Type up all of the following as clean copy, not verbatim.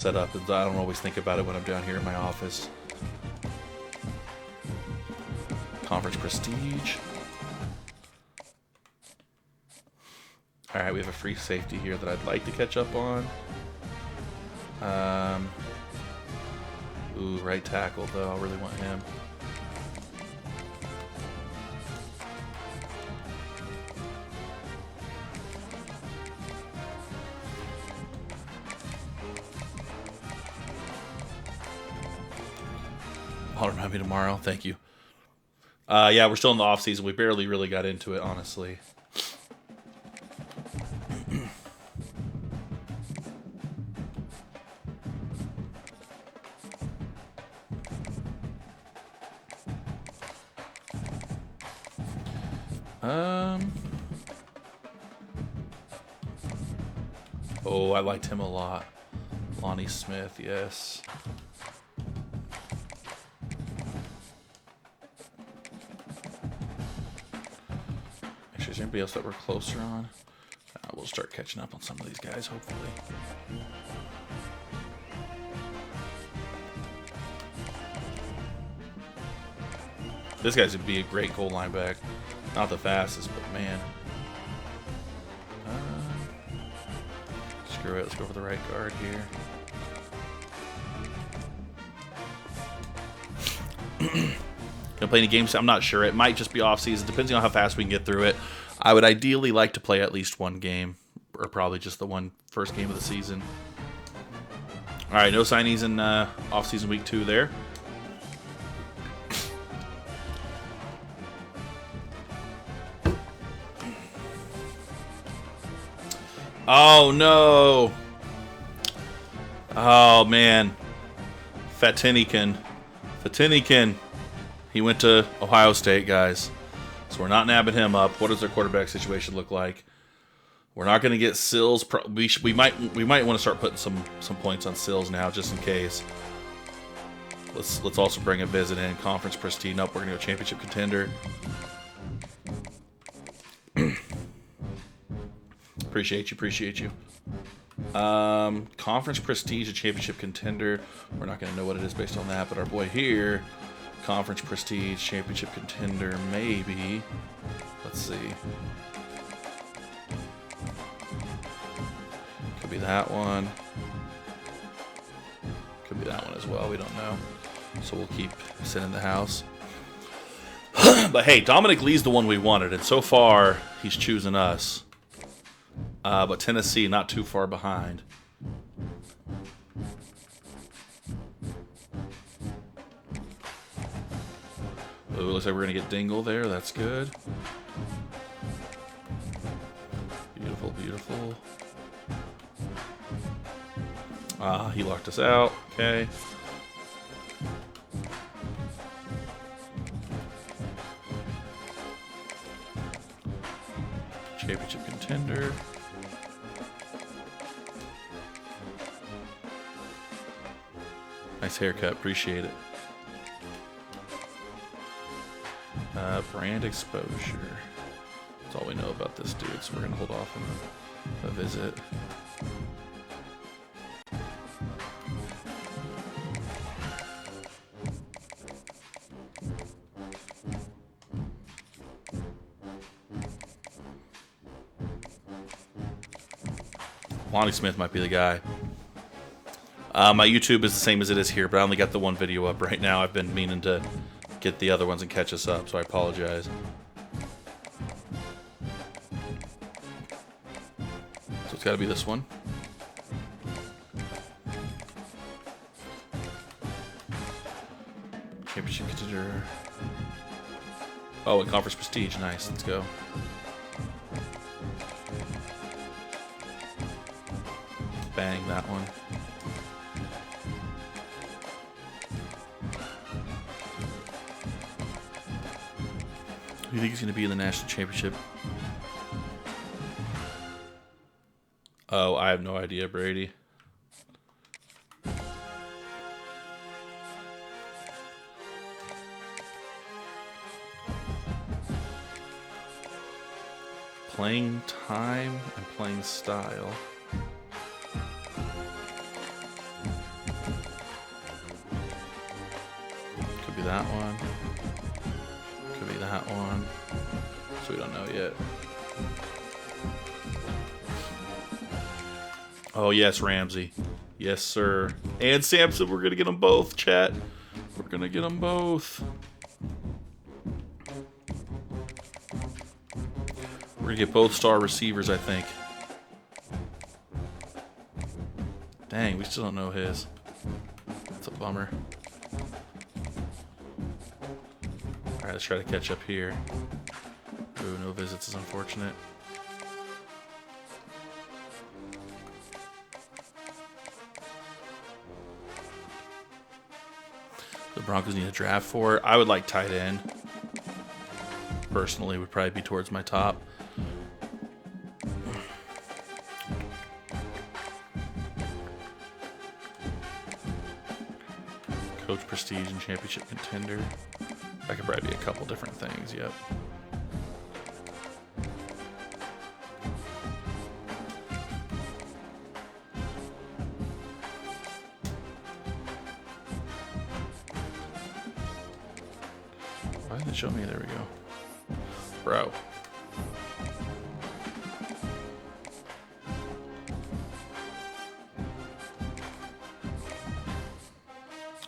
set up, and I don't always think about it when I'm down here in my office. Conference Prestige. Alright, we have a free safety here that I'd like to catch up on. Ooh, right tackle, though. I really want him. I'll remind me tomorrow. Thank you. Yeah, we're still in the off season. We barely really got into it, honestly. Oh, I liked him a lot. Lonnie Smith, yes. Actually, is there anybody else that we're closer on? We'll start catching up on some of these guys, hopefully. This guy's would be a great goal line back. Not the fastest, but man. Screw it, let's go for the right guard here. Gonna play any games? I'm not sure. It might just be off season, depending on how fast we can get through it. I would ideally like to play at least one game, or probably just the one first game of the season. All right, no signees in off season week 2 there. Oh no! Oh man, Fatinikin. He went to Ohio State, guys. So we're not nabbing him up. What does their quarterback situation look like? We're not going to get Sills. We might want to start putting some points on Sills now, just in case. Let's also bring a visit in. Conference Prestige. Nope, we're going to go championship contender. Appreciate you. Conference Prestige, a championship contender. We're not going to know what it is based on that, but our boy here, Conference Prestige, championship contender, maybe. Let's see. Could be that one. Could be that one as well. We don't know. So we'll keep sitting in the house. But hey, Dominic Lee's the one we wanted, and so far he's choosing us. But Tennessee not too far behind. Ooh, looks like we're going to get Dingle there. That's good. Beautiful. He locked us out. Okay. Championship contender. Nice haircut. Appreciate it. Brand exposure. That's all we know about this dude, so we're going to hold off on a visit. Lonnie Smith might be the guy. My YouTube is the same as it is here, but I only got the one video up right now. I've been meaning to get the other ones and catch us up, so I apologize. So it's got to be this one. Championship contender. Oh, and Conference Prestige. Nice. Let's go. Bang that one. Who do you think he's going to be in the national championship? Oh, I have no idea, Brady. Playing time and playing style. be that one. Could be that one. So we don't know yet. Oh, yes, Ramsey. Yes, sir. And Sampson. We're going to get them both, chat. We're going to get them both. We're going to get both star receivers, I think. Dang, we still don't know his. That's a bummer. Alright, let's try to catch up here. Ooh, no visits is unfortunate. The Broncos need a draft for it. I would like tight end. Personally, would probably be towards my top. Coach prestige and championship contender. That could probably be a couple different things, yep. Why didn't it show me? There we go. Bro.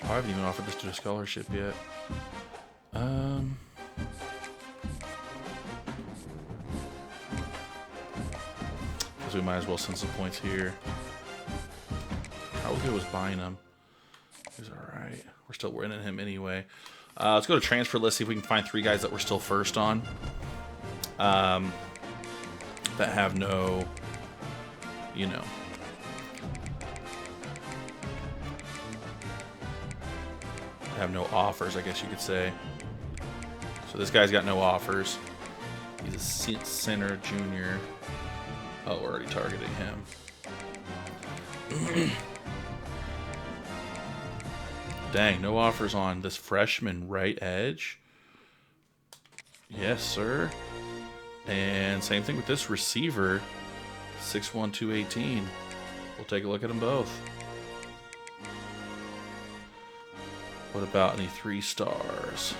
I haven't even offered this to a scholarship yet. Because we might as well send some points here. How good was buying him? He's alright. We're still winning him anyway. Let's go to transfer list, see if we can find 3 guys that we're still first on. That have no, you know. Have no offers, I guess you could say. So this guy's got no offers. He's a center junior. Oh, we're already targeting him. Dang, no offers on this freshman right edge. Yes, sir. And same thing with this receiver, 6'1", 218. We'll take a look at them both. What about any 3 stars?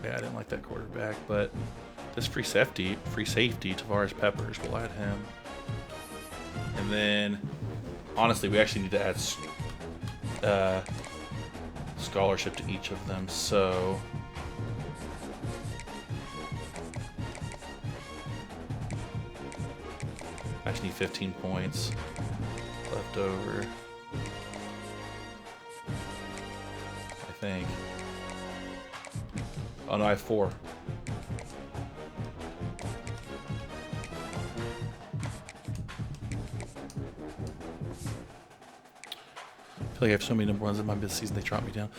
Yeah, I didn't like that quarterback, but this free safety, Tavares Peppers, we'll add him. And then, honestly, we actually need to add scholarship to each of them, so I just need 15 points left over, I think. Oh no, I have 4. I feel like I have so many number 1s in my mid-season, they drop me down.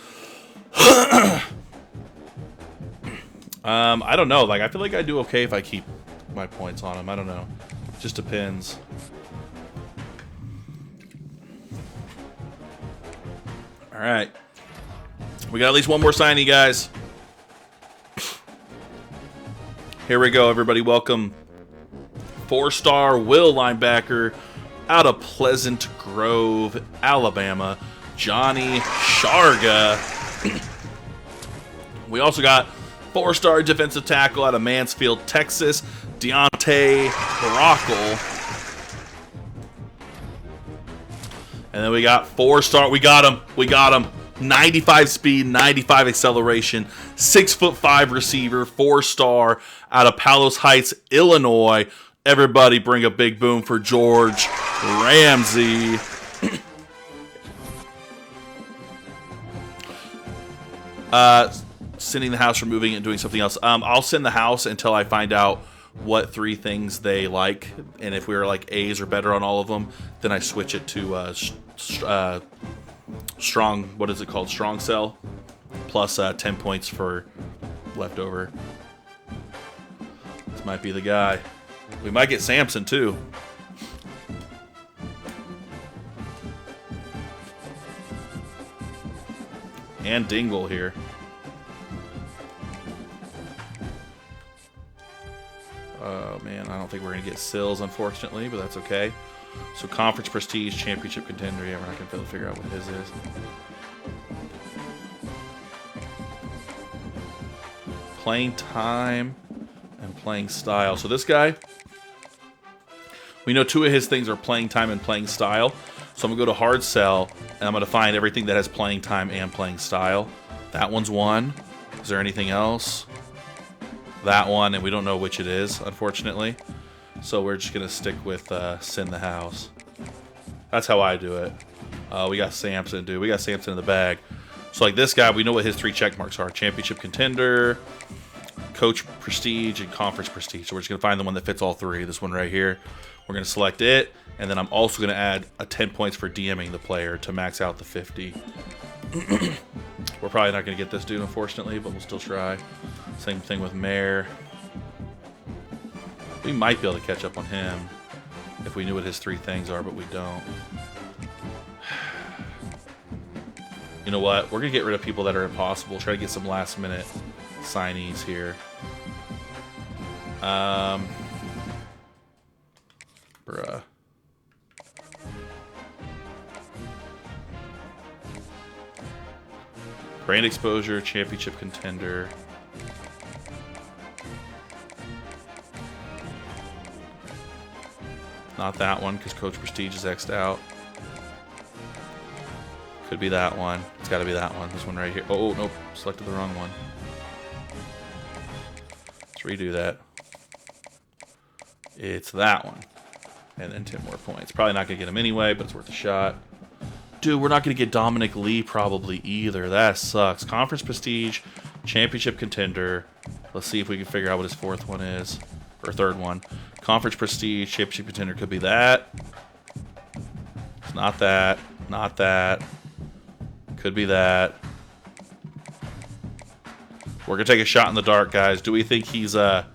I don't know. Like, I feel like I do okay if I keep my points on them. I don't know. Just depends. All right. We got at least one more signing, guys. Here we go, everybody. Welcome. 4-star Will linebacker out of Pleasant Grove, Alabama, Johnny Sharga. We also got 4-star defensive tackle out of Mansfield, Texas, Deontay Brockle. And then we got 4-star. We got him. 95 speed, 95 acceleration, 6'5" receiver, 4-star out of Palos Heights, Illinois. Everybody bring a big boom for George Ramsey. Sending the house, removing it, and doing something else. I'll send the house until I find out what 3 things they like, and if we were like A's or better on all of them, then I switch it to strong. What is it called? Strong sell, plus 10 points for leftover. This might be the guy. We might get Sampson too. And Dingle here. Man, I don't think we're going to get Sills, unfortunately, but that's okay. So Conference Prestige, Championship Contender. Yeah, we're not going to be able to figure out what his is. Playing time and playing style. So this guy, we know 2 of his things are playing time and playing style. So I'm going to go to hard sell, and I'm going to find everything that has playing time and playing style. That one's 1. Is there anything else? That one, and we don't know which it is, unfortunately. So we're just going to stick with Sin the House. That's how I do it. We got Samson, dude. We got Samson in the bag. So like this guy, we know what his 3 check marks are. Championship Contender, Coach Prestige, and Conference Prestige. So we're just going to find the one that fits all 3. This one right here. We're going to select it, and then I'm also going to add a 10 points for DMing the player to max out the 50. We're probably not going to get this dude, unfortunately, but we'll still try. Same thing with Mayor. We might be able to catch up on him if we knew what his 3 things are, but we don't. You know what? We're going to get rid of people that are impossible. Try to get some last-minute signees here. Bruh. Brand exposure, championship contender. Not that one, because Coach Prestige is X'd out. Could be that one. It's got to be that one. This one right here. Oh, nope. Selected the wrong one. Let's redo that. It's that one. And then 10 more points. Probably not going to get him anyway, but it's worth a shot. Dude, we're not going to get Dominic Lee probably either. That sucks. Conference Prestige, Championship Contender. Let's see if we can figure out what his 4th one is. Or 3rd one. Conference Prestige, Championship Contender. Could be that. It's not that. Not that. Could be that. We're going to take a shot in the dark, guys. Do we think he's a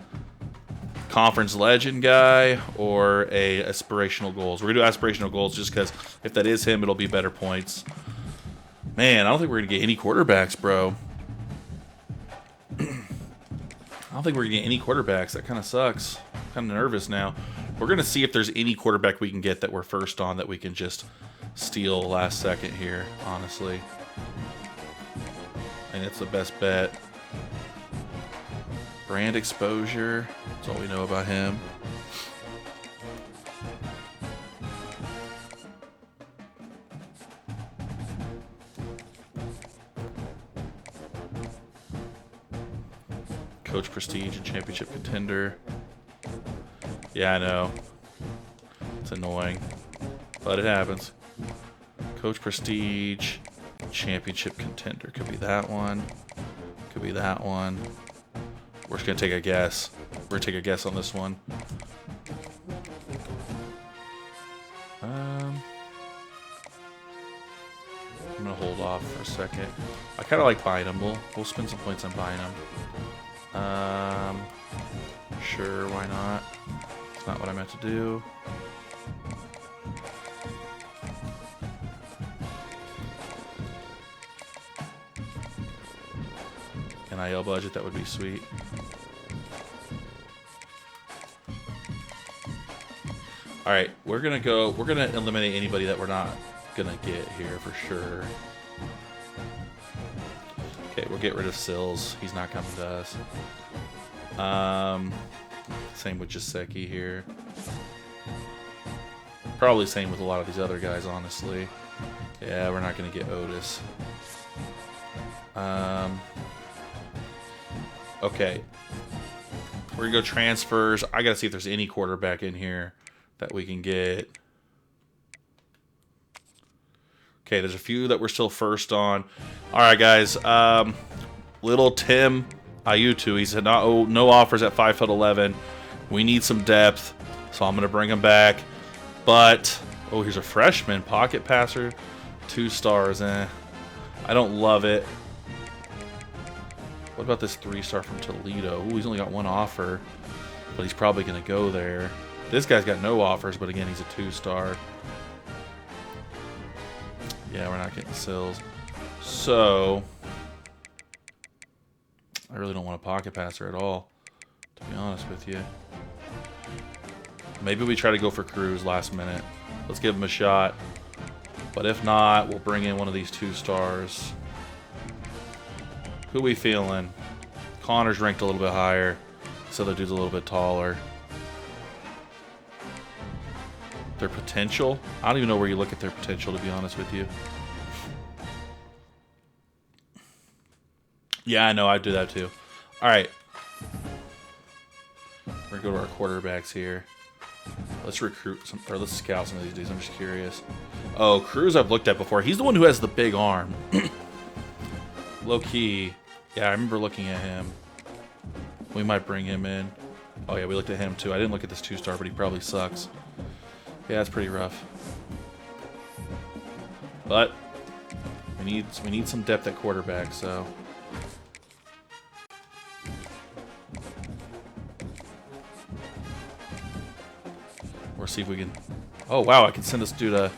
conference legend guy or a aspirational goals? We're going to do aspirational goals just because if that is him, it'll be better points. Man, I don't think we're going to get any quarterbacks, bro. I don't think we're going to get any quarterbacks. That kind of sucks. I'm kind of nervous now. We're going to see if there's any quarterback we can get that we're first on that we can just steal last second here, honestly. I think it's the best bet. Brand exposure. That's all we know about him. Coach Prestige and Championship Contender. Yeah, I know. It's annoying. But it happens. Coach Prestige, Championship Contender. Could be that one. Could be that one. We're just going to take a guess. We're going to take a guess on this one. I'm going to hold off for a second. I kind of like buying them. We'll spend some points on buying them. Sure, why not? It's not what I meant to do. NIL budget, that would be sweet. Alright, we're gonna eliminate anybody that we're not gonna get here for sure. Okay, we'll get rid of Sills. He's not coming to us. Same with Jaceki here. Probably same with a lot of these other guys, honestly. Yeah, we're not gonna get Otis. Okay. We're gonna go transfers. I gotta see if there's any quarterback in here that we can get. Okay, there's a few that we're still first on. Alright, guys. Little Tim Ayutu. He said no offers at 5'11". We need some depth, so I'm gonna bring him back. But here's a freshman pocket passer, 2 stars. I don't love it. What about this 3-star from Toledo? Ooh, he's only got 1 offer, but he's probably gonna go there. This guy's got no offers, but again, he's a 2-star. Yeah, we're not getting Sills. So I really don't want a pocket passer at all, to be honest with you. Maybe we try to go for Cruz last minute. Let's give him a shot. But if not, we'll bring in one of these 2 stars. Who we feeling? Connor's ranked a little bit higher. This other dude's a little bit taller. Their potential? I don't even know where you look at their potential, to be honest with you. Yeah, I know. I do that too. All right. We're going to go to our quarterbacks here. Let's recruit some, or let's scout some of these dudes. I'm just curious. Oh, Cruz I've looked at before. He's the one who has the big arm. Low key. Yeah, I remember looking at him. We might bring him in. Oh yeah, we looked at him too. I didn't look at this 2-star, but he probably sucks. Yeah, it's pretty rough. But we need some depth at quarterback, so. Or see if we can. Oh wow, I can send this dude a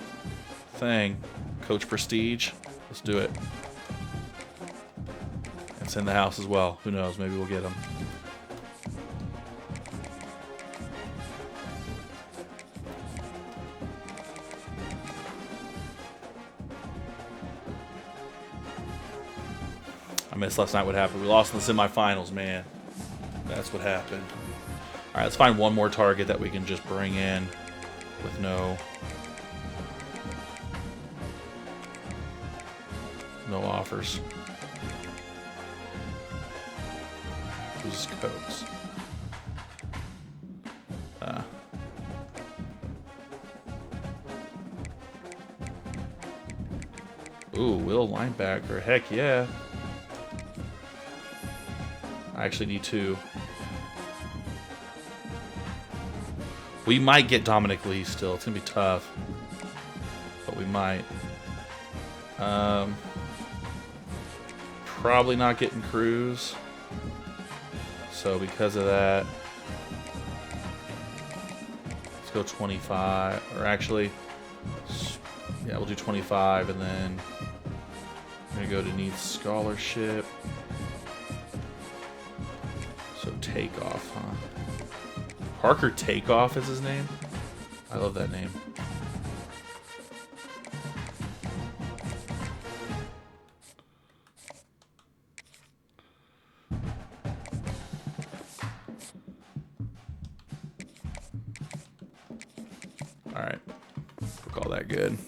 thing. Coach Prestige. Let's do it. And send the house as well. Who knows? Maybe we'll get him. I missed last night. What happened? We lost in the semifinals, man. That's what happened. All right, let's find one more target that we can just bring in with no offers. Who's Cokes? Ooh, Will linebacker. Heck yeah. I actually need 2. We might get Dominic Lee still. It's going to be tough. But we might. Probably not getting Cruz. So because of that, let's go 25. Or actually, yeah, we'll do 25. And then we're going to go to need scholarship. So Takeoff, huh? Parker Takeoff is his name? I love that name. Alright. We'll call that good.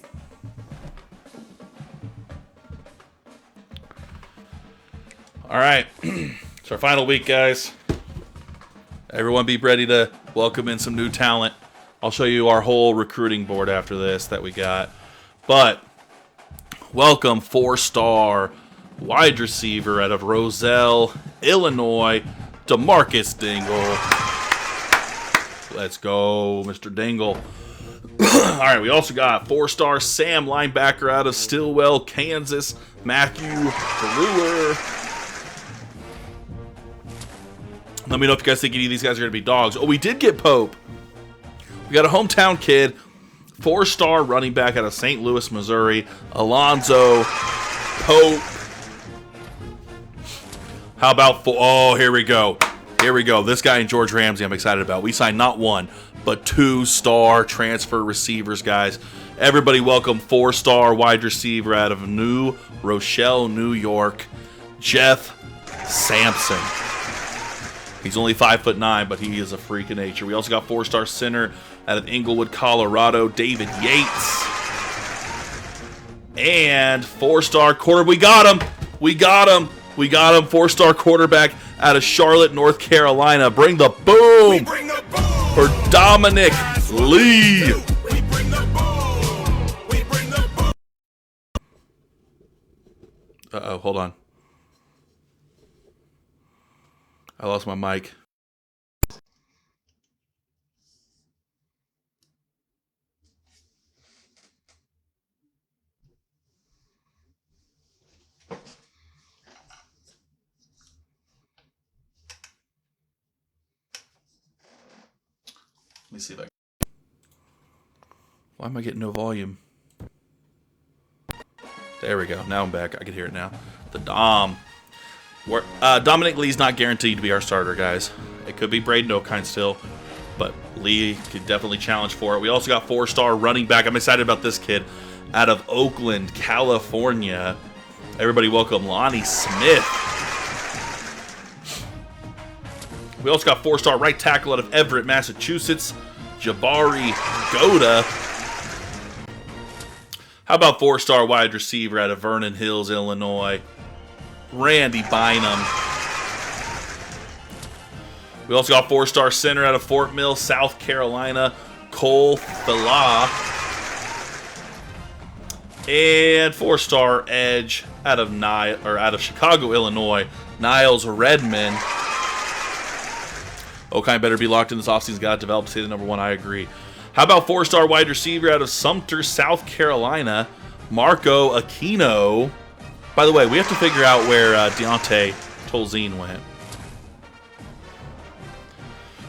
Alright. It's our final week, guys. Everyone be ready to welcome in some new talent. I'll show you our whole recruiting board after this that we got. But welcome 4-star wide receiver out of Roselle, Illinois, DeMarcus Dingle. Let's go, Mr. Dingle. All right, we also got 4-star Sam linebacker out of Stillwell, Kansas, Matthew Brewer. Let me know if you guys think any of these guys are going to be dogs. Oh, we did get Pope. We got a hometown kid, 4-star running back out of St. Louis, Missouri, Alonzo Pope. How about oh, here we go. Here we go. This guy and George Ramsey I'm excited about. We signed not 1, but 2-star transfer receivers, guys. Everybody welcome 4-star wide receiver out of New Rochelle, New York, Jeff Sampson. He's only 5'9", but he is a freak of nature. We also got 4-star center out of Inglewood, Colorado, David Yates. And 4-star quarterback. We got him. We got him. We got him. 4-star quarterback out of Charlotte, North Carolina. Bring the boom for Dominic Lee. Uh-oh, hold on. I lost my mic. Let me see if I can. Why am I getting no volume? There we go. Now I'm back. I can hear it now. The Dom. Dominic Lee's not guaranteed to be our starter, guys. It could be Braden O'Kine still, but Lee could definitely challenge for it. We also got 4-star running back. I'm excited about this kid out of Oakland, California. Everybody welcome Lonnie Smith. We also got 4-star right tackle out of Everett, Massachusetts, Jabari Goda. How about 4-star wide receiver out of Vernon Hills, Illinois, Randy Bynum. We also got 4-star center out of Fort Mill, South Carolina, Cole Fila. And 4-star edge out of Chicago, Illinois, Niles Redman. Okine better be locked in this offseason. Got to develop to stay the number 1. I agree. How about 4-star wide receiver out of Sumter, South Carolina, Marco Aquino. By the way, we have to figure out where Deontay Tolzien went.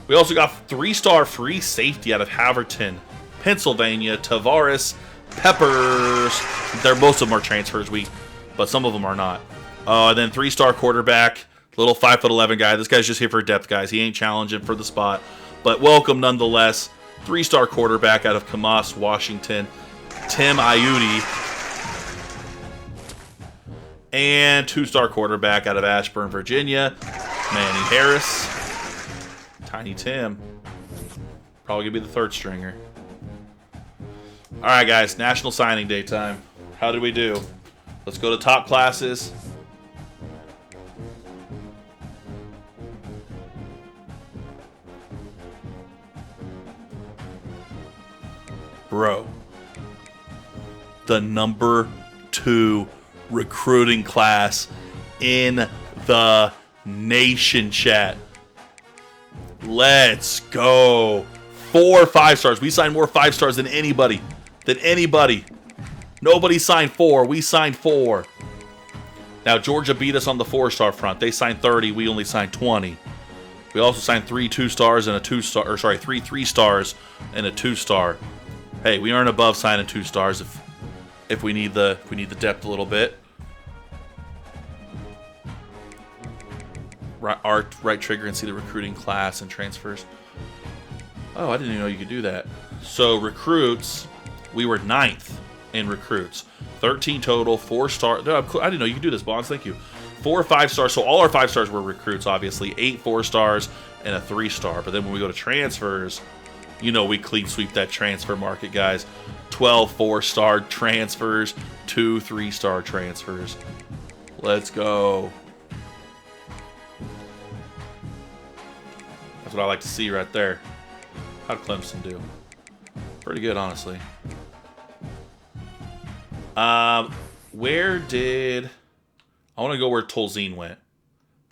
We also got 3-star free safety out of Haverton, Pennsylvania, Tavares Peppers. Most of them are transfers, but some of them are not. And then 3-star quarterback, little 5'11" guy. This guy's just here for depth, guys. He ain't challenging for the spot, but welcome nonetheless. 3-star quarterback out of Camas, Washington, Tim Ayudi. And 2-star quarterback out of Ashburn, Virginia, Manny Harris. Tiny Tim. Probably going to be the 3rd stringer. All right, guys. National Signing Day time. How did we do? Let's go to top classes. Bro. The number 2 recruiting class in the nation, chat. Let's go. 4 5-stars. We signed more 5-stars than anybody. Nobody signed 4. We signed 4. Now, Georgia beat us on the 4-star front. They signed 30. We only signed 20. We also signed 3 2-stars and a 2-star, or sorry, 3 3-stars and a 2-star. Hey, we aren't above signing 2-stars if we need the depth a little bit. Right trigger and see the recruiting class and transfers. Oh, I didn't even know you could do that. So recruits, we were 9th in recruits. 13 total, 4-star. No, I didn't know you could do this, Bonds. Thank you. 4 5-stars. So all our 5-stars were recruits, obviously. 8 4-stars and a 3-star. But then when we go to transfers, you know we clean sweep that transfer market, guys. 12 4-star transfers, 2 3-star transfers. Let's go. That's what I like to see right there. How'd Clemson do? Pretty good, honestly. Where did... I want to go where Tolzien went.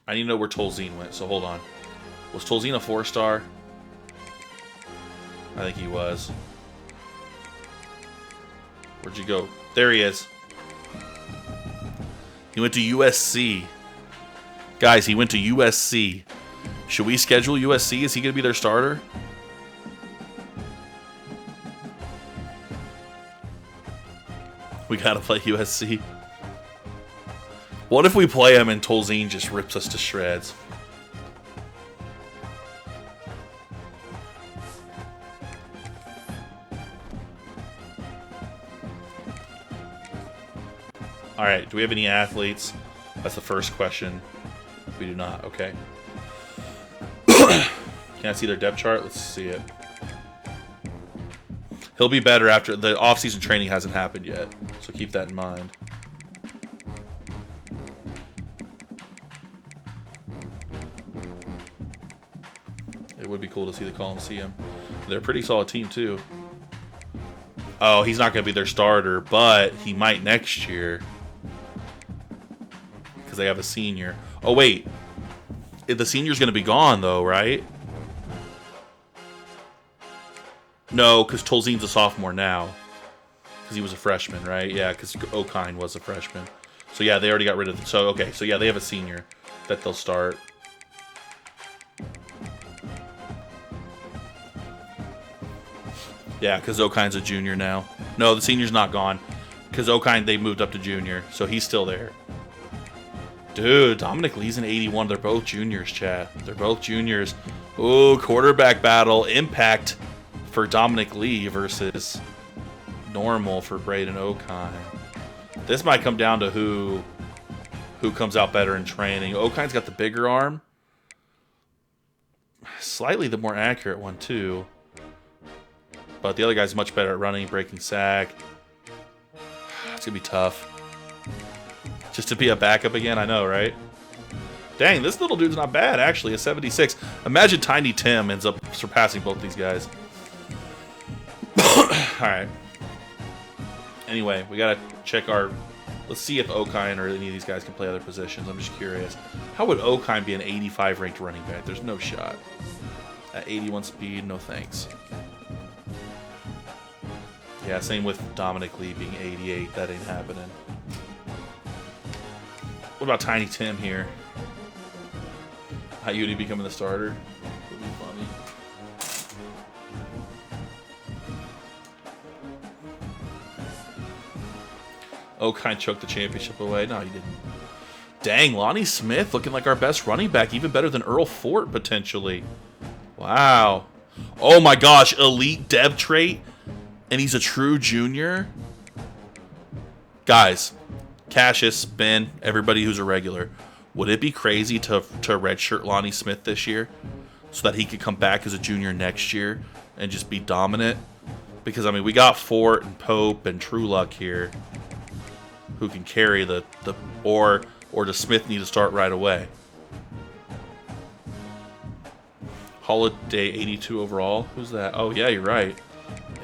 I need to know where Tolzien went, so hold on. Was Tolzien a 4-star? I think he was. Where'd you go? There he is. He went to USC. Guys, he went to USC. Should we schedule USC? Is he going to be their starter? We got to play USC. What if we play him and Tolzien just rips us to shreds? All right, do we have any athletes? That's the first question. We do not, okay. Can I see their depth chart? Let's see it. He'll be better after the off-season training hasn't happened yet, so keep that in mind. It would be cool to see the Coliseum. They're a pretty solid team, too. Oh, he's not going to be their starter, but he might next year. Because they have a senior. Oh, wait. The senior's going to be gone, though, right? No, because Tolzien's a sophomore now. Because he was a freshman, right? Yeah, because Okine was a freshman. So, yeah, they already got rid of... So, okay. So, yeah, they have a senior that they'll start. Yeah, because Okine's a junior now. No, the senior's not gone. Because Okine, they moved up to junior. So, he's still there. Dude, Dominic Lee's an 81. They're both juniors, chat. They're both juniors. Ooh, quarterback battle. Impact for Dominic Lee versus normal for Braden Okine. This might come down to who comes out better in training. Okine's got the bigger arm. Slightly the more accurate one, too. But the other guy's much better at running, breaking sack. It's going to be tough. Just to be a backup again, I know, right? Dang, this little dude's not bad, actually. A 76. Imagine Tiny Tim ends up surpassing both these guys. Alright. Anyway, we got to check our... Let's see if Okine or any of these guys can play other positions. I'm just curious. How would Okine be an 85 ranked running back? There's no shot. At 81 speed, no thanks. Yeah, same with Dominic Lee being 88. That ain't happening. What about Tiny Tim here? Hayudi becoming the starter? Would be funny. Okine choked the championship away. No, he didn't. Dang, Lonnie Smith looking like our best running back. Even better than Earl Fort, potentially. Wow. Oh my gosh, elite dev trait. And he's a true junior. Guys, Cassius, Ben, everybody who's a regular. Would it be crazy to redshirt Lonnie Smith this year so that he could come back as a junior next year and just be dominant? Because, I mean, we got Fort and Pope and True Luck here who can carry the or does Smith need to start right away? Holiday 82 overall. Who's that? Oh, yeah, you're right.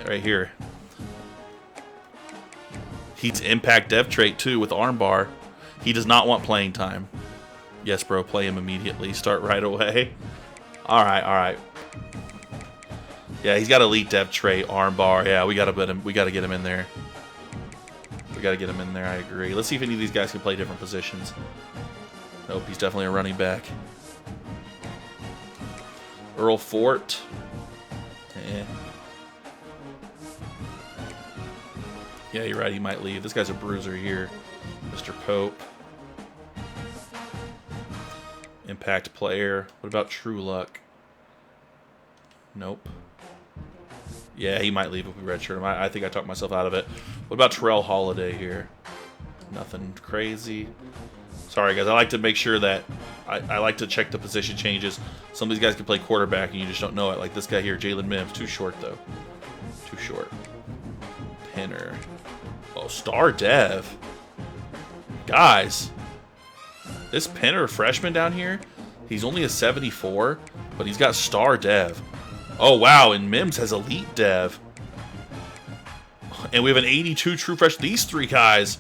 Right here. He's impact dev trait, too, with armbar. He does not want playing time. Yes, bro, play him immediately. Start right away. All right, all right. Yeah, he's got elite dev trait, armbar. Yeah, we got to get him in there. We got to get him in there, I agree. Let's see if any of these guys can play different positions. Nope, he's definitely a running back. Earl Fort. Yeah, you're right, he might leave. This guy's a bruiser here. Mr. Pope. Impact player. What about True Luck? Nope. Yeah, he might leave if we redshirt him. I think I talked myself out of it. What about Terrell Holiday here? Nothing crazy. Sorry, guys. I like to make sure that I like to check the position changes. Some of these guys can play quarterback and you just don't know it. Like this guy here, Jalen Mims. Too short, though. Too short. Pinner. Oh, Star Dev. Guys. This Pinner freshman down here, he's only a 74, but he's got Star Dev. Oh, wow. And Mims has Elite Dev. And we have an 82 true freshman. These three guys,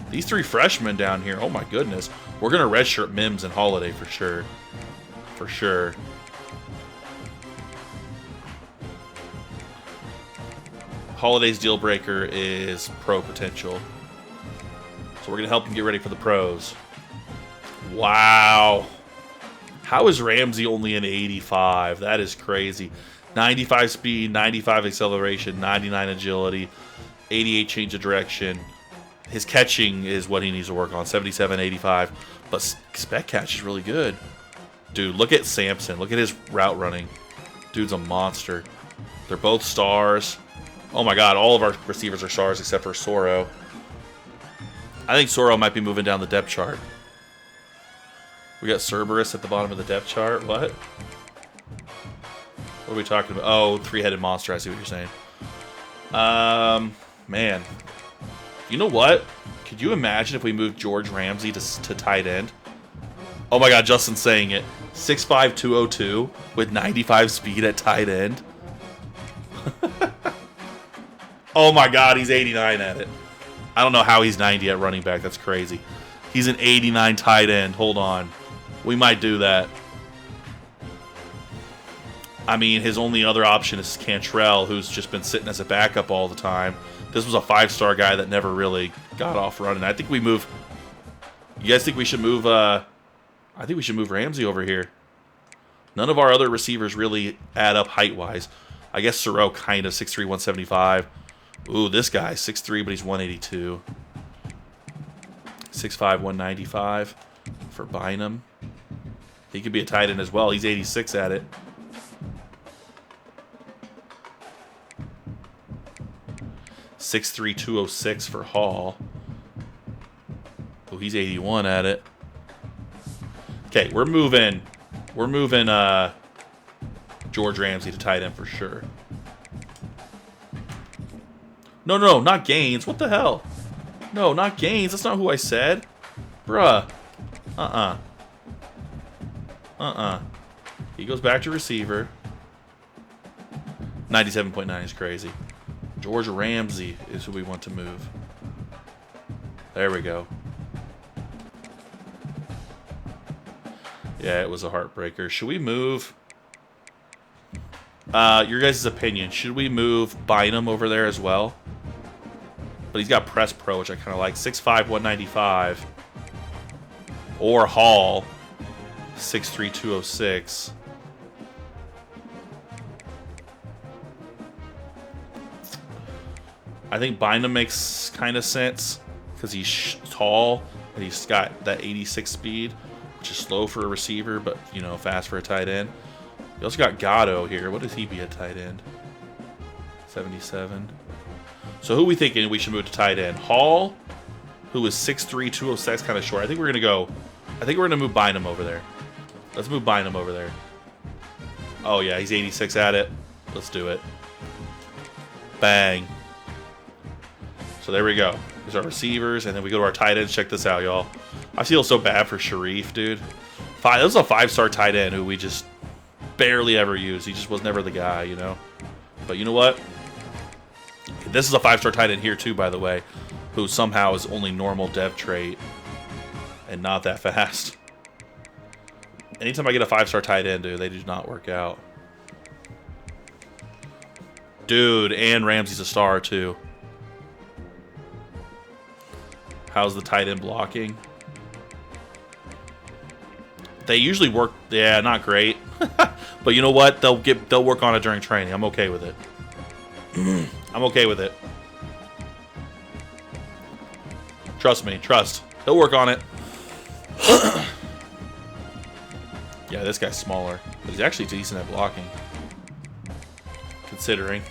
these three freshmen down here, oh my goodness. We're going to redshirt Mims and Holiday for sure. For sure. Holiday's deal breaker is pro potential. So we're going to help him get ready for the pros. Wow. How is Ramsey only an 85? That is crazy. 95 speed, 95 acceleration, 99 agility, 88 change of direction. His catching is what he needs to work on, 77, 85. But spec catch is really good. Dude, look at Sampson. Look at his route running. Dude's a monster. They're both stars. Oh my god, all of our receivers are stars except for Soro. I think Soro might be moving down the depth chart. We got Cerberus at the bottom of the depth chart. What? What are we talking about? Oh, three-headed monster. I see what you're saying. Man. You know what? Could you imagine if we moved George Ramsey to tight end? Oh my god, Justin's saying it. 6'5", 202 with 95 speed at tight end. Oh my god, he's 89 at it. I don't know how he's 90 at running back. That's crazy. He's an 89 tight end. Hold on. We might do that. I mean, his only other option is Cantrell, who's just been sitting as a backup all the time. This was a 5-star guy that never really got off running. I think we move... You guys think we should move... I think we should move Ramsey over here. None of our other receivers really add up height-wise. I guess Soro kind of 6'3", 175. Ooh, this guy, 6'3", but he's 182. 6'5", 195. for Bynum. He could be a tight end as well. He's 86 at it. $63206 for Hall. Oh, he's 81 at it. Okay, we're moving George Ramsey to tight end for sure. No, not Gaines. What the hell? No, not Gaines. That's not who I said. Bruh. He goes back to receiver. 97.9 is crazy. George Ramsey is who we want to move. There we go. Yeah, it was a heartbreaker. Should we move? Your guys' opinion. Should we move Bynum over there as well? But he's got Press Pro, which I kind of like. 6'5", 195. Or Hall, 6'3", 206. I think Bynum makes kind of sense because he's tall and he's got that 86 speed, which is slow for a receiver, but, you know, fast for a tight end. You also got Gatto here. What does he be at tight end? 77. So who are we thinking we should move to tight end? Hall, who is 6'3", 206, kind of short. I think we're going to move Bynum over there. Let's move Bynum over there. Oh, yeah, he's 86 at it. Let's do it. Bang. So there we go. There's our receivers, and then we go to our tight ends. Check this out, y'all. I feel so bad for Sharif, dude. This is a 5-star tight end who we just barely ever used. He just was never the guy, you know. But you know what? This is a 5-star tight end here too, by the way, who somehow is only normal dev trait and not that fast. Anytime I get a 5-star tight end, dude, they do not work out. Dude, and Ramsey's a star too. How's the tight end blocking? They usually work, yeah, not great. But you know what? They'll work on it during training. I'm okay with it. I'm okay with it. Trust me, trust. He'll work on it. Yeah, this guy's smaller, but he's actually decent at blocking. Considering.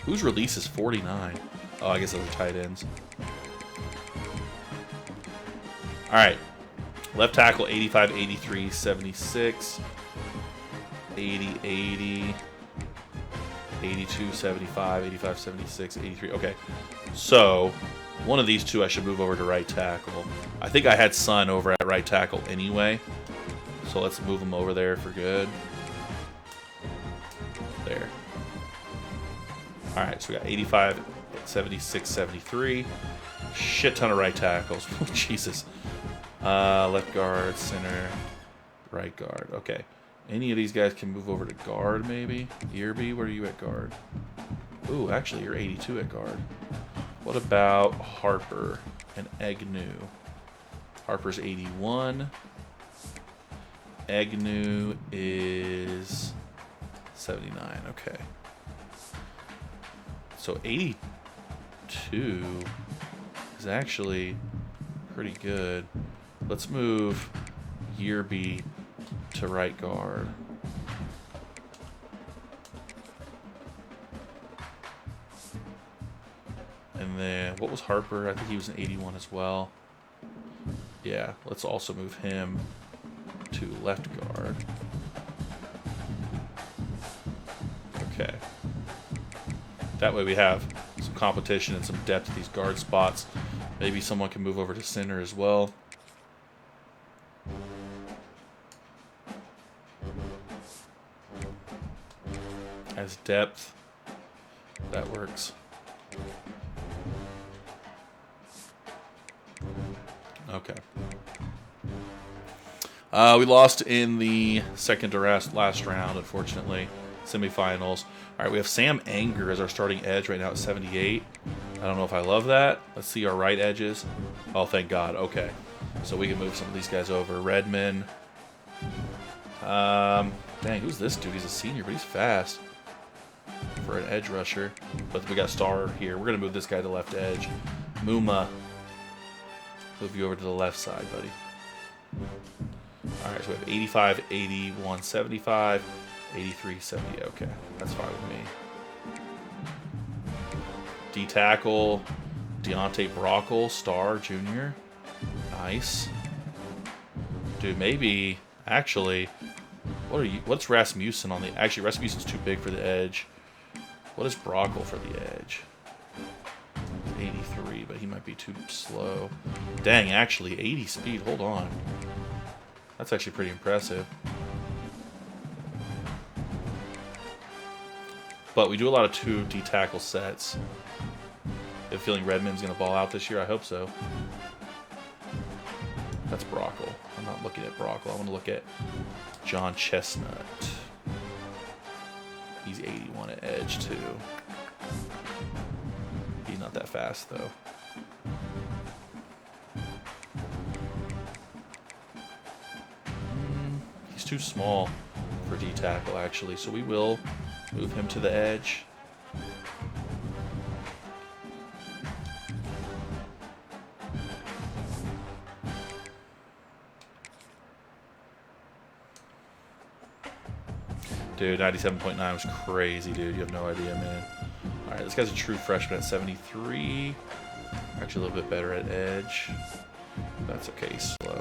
Whose release is 49? Oh, I guess those are tight ends. Alright. Left tackle, 85, 83, 76. 80, 80. 82, 75, 85, 76, 83. Okay. So, one of these two I should move over to right tackle. I think I had Sun over at right tackle anyway. So let's move him over there for good. There. Alright, so we got 85, 76, 73. Shit ton of right tackles. Jesus. Left guard, center, right guard. Okay. Any of these guys can move over to guard, maybe? Earby, where are you at guard? Ooh, actually, you're 82 at guard. What about Harper and Agnew? Harper's 81. Agnew is 79. Okay. So 82 is actually pretty good. Let's move Yearby to right guard. And then, what was Harper? I think he was an 81 as well. Yeah, let's also move him to left guard. Okay. That way we have some competition and some depth at these guard spots. Maybe someone can move over to center as well. As depth. That works. Okay. We lost in the second to last round, unfortunately. Semifinals. All right, we have Sam Anger as our starting edge right now at 78. I don't know if I love that. Let's see our right edges. Oh, thank God. Okay. So we can move some of these guys over. Redmond. Dang, who's this dude? He's a senior, but he's fast for an edge rusher. But we got Star here. We're going to move this guy to left edge. Muma. Move you over to the left side, buddy. All right, so we have 85, 81, 75, 83, 70. Okay, that's fine with me. D-tackle, Deontay Brockle, star, junior. Nice. Dude, maybe, actually, what's Rasmussen on the... Actually, Rasmussen's too big for the edge. What is Brockle for the edge? 83, but he might be too slow. Dang, actually, 80 speed. Hold on. That's actually pretty impressive. But we do a lot of 2 D-tackle sets. You have a feeling Redmond's going to ball out this year? I hope so. That's Brockle. I'm not looking at Brockle. I want to look at John Chestnut. He's 81 at edge, too. He's not that fast, though. He's too small for D-tackle, actually, so we will move him to the edge. Dude, 97.9 was crazy, dude. You have no idea, man. All right, this guy's a true freshman at 73. Actually, a little bit better at edge. That's okay, he's slow.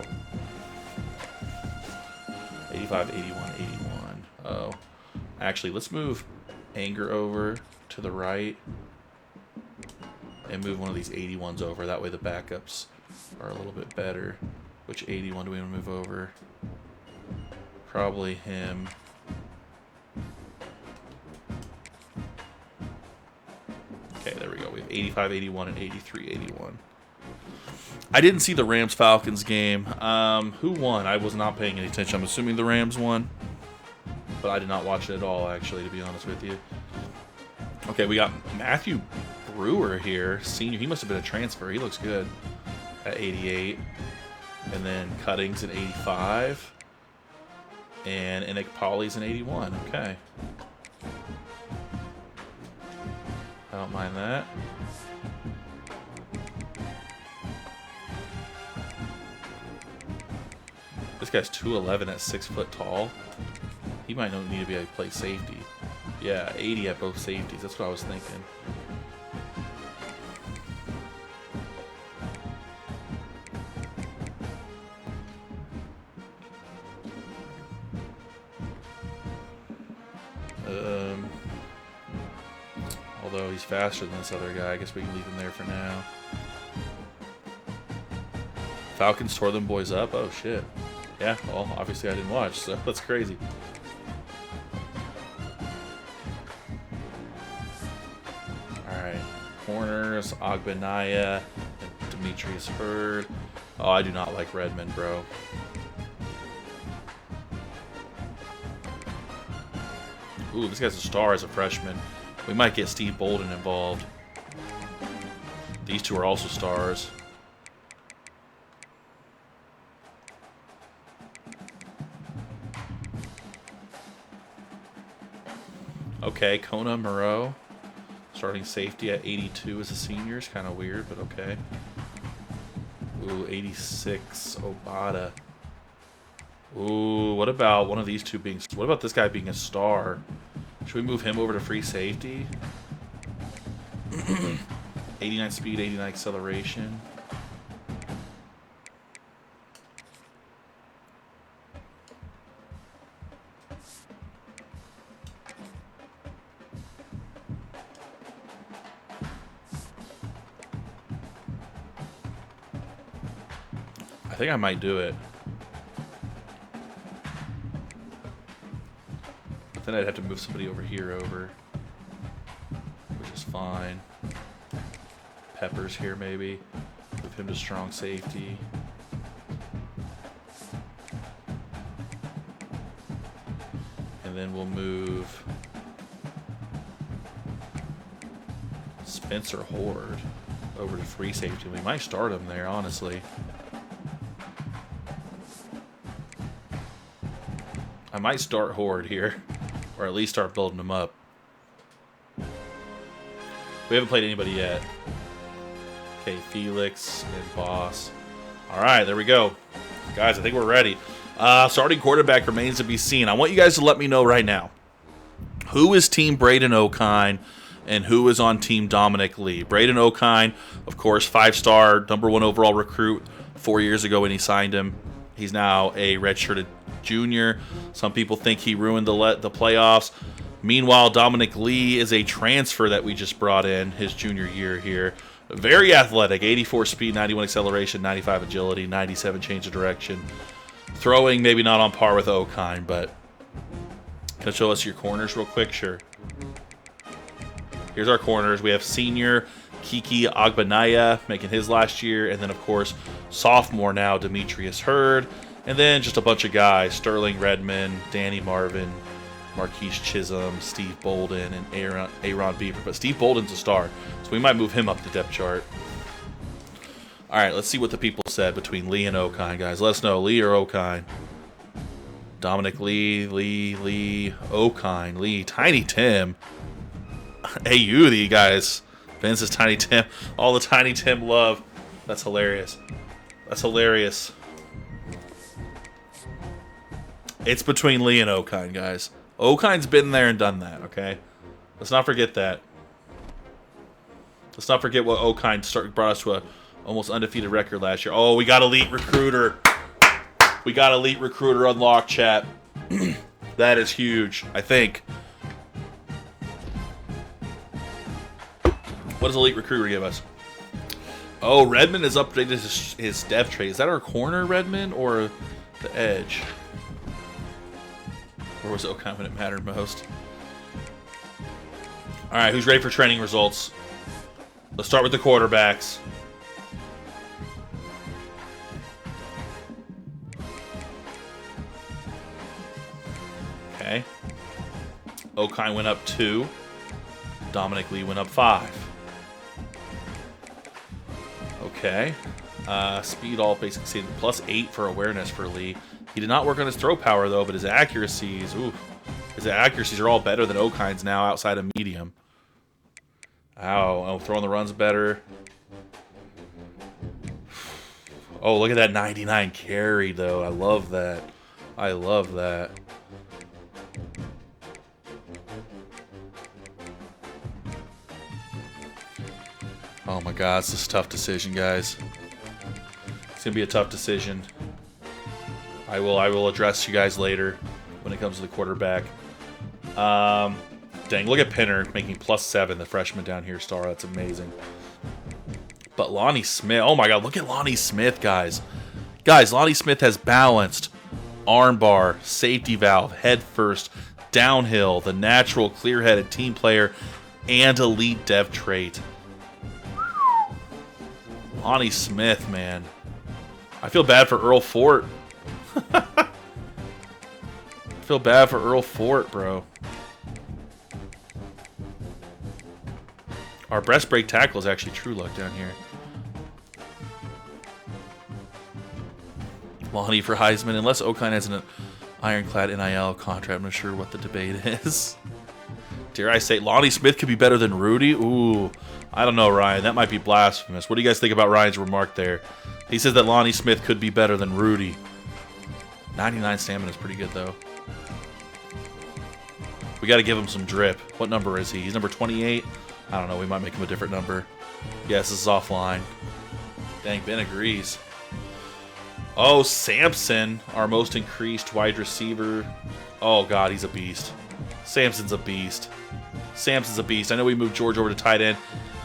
85, 81, 81. Oh. Actually, let's move Anger over to the right and move one of these 81s over. That way the backups are a little bit better. Which 81 do we want to move over? Probably him. Okay, there we go. We have 85, 81, and 83, 81. I didn't see the Rams-Falcons game. Who won? I was not paying any attention. I'm assuming the Rams won. But I did not watch it at all, actually, to be honest with you. Okay, we got Matthew Brewer here, senior. He must have been a transfer. He looks good at 88. And then Cuttings at 85. And Enoch Polly's in 81. Okay. I don't mind that. This guy's 2'11" at 6 foot tall. He might not need to be able to play safety. Yeah, 80 at both safeties. That's what I was thinking. Although he's faster than this other guy, I guess we can leave him there for now. Falcons tore them boys up? Oh, shit. Yeah, well, obviously I didn't watch, so that's crazy. Alright. Corners, Ogbenaya, and Demetrius Hurd. Oh, I do not like Redmond, bro. Ooh, this guy's a star as a freshman. We might get Steve Bolden involved. These two are also stars. Okay, Kona Moreau. Starting safety at 82 as a senior. Is kind of weird, but okay. Ooh, 86, Obata. Ooh, what about one of these two being... What about this guy being a star? Should we move him over to free safety? 89 speed, 89 acceleration. I think I might do it. But then I'd have to move somebody over here over, which is fine. Peppers here maybe. Move him to strong safety. And then we'll move Spencer Horde over to free safety. We might start him there, honestly. I might start Horde here, or at least start building him up. We haven't played anybody yet. Okay, Felix and Boss. All right, there we go. Guys, I think we're ready. Starting quarterback remains to be seen. I want you guys to let me know right now. Who is Team Braden Okine and who is on Team Dominic Lee? Braden Okine, of course, 5-star, #1 overall recruit 4 years ago when he signed him. He's now a redshirted junior. Some people think he ruined the playoffs. Meanwhile, Dominic Lee is a transfer that we just brought in his junior year here. Very athletic, 84 speed, 91 acceleration, 95 agility, 97 change of direction. Throwing maybe not on par with Okine, but can I show us your corners real quick? Sure. Here's our corners. We have senior Kiki Agbanaya making his last year, and then of course sophomore now Demetrius Hurd, and then just a bunch of guys: Sterling Redmond, Danny Marvin, Marquise Chisholm, Steve Bolden, and Aaron Beaver. But Steve Bolden's a star, so we might move him up the depth chart. All right, let's see what the people said between Lee and Okine, guys. Let us know, Lee or Okine. Dominic Lee, Okine, Lee, Tiny Tim. Hey, you, the guys. Vince is Tiny Tim. All the Tiny Tim love. That's hilarious. That's hilarious. It's between Lee and Okine, guys. Okine's been there and done that, okay? Let's not forget that. Let's not forget what Okine brought us to a almost undefeated record last year. Oh, we got Elite Recruiter. We got Elite Recruiter unlocked, chat. That is huge, I think. What does Elite Recruiter give us? Oh, Redmond has updated his dev trait. Is that our corner, Redmond, or the edge? Or was Okine when it mattered most? All right, who's ready for training results? Let's start with the quarterbacks. Okay. Okine went up 2. Dominic Lee went up 5. Okay. Speed all basically exceeded +8 for awareness for Lee. He did not work on his throw power though, but his accuracies, are all better than Okine's now outside of medium. Oh, throwing the runs better. Oh, look at that 99 carry though. I love that. I love that. Oh my God, this is a tough decision, guys. It's gonna be a tough decision. I will address you guys later when it comes to the quarterback. Dang, look at Pinner making +7, the freshman down here star. That's amazing. But Lonnie Smith, oh my God, look at Lonnie Smith, guys. Guys, Lonnie Smith has balanced armbar, safety valve, head first, downhill, the natural, clear-headed team player, and elite dev trait. Lonnie Smith, man. I feel bad for Earl Fort. I feel bad for Earl Fort, bro. Our breast break tackle is actually True Luck down here. Lonnie for Heisman. Unless Okine has an ironclad NIL contract, I'm not sure what the debate is. Dare I say, Lonnie Smith could be better than Rudy? Ooh, I don't know, Ryan. That might be blasphemous. What do you guys think about Ryan's remark there? He says that Lonnie Smith could be better than Rudy. 99 stamina is pretty good, though. We got to give him some drip. What number is he? He's number 28? I don't know. We might make him a different number. Yes, this is offline. Dang, Ben agrees. Oh, Sampson, our most increased wide receiver. Oh, God, he's a beast. Sampson's a beast. Sampson's a beast. I know we moved George over to tight end.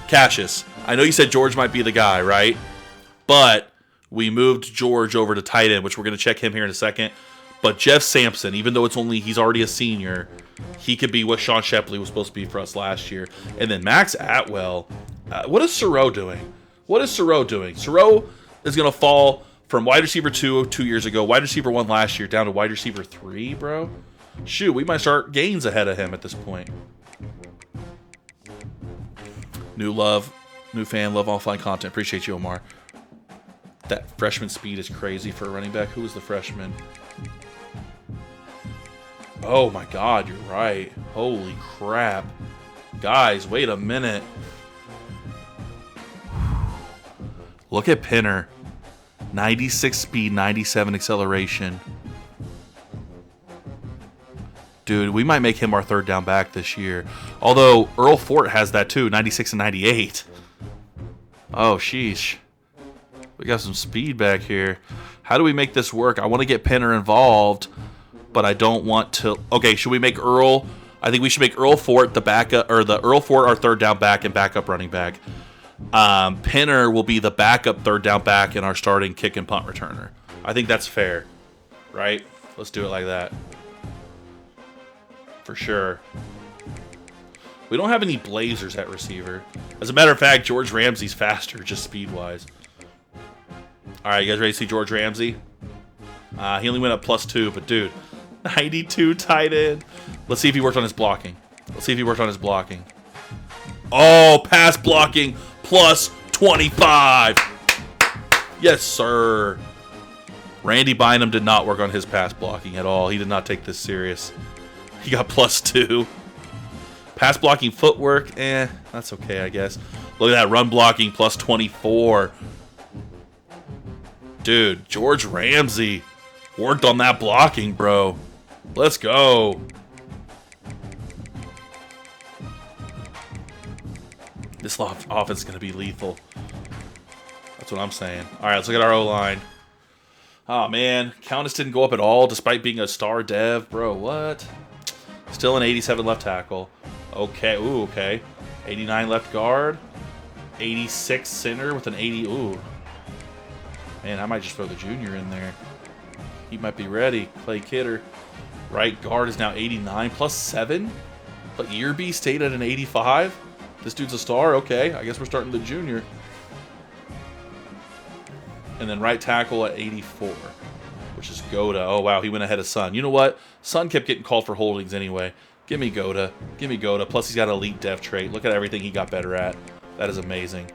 Cassius, I know you said George might be the guy, right? But we moved George over to tight end, which we're going to check him here in a second. But Jeff Sampson, even though he's already a senior, he could be what Sean Shepley was supposed to be for us last year. And then Max Atwell. What is Soro doing? What is Soro doing? Soro is going to fall from wide receiver 2 years ago, wide receiver 1 last year, down to wide receiver 3, bro. Shoot, we might start gains ahead of him at this point. New fan, love offline content. Appreciate you, Omar. That freshman speed is crazy for a running back. Who is the freshman? Oh my God, you're right. Holy crap. Guys, wait a minute. Look at Pinner. 96 speed, 97 acceleration. Dude, we might make him our third down back this year. Although Earl Fort has that too, 96 and 98. Oh, sheesh. We got some speed back here. How do we make this work? I want to get Penner involved, but I don't want to. Okay, should we make Earl? I think we should make Earl Fort the backup, or the Earl Fort our third down back and backup running back. Penner will be the backup third down back and our starting kick and punt returner. I think that's fair, right? Let's do it like that. For sure. We don't have any blazers at receiver. As a matter of fact, George Ramsey's faster, just speed-wise. All right, you guys ready to see George Ramsey? He only went up +2, but dude, 92 tight end. Let's see if he worked on his blocking. Oh, pass blocking +25. Yes, sir. Randy Bynum did not work on his pass blocking at all. He did not take this serious. He got +2. Pass blocking footwork, that's okay, I guess. Look at that, run blocking +24. Dude, George Ramsey worked on that blocking, bro. Let's go. This offense is going to be lethal. That's what I'm saying. All right, let's look at our O-line. Oh, man. Countess didn't go up at all despite being a star dev. Bro, what? Still an 87 left tackle. Okay. Ooh, okay. 89 left guard. 86 center with an 80. Ooh. Man, I might just throw the junior in there. He might be ready. Clay Kidder. Right guard is now 89 +7. But Yearby stayed at an 85. This dude's a star. Okay, I guess we're starting the junior. And then right tackle at 84, which is Goda. Oh, wow, he went ahead of Sun. You know what? Sun kept getting called for holdings anyway. Give me Goda. Give me Goda. Plus, he's got an elite dev trait. Look at everything he got better at. That is amazing.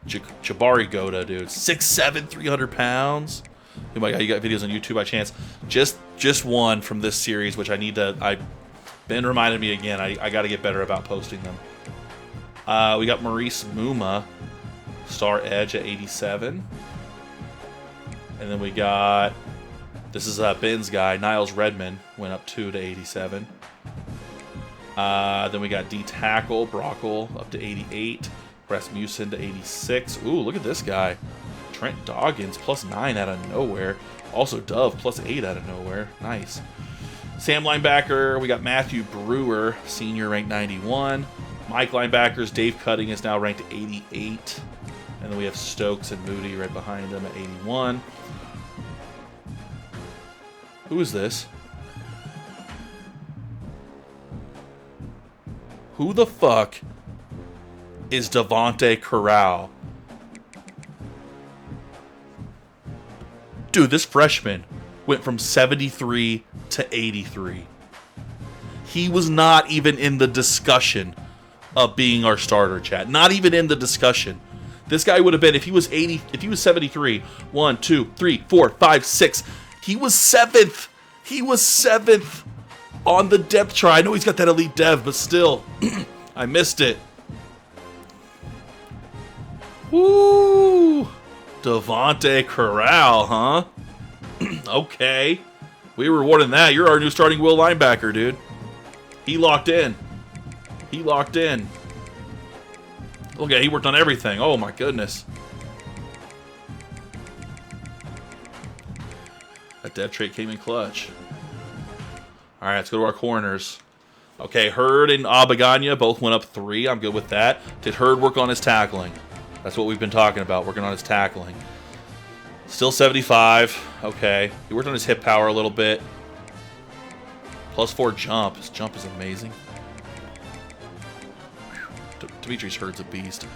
Jabari Goda, dude. 6'7", 300 pounds. You got videos on YouTube by chance. Just one from this series, which I need to... Ben reminded me again. I got to get better about posting them. We got Maurice Muma, star edge at 87. And then we got... This is Ben's guy. Niles Redman went up 2 to 87. Then we got D tackle Brockle up to 88. Rasmussen to 86. Ooh, look at this guy. Trent Doggins +9 out of nowhere. Also Dove +8 out of nowhere. Nice. Sam linebacker, we got Matthew Brewer, senior, ranked 91. Mike linebackers, Dave Cutting is now ranked 88. And then we have Stokes and Moody right behind him at 81. Who is this? Who the fuck is Devontae Corral? Dude, this freshman went from 73 to 83. He was not even in the discussion of being our starter, chat. Not even in the discussion. This guy would have been, if he was 73, 1, 2, 3, 4, 5, 6. He was 7th. He was 7th on the depth chart. I know he's got that elite dev, but still, I missed it. Woo! Devontae Corral, huh? Okay. We were rewarding that. You're our new starting will linebacker, dude. He locked in. He locked in. Look at, he worked on everything. Oh my goodness. That dev trait came in clutch. All right, let's go to our corners. Okay, Hurd and Abaganya both went up 3. I'm good with that. Did Hurd work on his tackling? That's what we've been talking about, working on his tackling. Still 75. Okay. He worked on his hip power a little bit. +4 jump. His jump is amazing. Demetrius Hurd's a beast.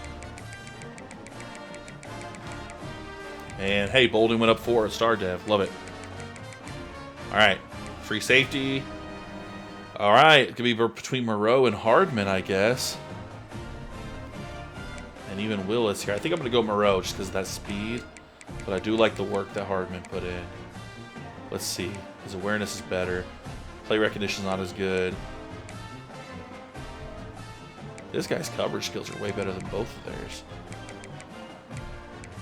And hey, Bolden went up 4 at Star Dev. Love it. All right. Free safety. All right. It could be between Moreau and Hardman, I guess. And even Willis here. I think I'm going to go Moreau just because of that speed. But I do like the work that Hardman put in. Let's see. His awareness is better. Play recognition is not as good. This guy's coverage skills are way better than both of theirs.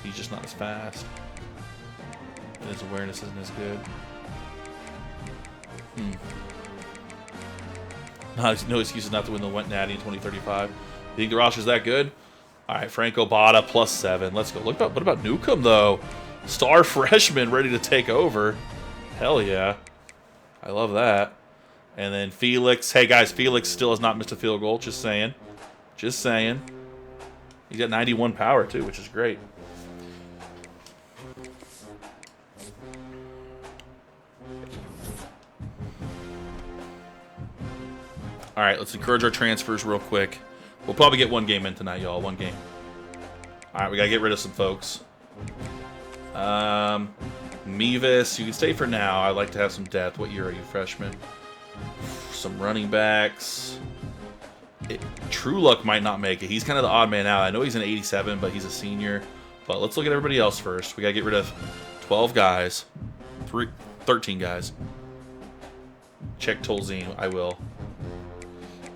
He's just not as fast. And his awareness isn't as good. No excuses not to win the Natty in 2035. You think the roster's that good? All right, Franco Bada +7. Let's go. What about Newcomb, though? Star freshman ready to take over. Hell yeah. I love that. And then Felix. Hey, guys, Felix still has not missed a field goal. Just saying. Just saying. He's got 91 power, too, which is great. All right, let's encourage our transfers real quick. We'll probably get one game in tonight, y'all. One game. All right, we got to get rid of some folks. Mevis, you can stay for now. I like to have some depth. What year are you, freshman? Some running backs. True Luck might not make it. He's kind of the odd man out. I know he's an 87, but he's a senior. But let's look at everybody else first. We got to get rid of 12 guys. 13 guys. Check Tolzien. I will.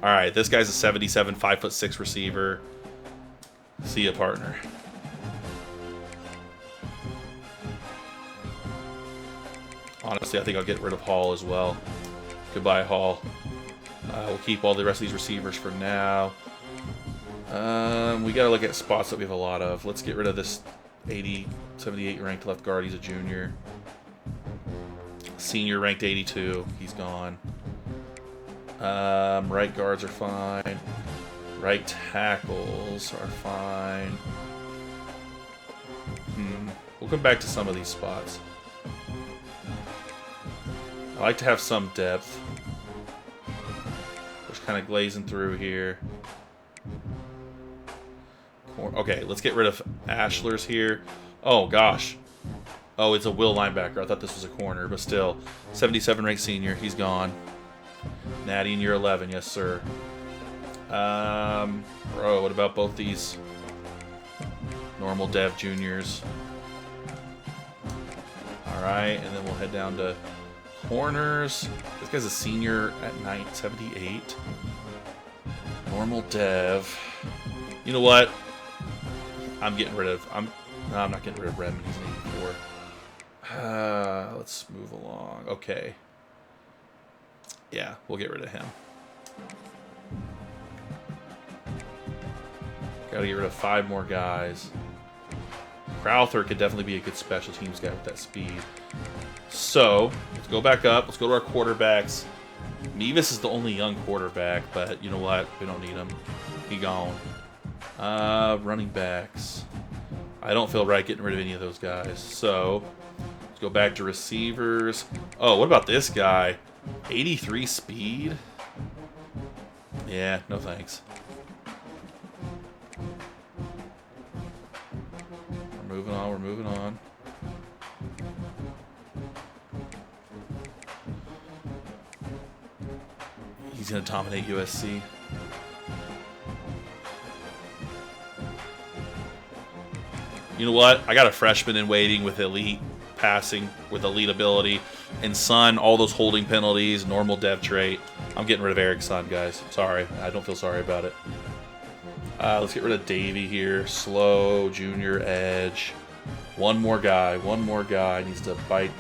All right, this guy's a 77, 5'6" receiver. See ya, partner. Honestly, I think I'll get rid of Hall as well. Goodbye, Hall. We'll keep all the rest of these receivers for now. We got to look at spots that we have a lot of. Let's get rid of this 78 ranked left guard. He's a junior. Senior ranked 82. He's gone. Right guards are fine. Right tackles are fine. We'll come back to some of these spots. I like to have some depth. Just kind of glazing through here. Okay, let's get rid of Ashler's here. Oh, gosh. Oh, it's a will linebacker. I thought this was a corner, but still. 77 ranked senior. He's gone. Natty in year 11. Yes, sir. Bro, what about both these normal dev juniors? All right, and then we'll head down to corners. This guy's a senior at 978. Normal dev. You know what? I'm getting rid of. No, I'm not getting rid of Redmond. He's an 84. Let's move along. Okay. Yeah, we'll get rid of him. Got to get rid of 5 more guys. Crowther could definitely be a good special teams guy with that speed. So, let's go back up. Let's go to our quarterbacks. Mevis is the only young quarterback, but you know what? We don't need him. He gone. Running backs. I don't feel right getting rid of any of those guys. So, let's go back to receivers. Oh, what about this guy? 83 speed? Yeah, no thanks. We're moving on, we're moving on. He's going to dominate USC. You know what? I got a freshman in waiting with elite passing, with elite ability. And Sun, all those holding penalties, normal dev trait. I'm getting rid of Eric Sun, guys. Sorry. I don't feel sorry about it. Let's get rid of Davey here. Slow, junior edge. One more guy needs to bite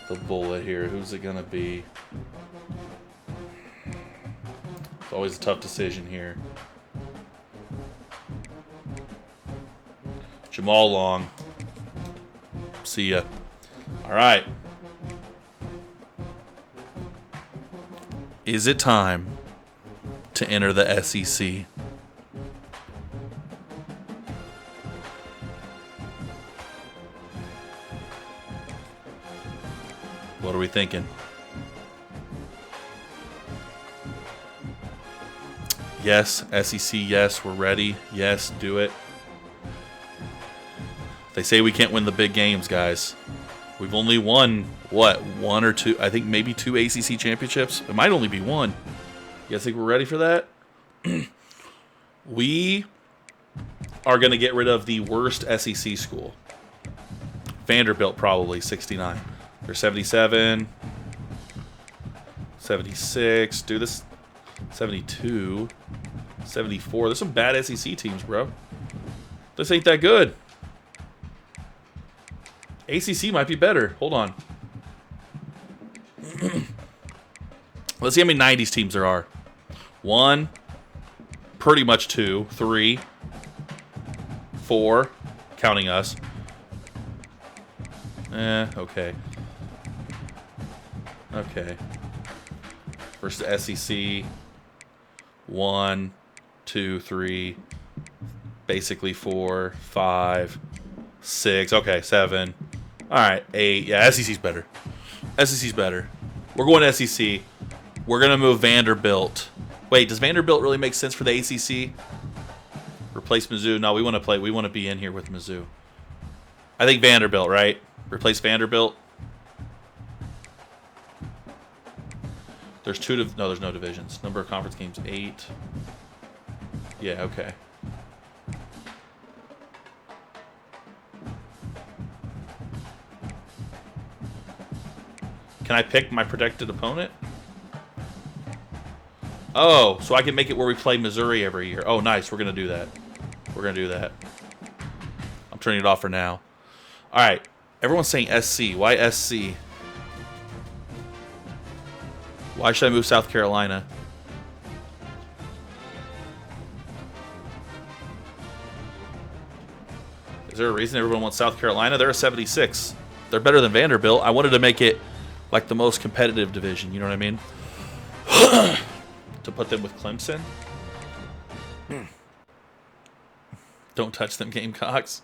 the bullet here. Who's it going to be? It's always a tough decision here. Jamal Long. See ya. All right. Is it time to enter the SEC? What are we thinking? Yes, SEC, yes, we're ready. Yes, do it. They say we can't win the big games, guys. We've only won, what, 1 or 2, I think maybe 2 ACC championships. It might only be 1. You guys think we're ready for that? We are going to get rid of the worst SEC school. Vanderbilt, probably, 69. They're 77. 76. Dude, this 72. 74. There's some bad SEC teams, bro. This ain't that good. ACC might be better. Hold on. Let's see how many 90s teams there are. 1, pretty much 2, 3, 4, counting us. Okay. Okay. Versus the SEC. 1, 2, 3, basically 4, 5, 6. Okay, 7. All right, 8. Yeah, SEC's better. SEC's better. We're going SEC. We're gonna move Vanderbilt. Wait, does Vanderbilt really make sense for the ACC? Replace Mizzou? No, we want to play. We want to be in here with Mizzou. I think Vanderbilt, right? Replace Vanderbilt. There's no, there's no divisions. Number of conference games, 8. Yeah, okay. Can I pick my protected opponent? Oh, so I can make it where we play Missouri every year. Oh, nice. We're going to do that. We're going to do that. I'm turning it off for now. All right. Everyone's saying SC. Why SC? Why should I move South Carolina? Is there a reason everyone wants South Carolina? They're a 76. They're better than Vanderbilt. I wanted to make it like the most competitive division. You know what I mean? To put them with Clemson. Don't touch them, Gamecocks.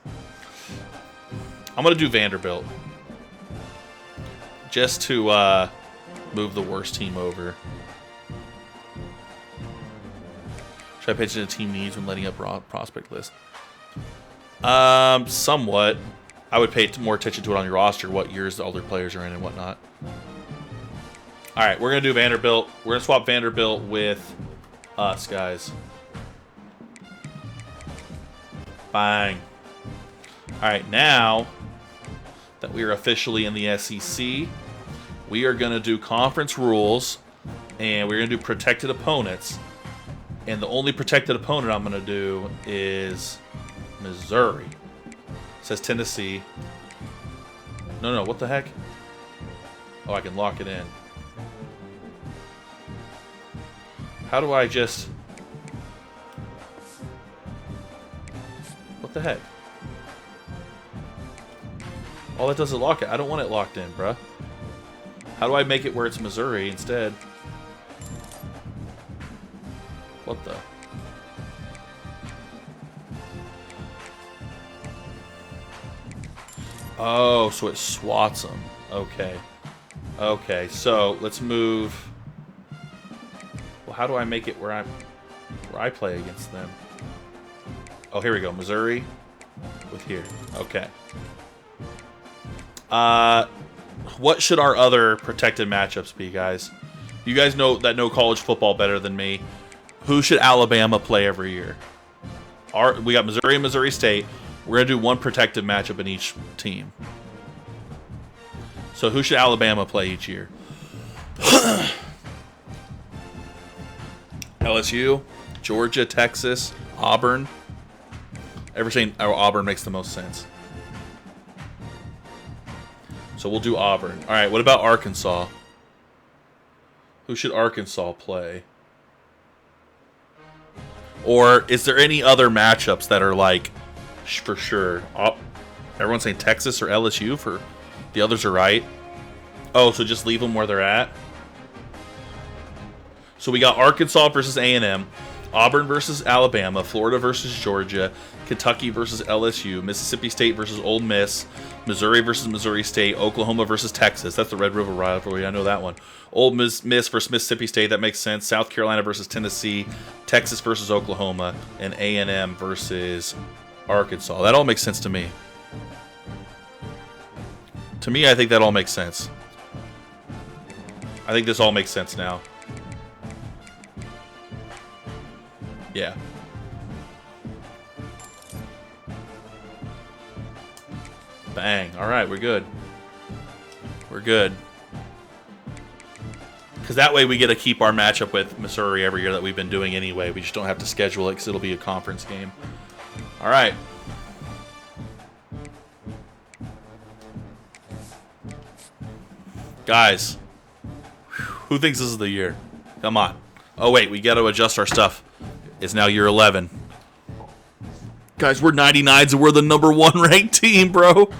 I'm going to do Vanderbilt. Just to move the worst team over. Should I pay attention to team needs when letting up prospect list? Somewhat. I would pay more attention to it on your roster, what years the older players are in and whatnot. All right, we're going to do Vanderbilt. We're going to swap Vanderbilt with us, guys. Bang. All right, now that we are officially in the SEC, we are going to do conference rules, and we're going to do protected opponents. And the only protected opponent I'm going to do is Missouri. It says Tennessee. No, what the heck? Oh, I can lock it in. How do I just... What the heck? All that does is lock it. I don't want it locked in, bruh. How do I make it where it's Missouri instead? What the? Oh, so it swats them. Okay. Okay, so let's move... Well, how do I make it where I play against them? Oh, here we go. Missouri with here. Okay. What should our other protected matchups be, guys? You guys know college football better than me. Who should Alabama play every year? We got Missouri and Missouri State. We're going to do one protected matchup in each team. So who should Alabama play each year? LSU, Georgia, Texas, Auburn. Auburn makes the most sense. So we'll do Auburn. All right, what about Arkansas? Who should Arkansas play? Or is there any other matchups that are like, for sure? Everyone's saying Texas or LSU for the others are right. Oh, so just leave them where they're at? So we got Arkansas versus A&M, Auburn versus Alabama, Florida versus Georgia, Kentucky versus LSU, Mississippi State versus Ole Miss, Missouri versus Missouri State, Oklahoma versus Texas. That's the Red River rivalry. I know that one. Ole Miss versus Mississippi State. That makes sense. South Carolina versus Tennessee, Texas versus Oklahoma, and A&M versus Arkansas. That all makes sense to me. To me, I think that all makes sense. I think this all makes sense now. Yeah. Bang. All right, we're good. We're good. Because that way we get to keep our matchup with Missouri every year that we've been doing anyway. We just don't have to schedule it because it'll be a conference game. All right. Guys, who thinks this is the year? Come on. Oh, wait, we got to adjust our stuff. It's now year 11. Guys, we're 99s and we're the #1 ranked team, bro.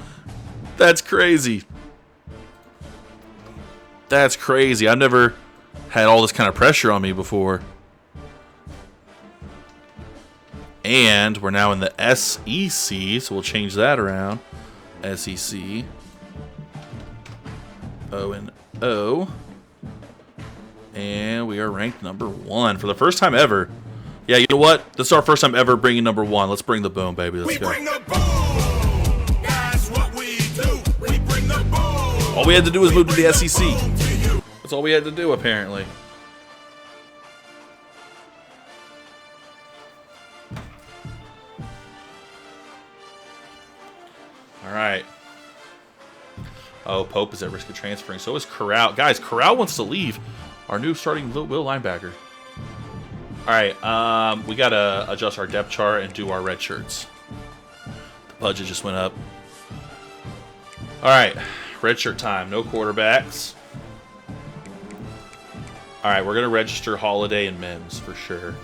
That's crazy. That's crazy. I've never had all this kind of pressure on me before. And we're now in the SEC, so we'll change that around. SEC. O. And we are ranked #1 for the first time ever. Yeah, you know what? This is our first time ever bringing #1. Let's bring the boom, baby. Let's go. Bring the boom. That's what we do. We bring the boom. All we had to do was move to the SEC. That's all we had to do, apparently. All right. Oh, Pope is at risk of transferring. So is Corral. Guys, Corral wants to leave. Our new starting will linebacker. All right, we got to adjust our depth chart and do our red shirts. The budget just went up. All right, red shirt time. No quarterbacks. All right, we're going to register Holiday and Mims for sure.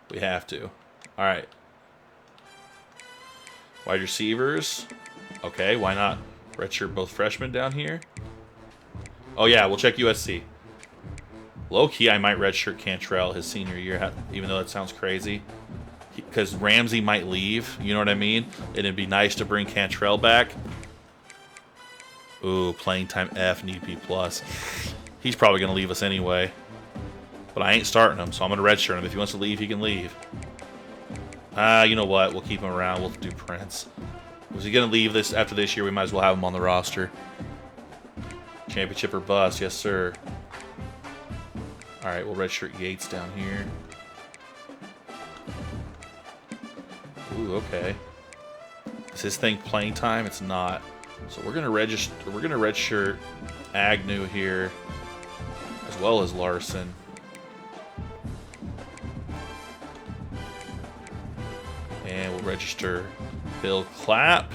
We have to. All right. Wide receivers. Okay, why not redshirt both freshmen down here? Oh, yeah, we'll check USC. Low-key, I might redshirt Cantrell his senior year, even though that sounds crazy. Because Ramsey might leave, you know what I mean? And it'd be nice to bring Cantrell back. Ooh, playing time F, need B+. He's probably going to leave us anyway. But I ain't starting him, so I'm going to redshirt him. If he wants to leave, he can leave. You know what? We'll keep him around. We'll do Prince. Was he going to leave this after this year? We might as well have him on the roster. Championship or bust. Yes, sir. All right, we'll redshirt Yates down here. Ooh, okay. Is his thing playing time? It's not. So we're gonna register. We're gonna redshirt Agnew here, as well as Larson. And we'll register Bill Clapp.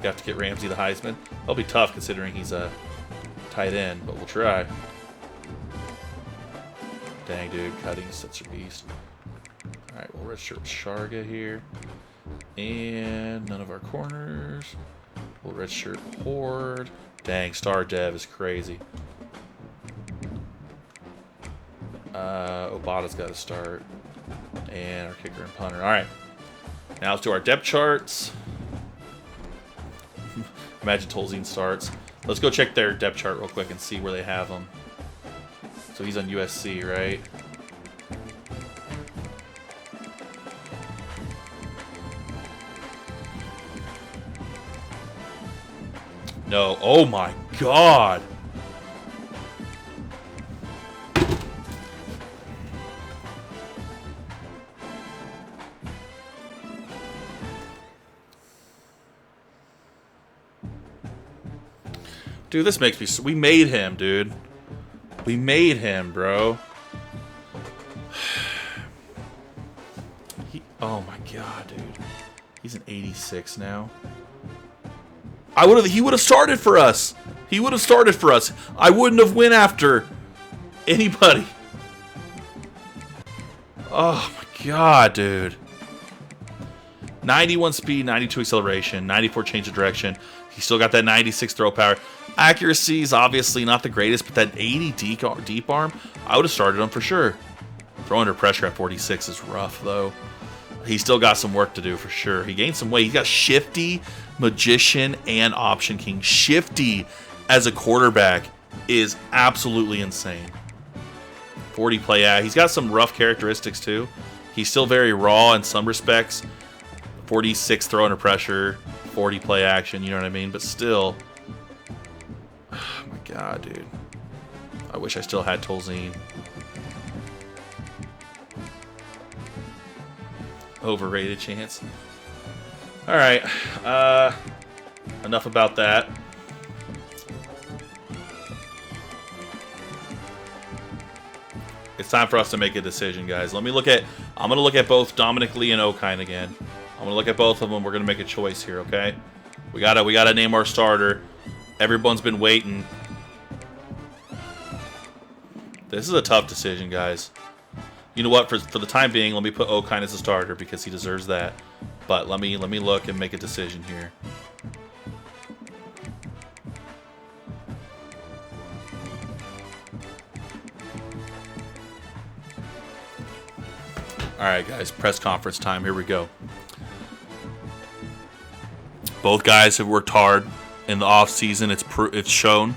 We have to get Ramsey the Heisman. That'll be tough considering he's a tight end, but we'll try. Dang, dude, cutting such a beast. All right, we'll redshirt Sharga here. And none of our corners. We'll redshirt Horde. Dang, star dev is crazy. Obata's got to start. And our kicker and punter. All right. Now let's do our depth charts. Imagine Tolzien starts. Let's go check their depth chart real quick and see where they have him. So he's on USC, right? No. Oh my God. Dude, this makes me... We made him, dude. We made him, bro. Oh my God, dude. He's an 86 now. He would have started for us. He would have started for us. I wouldn't have went after anybody. Oh my God, dude. 91 speed, 92 acceleration, 94 change of direction. He still got that 96 throw power. Accuracy is obviously not the greatest, but that 80 deep arm, I would have started him for sure. Throwing under pressure at 46 is rough, though. He's still got some work to do for sure. He gained some weight. He's got Shifty, Magician, and Option King. Shifty as a quarterback is absolutely insane. 40 play, yeah. He's got some rough characteristics, too. He's still very raw in some respects. 46 throw under pressure, 40 play action, you know what I mean? But still... Oh my God, dude. I wish I still had Tolzien. Overrated chance. Alright. Enough about that. It's time for us to make a decision, guys. Let me look at... I'm going to look at both Dominic Lee and Okine again. I I'm gonna look at both of them. We're gonna make a choice here, okay? We gotta name our starter. Everyone's been waiting. This is a tough decision, guys. You know what? For the time being, let me put Okine as a starter because he deserves that. But let me look and make a decision here. All right, guys. Press conference time. Here we go. Both guys have worked hard in the offseason. It's shown.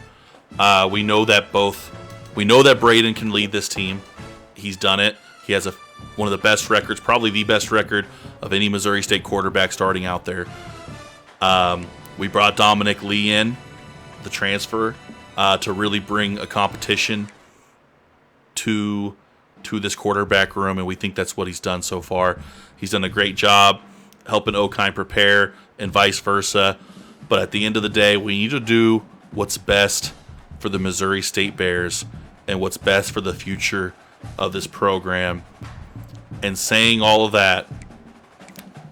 We know that Braden can lead this team. He's done it. He has one of the best records, probably the best record of any Missouri State quarterback starting out there. We brought Dominic Lee in, the transfer, to really bring a competition to this quarterback room, and we think that's what he's done so far. He's done a great job helping Okine prepare and vice versa. But at the end of the day, we need to do what's best for the Missouri State Bears and what's best for the future of this program. And saying all of that,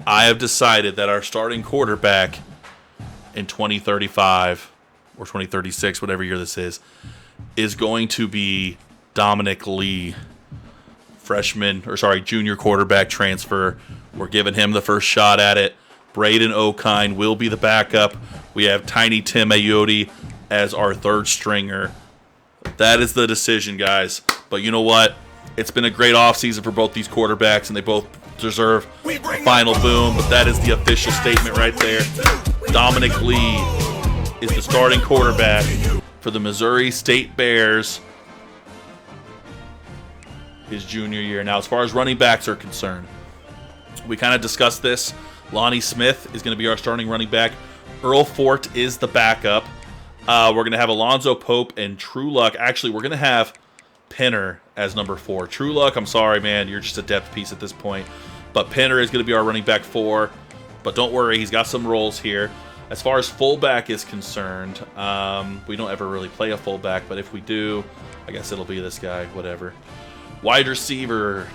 I have decided that our starting quarterback in 2035 or 2036, whatever year this is going to be Dominic Lee, junior quarterback transfer. We're giving him the first shot at it. Braden Okine will be the backup. We have Tiny Tim Ayotte as our third stringer. That is the decision, guys. But you know what? It's been a great offseason for both these quarterbacks, and they both deserve a final boom. But that is the official statement right there. Dominic Lee is the starting quarterback for the Missouri State Bears his junior year. Now, as far as running backs are concerned, we kind of discussed this. Lonnie Smith is going to be our starting running back. Earl Fort is the backup. We're going to have Alonzo Pope and True Luck. Actually, we're going to have Penner as number 4. True Luck, I'm sorry, man. You're just a depth piece at this point. But Penner is going to be our running back 4. But don't worry, he's got some roles here. As far as fullback is concerned, we don't ever really play a fullback. But if we do, I guess it'll be this guy, whatever. Wide receiver,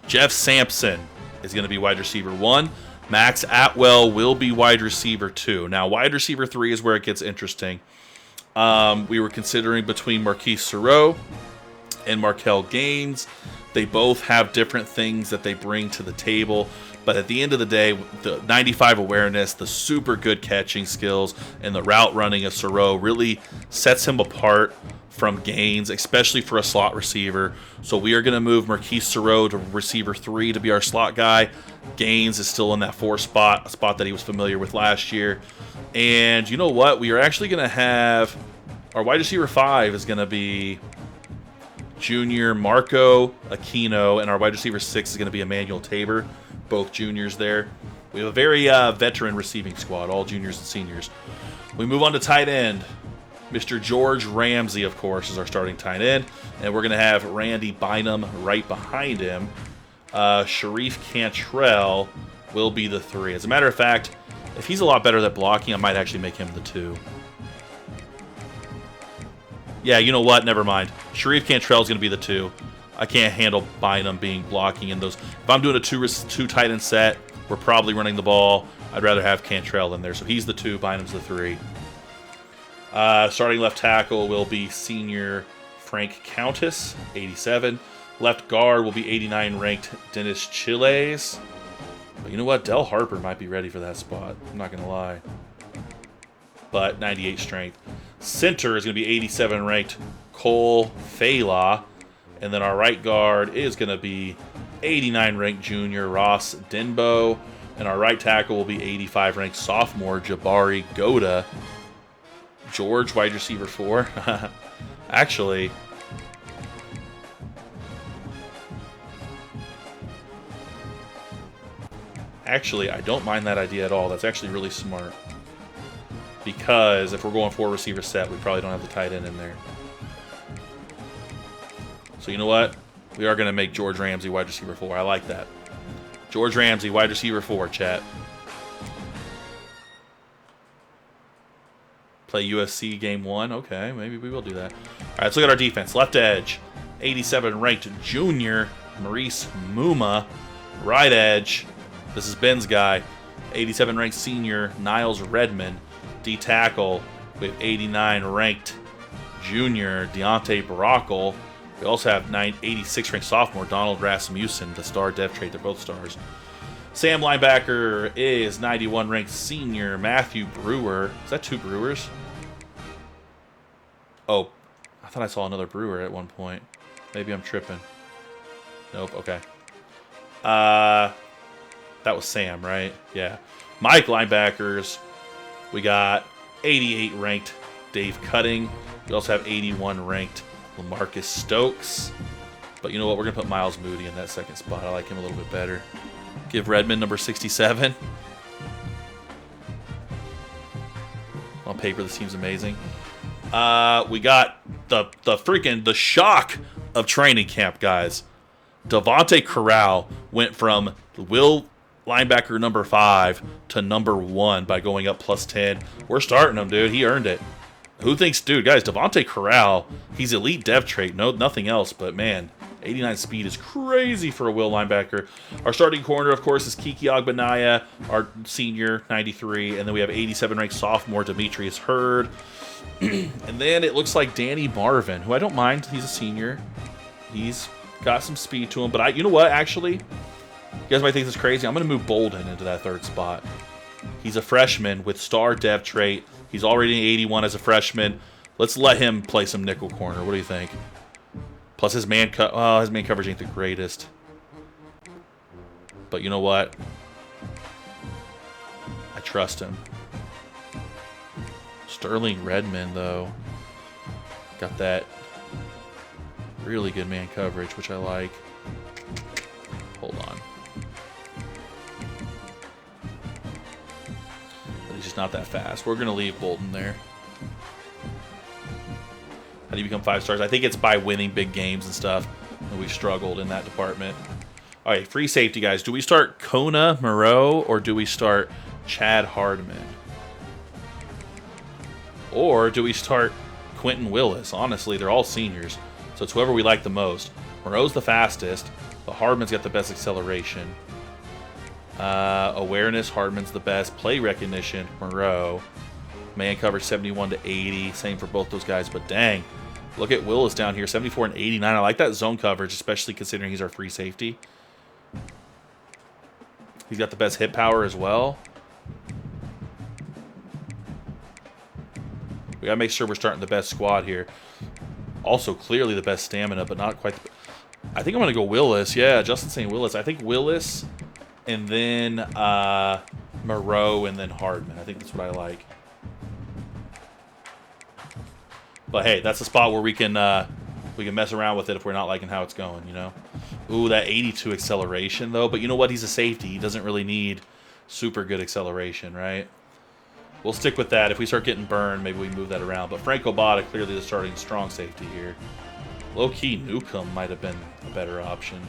Jeff Sampson is going to be wide receiver 1. Max Atwell will be wide receiver 2. Now, wide receiver 3 is where it gets interesting. We were considering between Marquise Serreau and Markel Gaines. They both have different things that they bring to the table. But at the end of the day, the 95 awareness, the super good catching skills, and the route running of Serreau really sets him apart from Gaines, especially for a slot receiver. So we are going to move Marquise Serreau to receiver 3 to be our slot guy. Gaines is still in that 4 spot, a spot that he was familiar with last year. And you know what? We are actually going to have our wide receiver 5 is going to be junior Marco Aquino, and our wide receiver 6 is going to be Emmanuel Tabor, both juniors there. We have a very veteran receiving squad, all juniors and seniors. We move on to tight end. Mr. George Ramsey, of course, is our starting tight end, and we're going to have Randy Bynum right behind him. Sharif Cantrell will be the 3. As a matter of fact, if he's a lot better at blocking, I might actually make him the 2. Yeah, you know what? Never mind. Sharif Cantrell is going to be the 2. I can't handle Bynum being blocking in those. If I'm doing a two tight end set, we're probably running the ball. I'd rather have Cantrell in there. So he's the 2, Bynum's the 3. Starting left tackle will be senior Frank Countess, 87. Left guard will be 89 ranked Dennis Chiles. But you know what? Del Harper might be ready for that spot. I'm not going to lie. But 98 strength. Center is going to be 87 ranked Cole Fela. And then our right guard is going to be 89 ranked junior Ross Denbo. And our right tackle will be 85 ranked sophomore Jabari Goda. George, wide receiver 4. Actually, I don't mind that idea at all. That's actually really smart. Because if we're going 4 receiver set, we probably don't have the tight end in there. So you know what? We are going to make George Ramsey wide receiver 4. I like that. George Ramsey, wide receiver 4, chat. Play USC game 1. Okay, maybe we will do that. All right, let's look at our defense. Left edge, 87 ranked junior Maurice Muma. Right edge. This is Ben's guy. 87 ranked senior Niles Redmond. D tackle with 89 ranked junior Deontay Barackle. We also have 86 ranked sophomore Donald Rasmussen, the star depth trait. They're both stars. Sam linebacker is 91 ranked senior Matthew Brewer. Is that 2 Brewers? Oh, I thought I saw another Brewer at one point. Maybe I'm tripping. Nope, okay. That was Sam, right? Yeah. Mike linebackers. We got 88 ranked Dave Cutting. We also have 81 ranked LaMarcus Stokes. But you know what? We're going to put Miles Moody in that second spot. I like him a little bit better. Give Redmond number 67. On paper, this seems amazing. We got the shock of training camp, guys. Devontae Corral went from Will linebacker number 5 to number 1 by going up plus 10. We're starting him, dude. He earned it. Who thinks, dude, guys, Devontae Corral, he's elite depth trait, no, nothing else, but man, 89 speed is crazy for a Will linebacker. Our starting corner, of course, is Kiki Agbanaya, our senior, 93, and then we have 87 ranked sophomore Demetrius Hurd. And then it looks like Danny Marvin, who I don't mind. He's a senior. He's got some speed to him, but you know what, actually? You guys might think this is crazy. I'm going to move Bolden into that third spot. He's a freshman with star depth trait. He's already an 81 as a freshman. Let's let him play some nickel corner. What do you think? Plus his man coverage ain't the greatest. But you know what? I trust him. Sterling Redmond, though, got that really good man coverage, which I like. Hold on. But he's just not that fast. We're going to leave Bolton there. How do you become 5 stars? I think it's by winning big games and stuff. And we've struggled in that department. All right, free safety, guys. Do we start Kona Moreau or do we start Chad Hardman? Or do we start Quentin Willis? Honestly, they're all seniors. So it's whoever we like the most. Moreau's the fastest, but Hardman's got the best acceleration. Awareness, Hardman's the best. Play recognition, Moreau. Man coverage 71 to 80. Same for both those guys, but dang. Look at Willis down here, 74 and 89. I like that zone coverage, especially considering he's our free safety. He's got the best hit power as well. We got to make sure we're starting the best squad here. Also, clearly the best stamina, but not quite. I think I'm going to go Willis. Yeah, Justin saying Willis. I think Willis and then Moreau and then Hardman. I think that's what I like. But hey, that's a spot where we can mess around with it if we're not liking how it's going, you know. Ooh, that 82 acceleration though. But you know what? He's a safety. He doesn't really need super good acceleration, right? We'll stick with that. If we start getting burned, maybe we move that around. But Franco Bada clearly the starting strong safety here. Low-key Newcomb might have been a better option.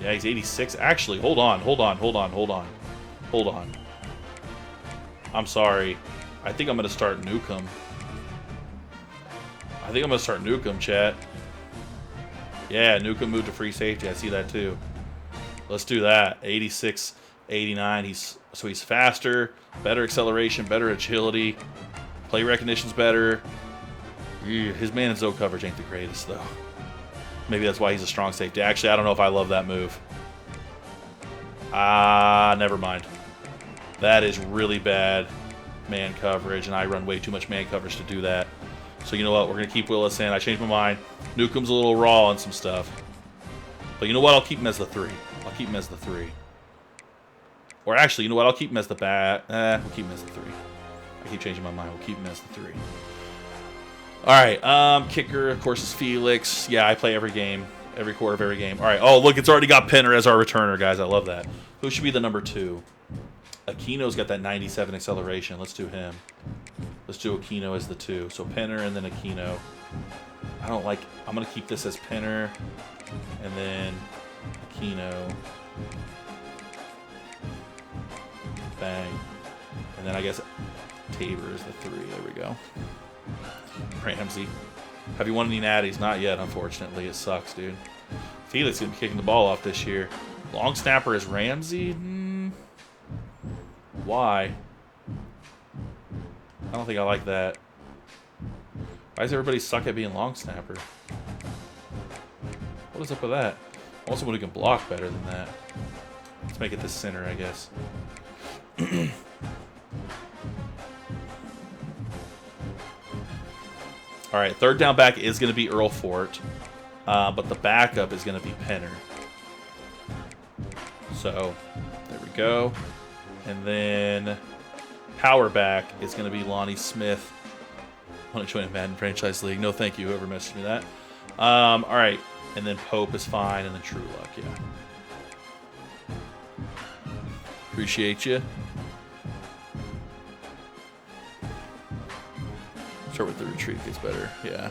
Yeah, he's 86. Actually, hold on. I'm sorry. I think I'm going to start Newcomb. Chat. Yeah, Newcomb moved to free safety. I see that too. Let's do that. 86, 89. He's faster, better acceleration, better agility. Play recognition's better. His man and zone coverage ain't the greatest though. Maybe that's why he's a strong safety. Actually, I don't know if I love that move. Never mind. That is really bad man coverage, and I run way too much man coverage to do that. So you know what? We're going to keep Willis in. I changed my mind. Newcomb's a little raw on some stuff. But you know what? I'll keep him as the 3. Or actually, you know what? I'll keep him as the back. We'll keep him as the 3. I keep changing my mind. We'll keep him as the 3. All right. Kicker, of course, is Felix. Yeah, I play every game. Every quarter of every game. All right. Oh, look, it's already got Penner as our returner, guys. I love that. Who should be the number 2? Aquino's got that 97 acceleration. Let's do him. Let's do Aquino as the 2. So Penner and then Aquino. I'm going to keep this as Penner and then Aquino. Bang. And then I guess Tabor is the 3. There we go. Ramsey. Have you won any natties? Not yet, unfortunately. It sucks, dude. Felix is going to be kicking the ball off this year. Long snapper is Ramsey? Why? I don't think I like that. Why does everybody suck at being long snapper? What is up with that? I want someone who can block better than that. Let's make it the center, I guess. All right, third down back is going to be Earl Fort, but the backup is going to be Penner. So, there we go. And then power back is going to be Lonnie Smith. I want to join a Madden franchise league. No, thank you, whoever messaged me that. All right, and then Pope is fine, and then True Luck, yeah. Appreciate you. Start with the retreat, gets better, yeah.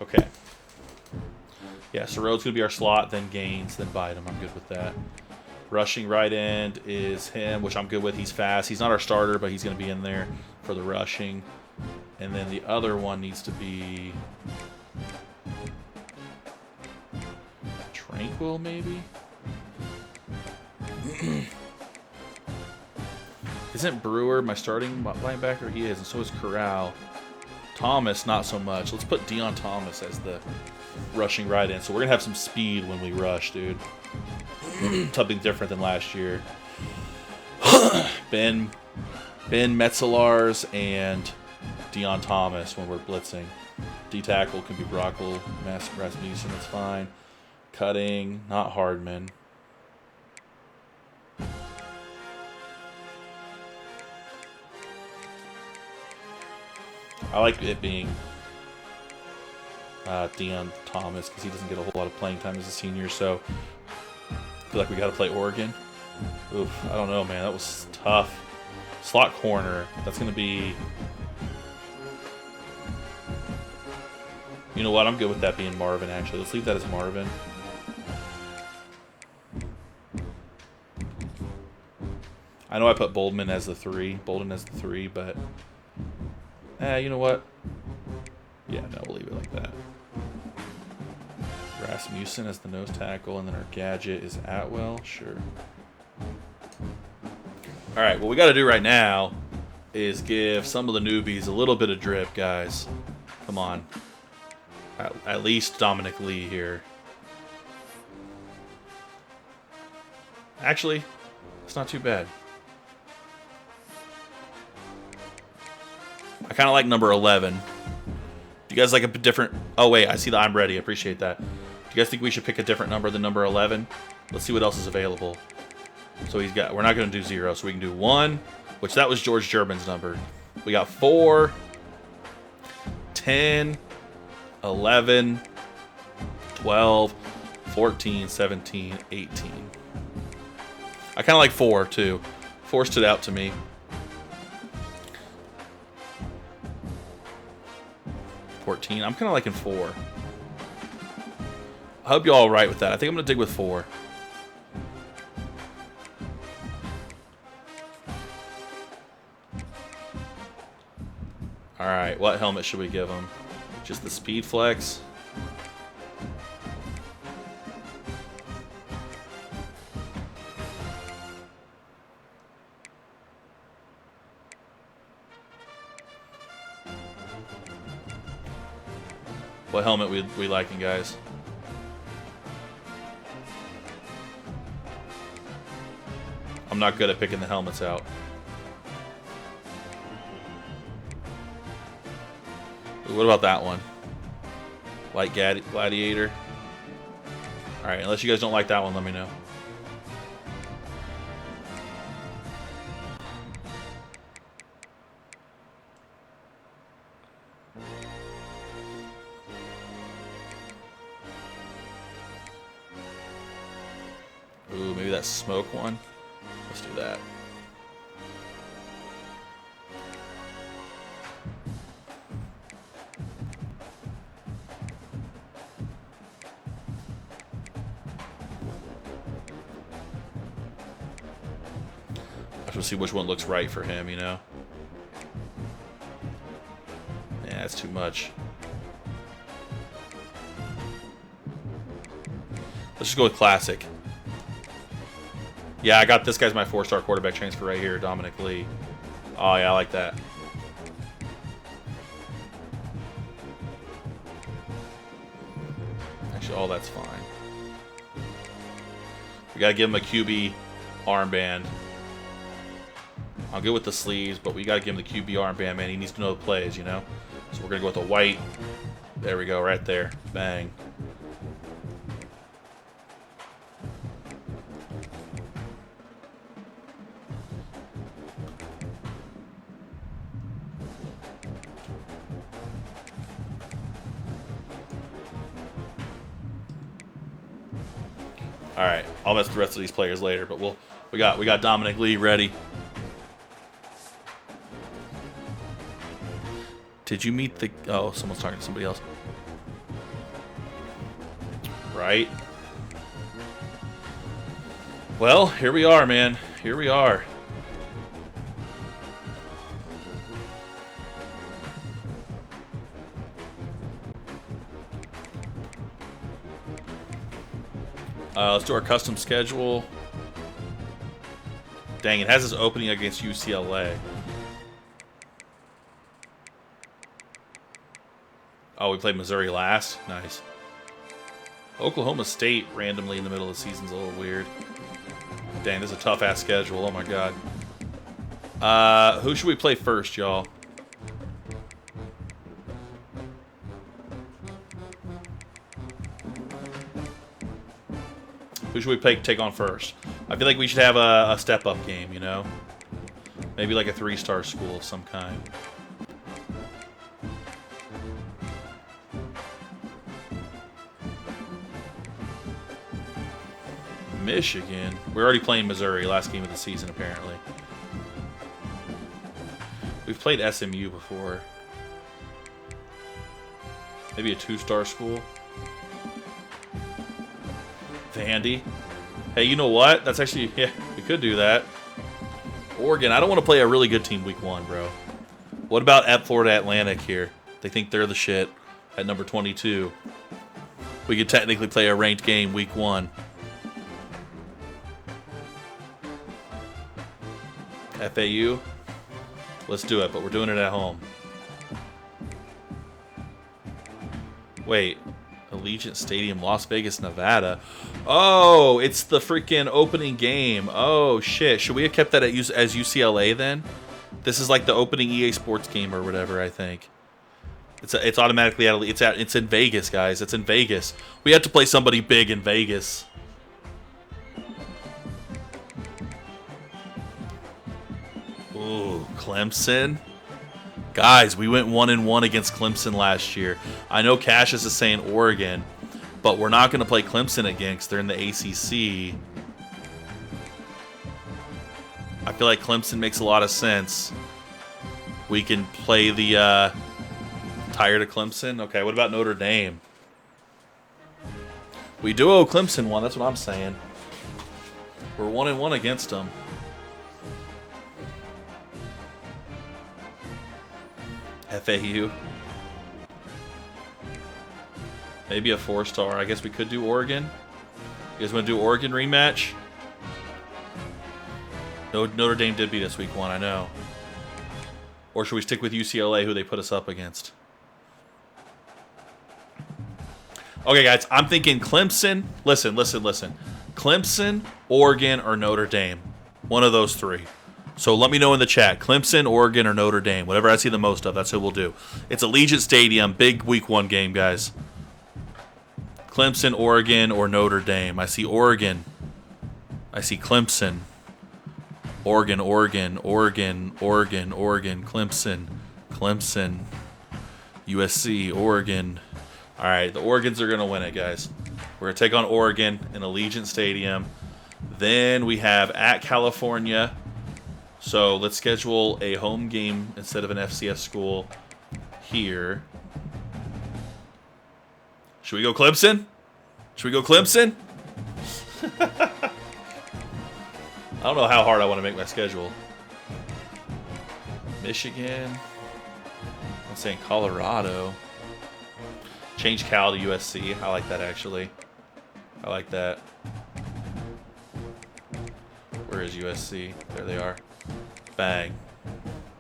Okay. Yeah, so Rhodes going to be our slot, then Gaines, then Bynum. I'm good with that. Rushing right end is him, which I'm good with. He's fast. He's not our starter, but he's going to be in there for the rushing. And then the other one needs to be Tranquil, maybe? Isn't Brewer my starting linebacker? He is, and so is Corral. Thomas, not so much. Let's put Deion Thomas as the rushing right end. So we're going to have some speed when we rush, dude. Something different than last year. Ben Metzelars and Deion Thomas when we're blitzing. D-tackle can be Brockle, Rasmussen, that's fine. Cutting, not Hardman. I like it being Deion Thomas because he doesn't get a whole lot of playing time as a senior, so I feel like we got to play Oregon. Oof, I don't know, man. That was tough. Slot corner. That's going to be... You know what? I'm good with that being Marvin, actually. Let's leave that as Marvin. I know I put Bolden as the 3, but... you know what? Yeah, no, we'll leave it like that. Rasmussen as the nose tackle, and then our gadget is Atwell. Sure. All right, what we got to do right now is give some of the newbies a little bit of drip, guys. Come on. At least Dominic Lee here. Actually, it's not too bad. I kind of like number 11. Do you guys like a different... Oh, wait, I see the I'm ready. I appreciate that. Do you guys think we should pick a different number than number 11? Let's see what else is available. So he's got... We're not going to do 0, so we can do 1, which that was George German's number. We got 4, 10, 11, 12, 14, 17, 18. I kind of like 4, too. 4 stood out to me. 14. I'm kind of liking 4. I hope you're all right with that. I think I'm going to dig with 4. All right, what helmet should we give him? Just the Speed Flex? What helmet we liking, guys? I'm not good at picking the helmets out. What about that one? Light Gladiator? Alright, unless you guys don't like that one, let me know. Ooh, maybe that smoke one? Let's do that. I have to see which one looks right for him, you know? that's too much. Let's just go with classic. Yeah, I got this guy's my 4-star quarterback transfer right here, Dominic Lee. Oh, yeah, I like that. Actually, all that's fine. We got to give him a QB armband. I'll go with the sleeves, but we got to give him the QB armband, man. He needs to know the plays, you know? So we're going to go with a white. There we go, right there. Bang. All right, I'll mess with the rest of these players later, but we got Dominic Lee ready. Did you meet the? Oh, someone's talking to somebody else. Right. Well, here we are, man. Here we are. Let's do our custom schedule. Dang, it has us opening against UCLA. Oh, we played Missouri last? Nice. Oklahoma State randomly in the middle of the season's a little weird. Dang, this is a tough-ass schedule. Oh, my God. Who should we play first, y'all? Who should we take on first? I feel like we should have a step-up game, you know? Maybe like a 3-star school of some kind. Michigan. We're already playing Missouri, last game of the season, apparently. We've played SMU before. Maybe a 2-star school. Vandy. Hey, you know what? That's actually, yeah, we could do that. Oregon. I don't want to play a really good team week 1, bro. What about at Florida Atlantic here? They think they're the shit at number 22. We could technically play a ranked game week 1. FAU. Let's do it, but we're doing it at home. Wait. Allegiant Stadium, Las Vegas, Nevada. Oh, it's the freaking opening game. Oh, shit. Should we have kept that as UCLA then? This is like the opening EA Sports game or whatever, I think. It's automatically out of... It's in Vegas, guys. It's in Vegas. We have to play somebody big in Vegas. Ooh, Clemson. Guys, we went 1-1 against Clemson last year. I know Cassius is saying Oregon, but we're not going to play Clemson again because they're in the ACC. I feel like Clemson makes a lot of sense. We can play the tired of Clemson. Okay, what about Notre Dame? We do owe Clemson one. That's what I'm saying. We're 1-1 against them. FAU. Maybe a 4-star. I guess we could do Oregon. You guys want to do Oregon rematch? No, Notre Dame did beat us week 1, I know. Or should we stick with UCLA, who they put us up against? Okay, guys, I'm thinking Clemson. Listen. Clemson, Oregon, or Notre Dame. One of those 3. So let me know in the chat. Clemson, Oregon, or Notre Dame. Whatever I see the most of, that's who we'll do. It's Allegiant Stadium. Big week 1 game, guys. Clemson, Oregon, or Notre Dame. I see Oregon. I see Clemson. Oregon, Clemson. USC, Oregon. All right, the Oregons are going to win it, guys. We're going to take on Oregon in Allegiant Stadium. Then we have at California. So let's schedule a home game instead of an FCS school here. Should we go Clemson? I don't know how hard I want to make my schedule. Michigan. I'm saying Colorado. Change Cal to USC. I like that, actually. I like that. Where is USC? There they are. Bang.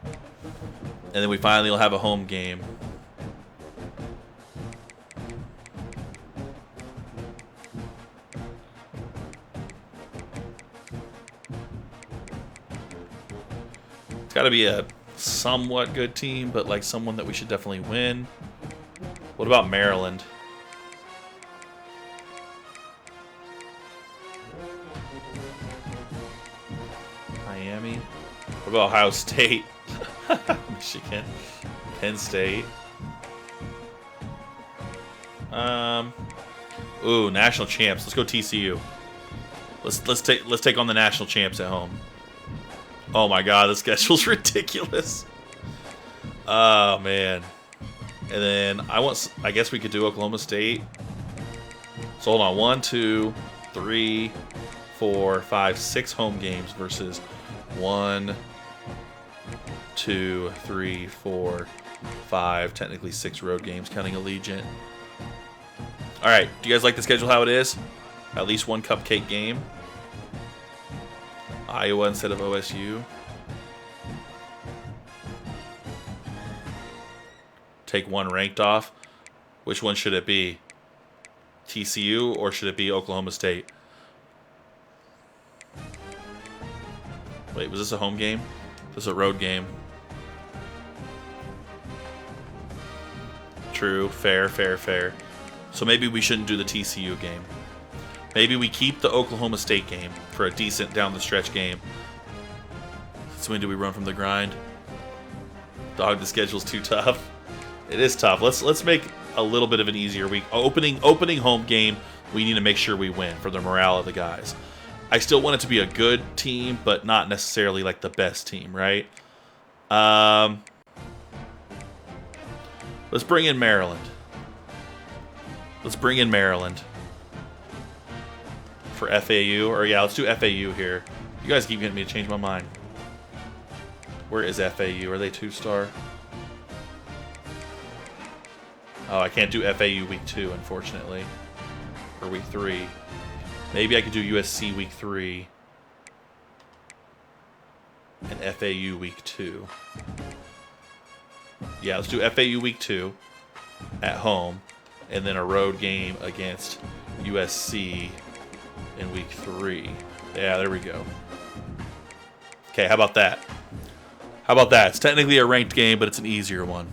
And then we finally will have a home game. It's got to be a somewhat good team, but like someone that we should definitely win. What about Maryland? Miami? What about Ohio State? Michigan? Penn State? Ooh, national champs. Let's go TCU. Let's take on the national champs at home. Oh my god, the schedule's ridiculous. Oh man. And then I guess we could do Oklahoma State. So hold on, 1, 2, 3, 4, 5, 6 home games versus 1, 2, 3, 4, 5, technically 6 road games, counting Allegiant. All right, do you guys like the schedule how it is? At least one cupcake game. Iowa instead of OSU. Take one ranked off. Which one should it be? TCU or should it be Oklahoma State? Wait, was this a home game? This is a road game. True, fair, fair, fair. So maybe we shouldn't do the TCU game. Maybe we keep the Oklahoma State game for a decent down the stretch game. So when do we run from the grind? Dog, the schedule's too tough. It is tough. Let's make a little bit of an easier week. Opening home game, we need to make sure we win for the morale of the guys. I still want it to be a good team, but not necessarily like the best team, right? Let's bring in Maryland. Let's bring in Maryland for FAU. Or yeah, let's do FAU here. You guys keep getting me to change my mind. Where is FAU? Are they 2-star? Oh, I can't do FAU week 2, unfortunately. Or week 3. Maybe I could do USC week 3. And FAU week 2. Yeah, let's do FAU week 2 at home. And then a road game against USC in week 3. Yeah, there we go. Okay, how about that? How about that? It's technically a ranked game, but it's an easier one.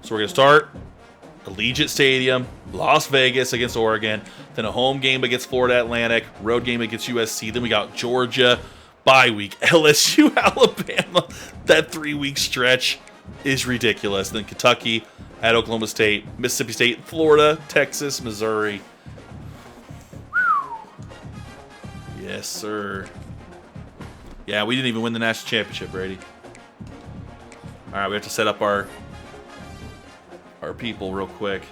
So we're going to start Allegiant Stadium, Las Vegas against Oregon, then a home game against Florida Atlantic, road game against USC, then we got Georgia, bye week, LSU, Alabama. That 3-week stretch is ridiculous. Then Kentucky at Oklahoma State, Mississippi State, Florida, Texas, Missouri. Yes, sir. Yeah, we didn't even win the national championship, Brady. All right, we have to set up our people real quick.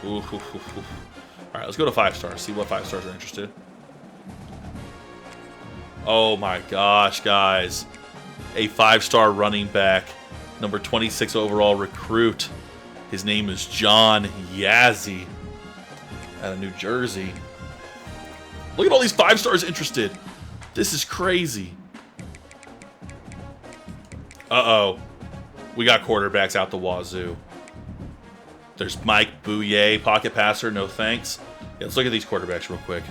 Ooh, ooh, ooh, ooh. All right, let's go to 5 stars. See what 5 stars are interested. Oh my gosh, guys. A 5-star running back, number 26 overall recruit. His name is John Yazzie out of New Jersey. Look at all these 5 stars interested. This is crazy. Uh-oh. We got quarterbacks out the wazoo. There's Mike Bouye, pocket passer, no thanks. Yeah, let's look at these quarterbacks real quick.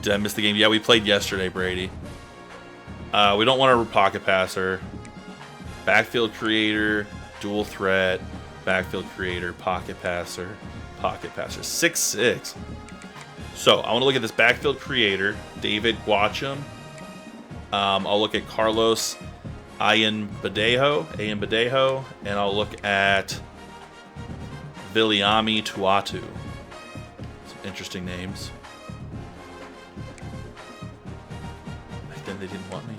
Did I miss the game? Yeah, we played yesterday, Brady. We don't want a pocket passer. Backfield creator, dual threat, backfield creator, pocket passer, 6'6". So I want to look at this backfield creator, David Guacham. I'll look at Carlos Ayanbadejo, and I'll look at Viliami Tuatu. Some interesting names. Back then they didn't want me.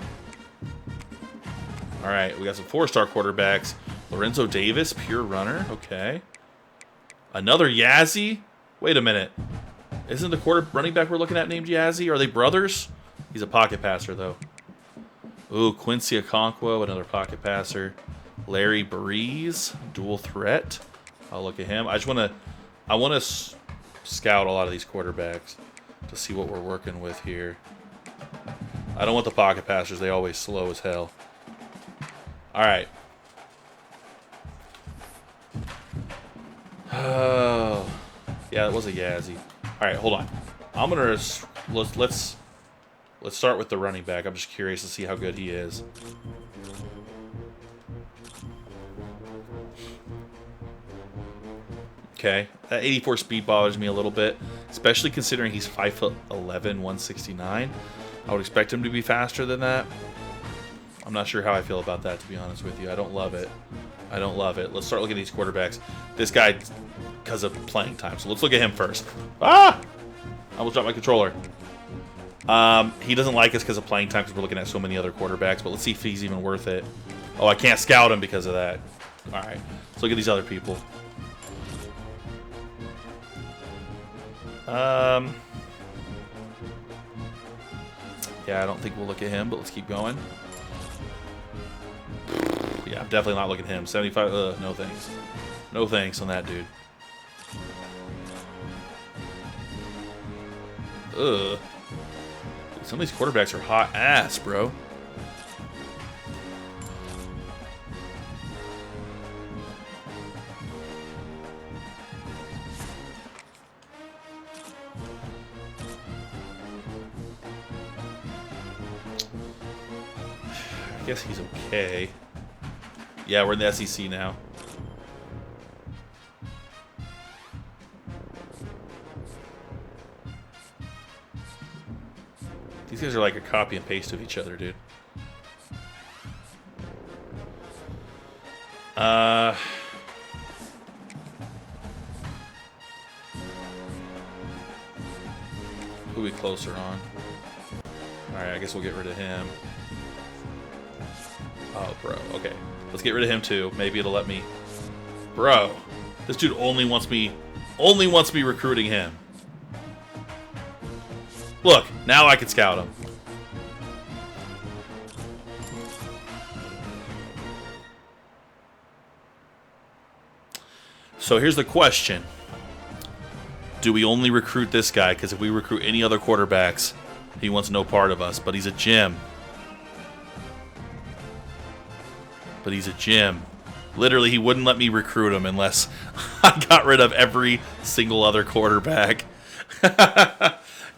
All right, we got some 4-star quarterbacks. Lorenzo Davis, pure runner. Okay. Another Yazzie. Wait a minute. Isn't the running back we're looking at named Yazzie? Are they brothers? He's a pocket passer, though. Ooh, Quincy Okonkwo, another pocket passer. Larry Breeze, dual threat. I'll look at him. I want to scout a lot of these quarterbacks to see what we're working with here. I don't want the pocket passers. They always slow as hell. All right. Oh, yeah, that was a Yazzie. All right, hold on. I'm gonna let's start with the running back. I'm just curious to see how good he is. Okay, that 84 speed bothers me a little bit, especially considering he's 5'11", 169. I would expect him to be faster than that. I'm not sure how I feel about that, to be honest with you. I don't love it. I don't love it. Let's start looking at these quarterbacks. This guy, because of playing time. So let's look at him first. Ah! I almost dropped my controller. He doesn't like us because of playing time because we're looking at so many other quarterbacks. But let's see if he's even worth it. Oh, I can't scout him because of that. All right. Let's look at these other people. Yeah, I don't think we'll look at him, but let's keep going. Yeah, I'm definitely not looking at him. 75, no thanks. No thanks on that dude. Ugh. Some of these quarterbacks are hot ass, bro. I guess he's okay. Yeah, we're in the SEC now. These guys are like a copy and paste of each other, dude. Who we closer on? Alright, I guess we'll get rid of him. Oh, bro. Okay. Let's get rid of him too. Maybe it'll let me. Bro, this dude only wants me recruiting him. Look, now I can scout him. So here's the question. Do we only recruit this guy? Because if we recruit any other quarterbacks, he wants no part of us. But he's a gem. But he's a gem. Literally, he wouldn't let me recruit him unless I got rid of every single other quarterback.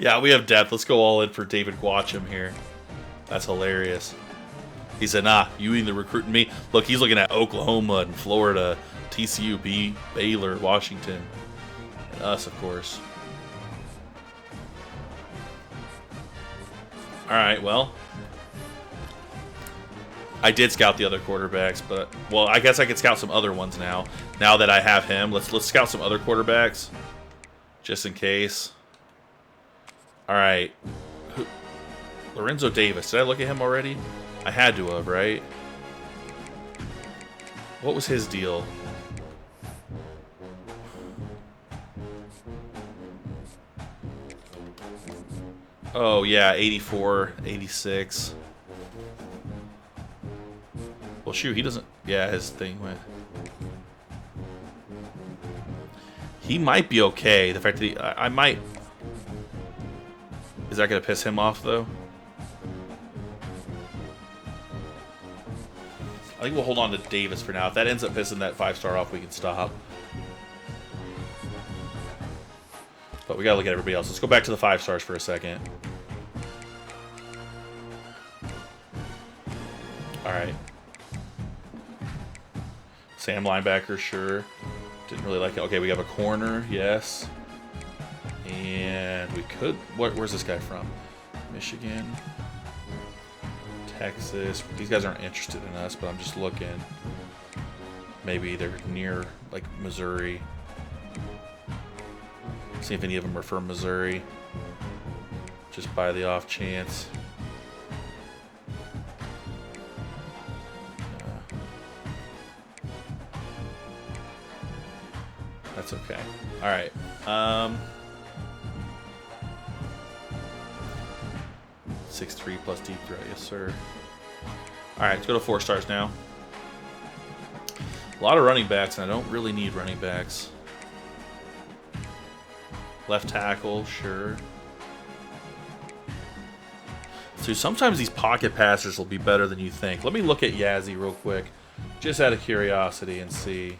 Yeah, we have depth. Let's go all in for David Gwacham here. That's hilarious. He said, nah, you either recruiting me. Look, he's looking at Oklahoma and Florida, TCU, Baylor, Washington, and us, of course. All right, well. I did scout the other quarterbacks, but, well, I guess I could scout some other ones now. Now that I have him, let's scout some other quarterbacks, just in case. All right. Lorenzo Davis. Did I look at him already? I had to have, right? What was his deal? Oh, yeah, 84, 86. Well, shoot, he doesn't... Yeah, his thing went... He might be okay. The fact that I might... Is that going to piss him off, though? I think we'll hold on to Davis for now. If that ends up pissing that 5-star off, we can stop. But we got to look at everybody else. Let's go back to the 5-stars for a second. Alright. Sam linebacker, sure. Didn't really like it. Okay, we have a corner, yes. And we could... Where's this guy from? Michigan. Texas. These guys aren't interested in us, but I'm just looking. Maybe they're near, like, Missouri. See if any of them are from Missouri. Just by the off chance. That's okay. All right. 6'3" plus deep threat. Yes, sir. All right, let's go to 4 stars now. A lot of running backs, and I don't really need running backs. Left tackle, sure. So sometimes these pocket passers will be better than you think. Let me look at Yazzie real quick, just out of curiosity, and see.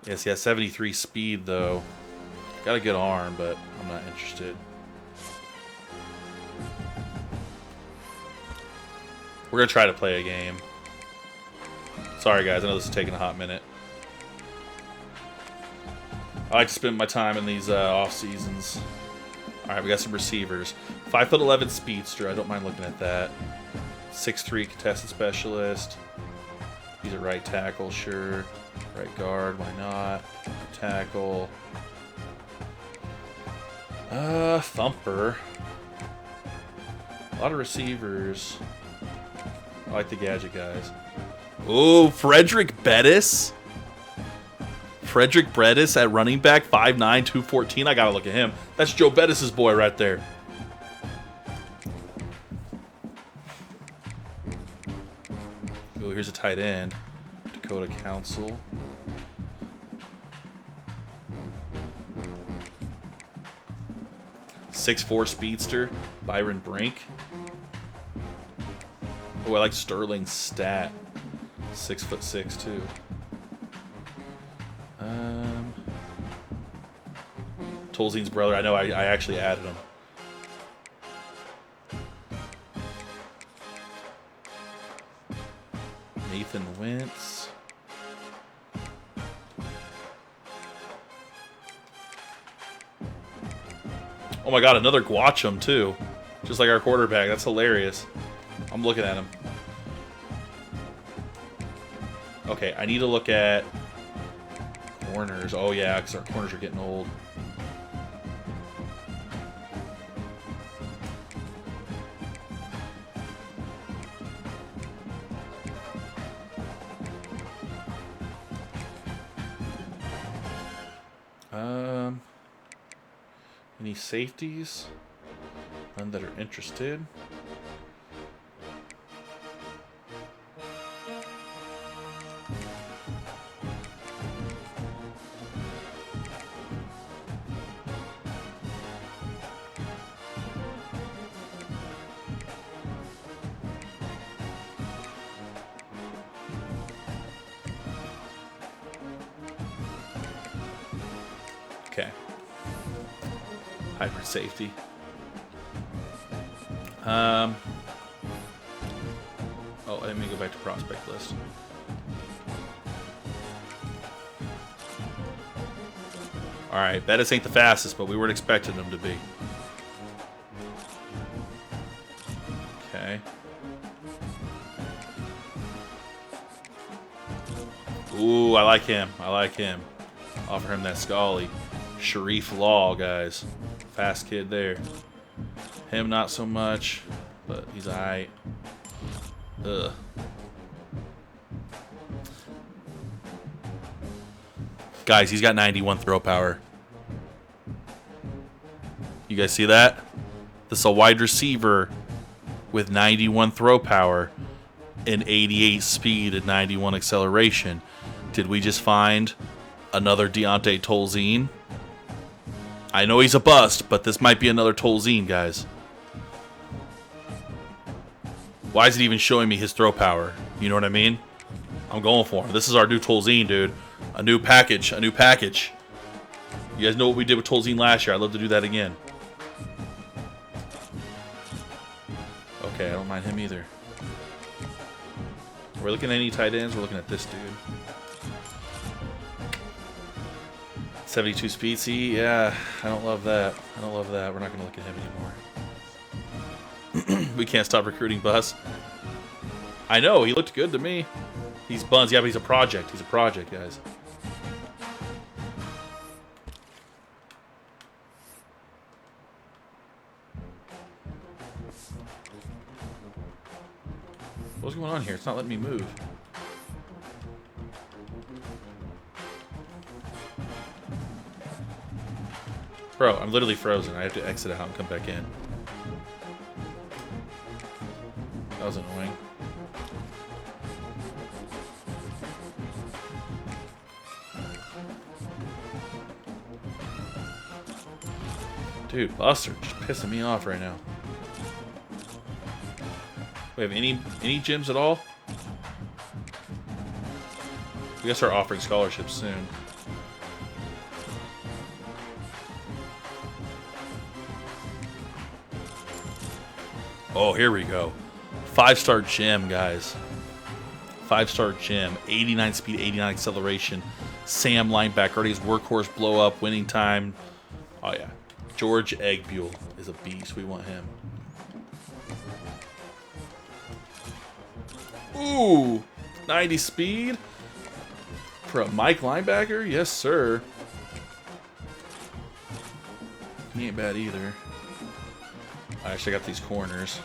Yes, he has 73 speed, though. Got a good arm, but I'm not interested. We're going to try to play a game. Sorry, guys. I know this is taking a hot minute. I like to spend my time in these off seasons. All right, we got some receivers. 5'11" speedster. I don't mind looking at that. 6'3" contested specialist. He's a right tackle, sure. Right guard, why not? Tackle. Thumper. A lot of receivers. I like the gadget guys. Ooh, Frederick Bettis. Frederick Bettis at running back, 5'9", 214. I gotta look at him. That's Joe Bettis' boy right there. Oh, here's a tight end. Dakota Council. .6'4" speedster, Byron Brink. Oh, I like Sterling Stat. 6'6" too. Tolzien's brother. I know. I actually added him. Nathan Wentz. Oh my God! Another Guachum too, just like our quarterback. That's hilarious. I'm looking at him. Okay, I need to look at corners. Oh yeah, because our corners are getting old. Any safeties? None that are interested. Okay. Hybrid safety. Oh, let me go back to prospect list. All right, Bettis ain't the fastest, but we weren't expecting him to be. Okay. Ooh, I like him. I like him. Offer him that Scully. Sharif Law, guys. Fast kid there. Him not so much, but he's alright. Ugh. Guys, he's got 91 throw power. You guys see that? This is a wide receiver with 91 throw power and 88 speed and 91 acceleration. Did we just find another Deontay Tolzien? I know he's a bust, but this might be another Tolzien, guys. Why is it even showing me his throw power? You know what I mean? I'm going for him. This is our new Tolzien, dude. A new package. A new package. You guys know what we did with Tolzien last year. I'd love to do that again. Okay, I don't mind him either. We're looking at any tight ends. We're looking at this dude. 72 speed. See, yeah, I don't love that. I don't love that. We're not going to look at him anymore. We can't stop recruiting Bus. I know, he looked good to me. He's buns. Yeah, but he's a project. He's a project, guys. What's going on here? It's not letting me move. Bro, I'm literally frozen. I have to exit out and come back in. That was annoying. Dude, Buster just pissing me off right now. We have any gyms at all? We gotta start offering scholarships soon. Oh, here we go. 5-star gym, guys. 5-star gym. 89 speed, 89 acceleration. Sam linebacker. Already his workhorse blow up, winning time. Oh, yeah. George Eggbule is a beast. We want him. Ooh. 90 speed. For a Mike linebacker? Yes, sir. He ain't bad either. I actually got these corners.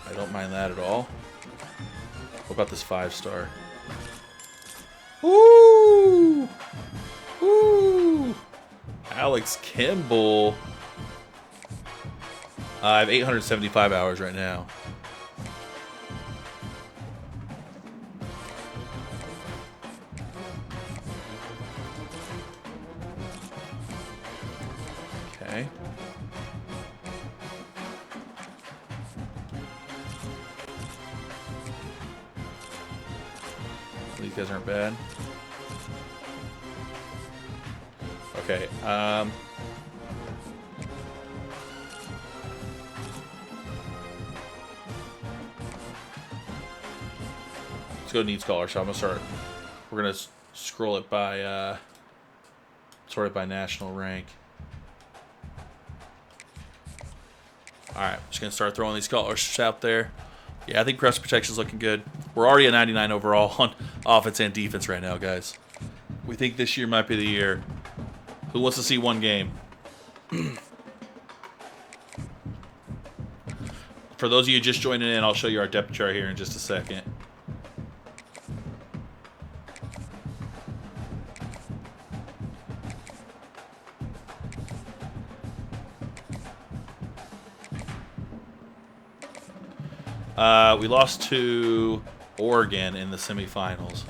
I don't mind that at all. What about this 5-star? Woo! Woo! Alex Kimball. I have 875 hours right now. Okay. These guys aren't bad. Okay, let's go to need scholarship. I'm gonna start. We're gonna scroll it by sort it by national rank. All right, just gonna start throwing these scholarships out there. Yeah, I think press protection's looking good. We're already at 99 overall on offense and defense right now, guys. We think this year might be the year. Who wants to see one game? For those of you just joining in, I'll show you our depth chart here in just a second. We lost to Oregon in the semifinals.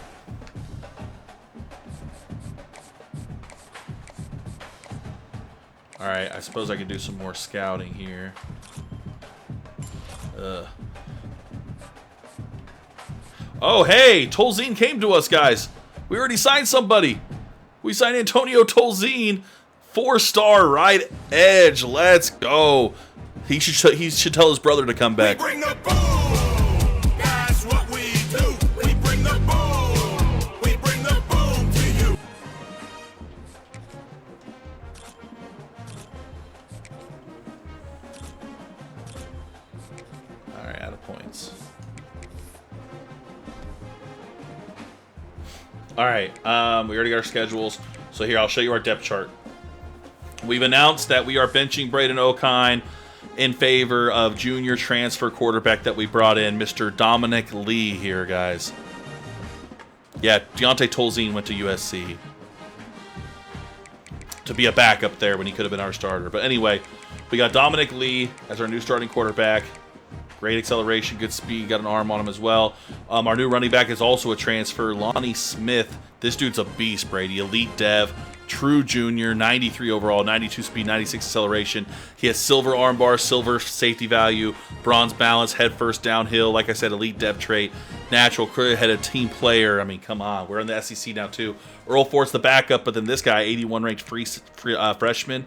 All right, I suppose I could do some more scouting here. Oh, hey, Tolzien came to us, guys. We already signed somebody. We signed Antonio Tolzien, 4-star right edge. Let's go. He should tell his brother to come back. We bring the boom. That's what we do. We bring the boom. We bring the boom to you. All right, out of points. All right, we already got our schedules. So here, I'll show you our depth chart. We've announced that we are benching Braden Okine in favor of junior transfer quarterback that we brought in, Mr. Dominic Lee here, guys. Yeah, Deontay Tolzien went to USC to be a backup there when he could have been our starter. But anyway, we got Dominic Lee as our new starting quarterback. Great acceleration, good speed, got an arm on him as well. Our new running back is also a transfer, Lonnie Smith. This dude's a beast, Brady. Elite dev, true junior, 93 overall, 92 speed, 96 acceleration. He has silver arm bar, silver safety value, bronze balance, head first downhill. Like I said, elite dev trait, natural, clear-headed team player. I mean, come on. We're in the SEC now, too. Earl Fort's the backup, but then this guy, 81 ranked freshman,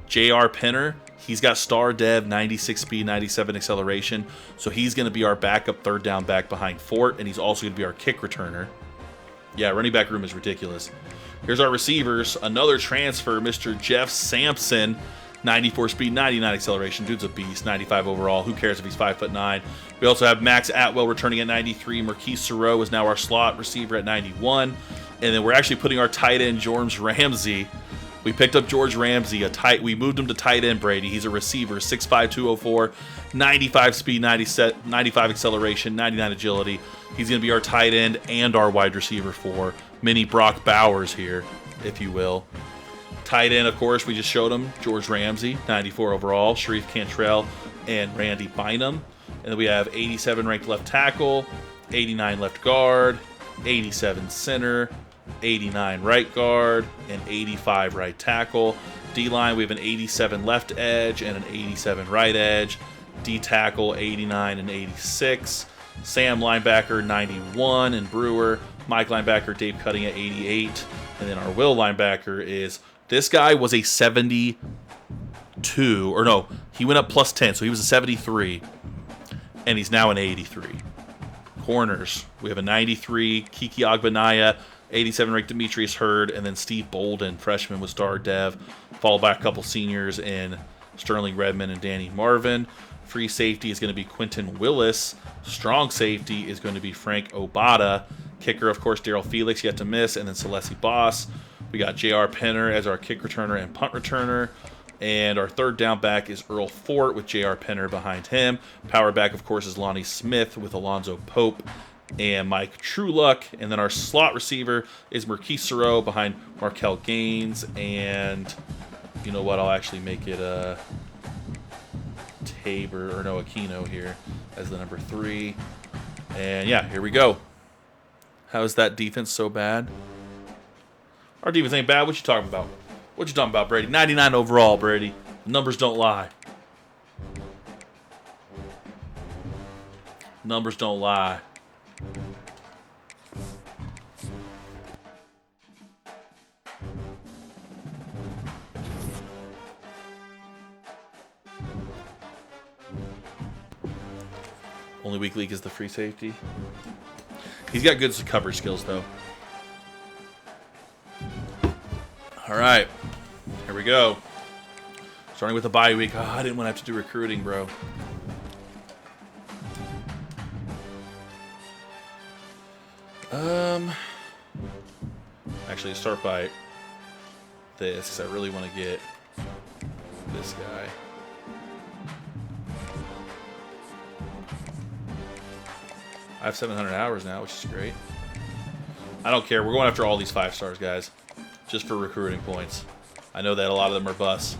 J.R. Penner. He's got star dev, 96 speed, 97 acceleration. So he's going to be our backup third down back behind Fort, and he's also going to be our kick returner. Yeah, running back room is ridiculous. Here's our receivers. Another transfer, Mr. Jeff Sampson, 94 speed, 99 acceleration. Dude's a beast, 95 overall. Who cares if he's 5'9"? We also have Max Atwell returning at 93. Marquise Sereau is now our slot receiver at 91. And then we're actually putting our tight end, George Ramsey. We picked up George Ramsey, we moved him to tight end, Brady. He's a receiver, 6'5", 204, 95 speed, 95 acceleration, 99 agility. He's going to be our tight end and our wide receiver for mini Brock Bowers here, if you will. Tight end, of course, we just showed him. George Ramsey, 94 overall. Sharif Cantrell and Randy Bynum. And then we have 87 ranked left tackle, 89 left guard, 87 center, 89 right guard, and 85 right tackle. D-line, we have an 87 left edge and an 87 right edge. D-tackle, 89 and 86. Sam linebacker, 91, and Brewer. Mike linebacker, Dave Cutting at 88. And then our Will linebacker is, this guy was a 72, or no, he went up plus 10, so he was a 73, and he's now an 83. Corners, we have a 93, Kiki Agbanaya, 87 ranked Demetrius Hurd, and then Steve Bolden, freshman with star dev, followed by a couple seniors in Sterling Redmond and Danny Marvin. Free safety is going to be Quentin Willis. Strong safety is going to be Frank Obata. Kicker, of course, Daryl Felix, yet to miss, and then Celeste Boss. We got J.R. Penner as our kick returner and punt returner. And our third down back is Earl Fort with J.R. Penner behind him. Power back, of course, is Lonnie Smith with Alonzo Pope and Mike Trueluck. And then our slot receiver is Marquise Sereau behind Markel Gaines. And you know what? I'll actually make it Aquino here as the number 3. And yeah, here we go. How is that defense so bad? Our defense ain't bad. What you talking about? What you talking about, Brady? 99 overall, Brady. Numbers don't lie. Numbers don't lie. Only weak league is the free safety. He's got good coverage skills, though. All right, here we go. Starting with the bye week. Oh, I didn't want to have to do recruiting, bro. Actually, start by this, because I really want to get this guy. I have 700 hours now, which is great. I don't care. We're going after all these 5 stars, guys, just for recruiting points. I know that a lot of them are busts.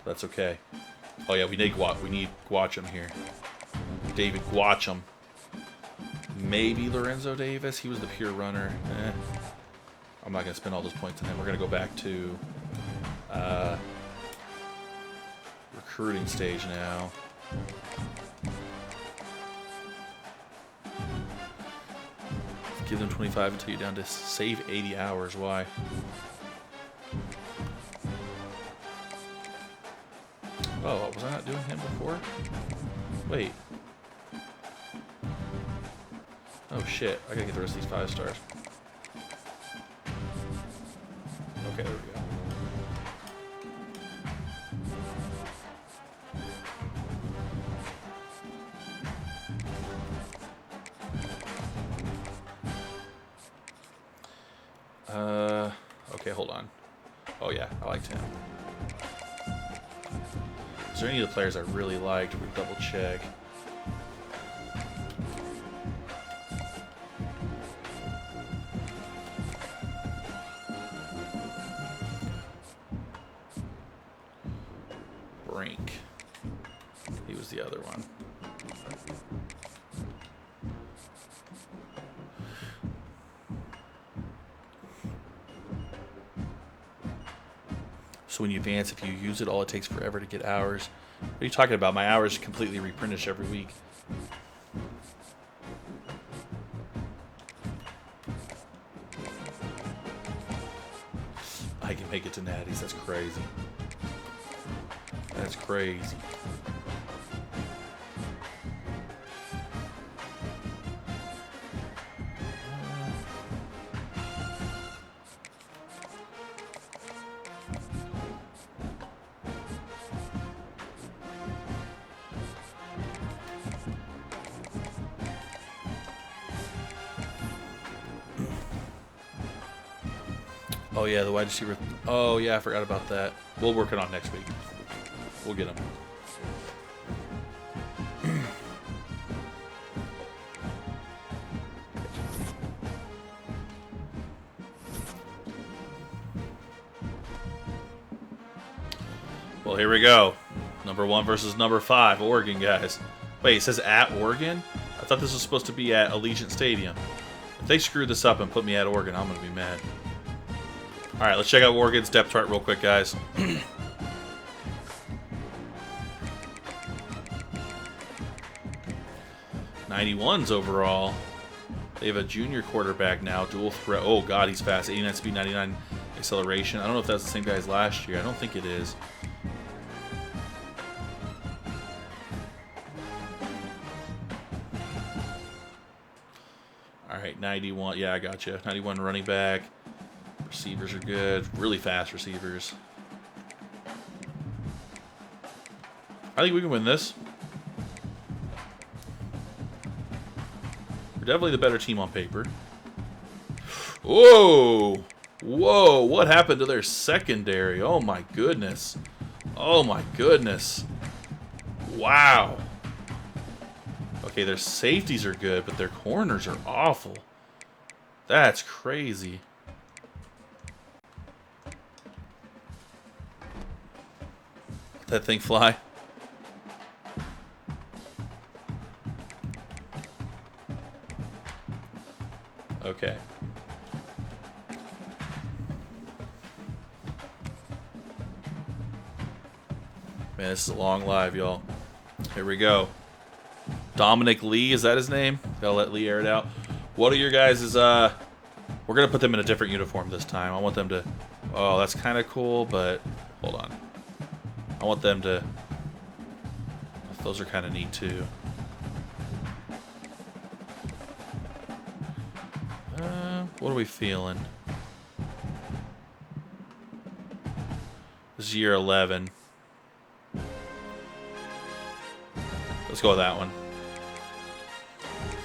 That's okay. Oh yeah, we need Guacham here. David Guacham. Maybe Lorenzo Davis. He was the pure runner. I'm not going to spend all those points on him. We're going to go back to recruiting stage now. Give them 25 until you're down to save 80 hours. Why? Oh, was I not doing him before? Wait. Oh shit, I gotta get the rest of these 5 stars. Okay, there we go. Okay, hold on. Oh yeah, I liked him. Is there any of the players I really liked? We'll double check. Brink. He was the other one. So when you advance, if you use it, all it takes forever to get hours. What are you talking about? My hours completely replenish every week. I can make it to natties. That's crazy. That's crazy. Oh yeah, the wide receiver. Oh yeah, I forgot about that. We'll work it on next week. We'll get him. Well, here we go. Number 1 versus number 5. Oregon, guys. Wait, it says at Oregon? I thought this was supposed to be at Allegiant Stadium. If they screw this up and put me at Oregon, I'm going to be mad. All right, let's check out Oregon's depth chart real quick, guys. 91s overall. They have a junior quarterback now, dual threat. Oh, God, he's fast. 89 speed, 99 acceleration. I don't know if that's the same guy as last year. I don't think it is. All right, 91. Yeah, I got you. 91 running back. Receivers are good. Really fast receivers. I think we can win this. We're definitely the better team on paper. Whoa! Whoa! What happened to their secondary? Oh my goodness. Oh my goodness. Wow. Okay, their safeties are good, but their corners are awful. That's crazy. Let that thing fly. Okay. Man, this is a long live, y'all. Here we go. Dominic Lee, is that his name? Gotta let Lee air it out. What are your guys' we're gonna put them in a different uniform this time. I want them to, oh, that's kind of cool, but hold on. I want them to, those are kind of neat too. What are we feeling? This is year 11. Let's go with that one.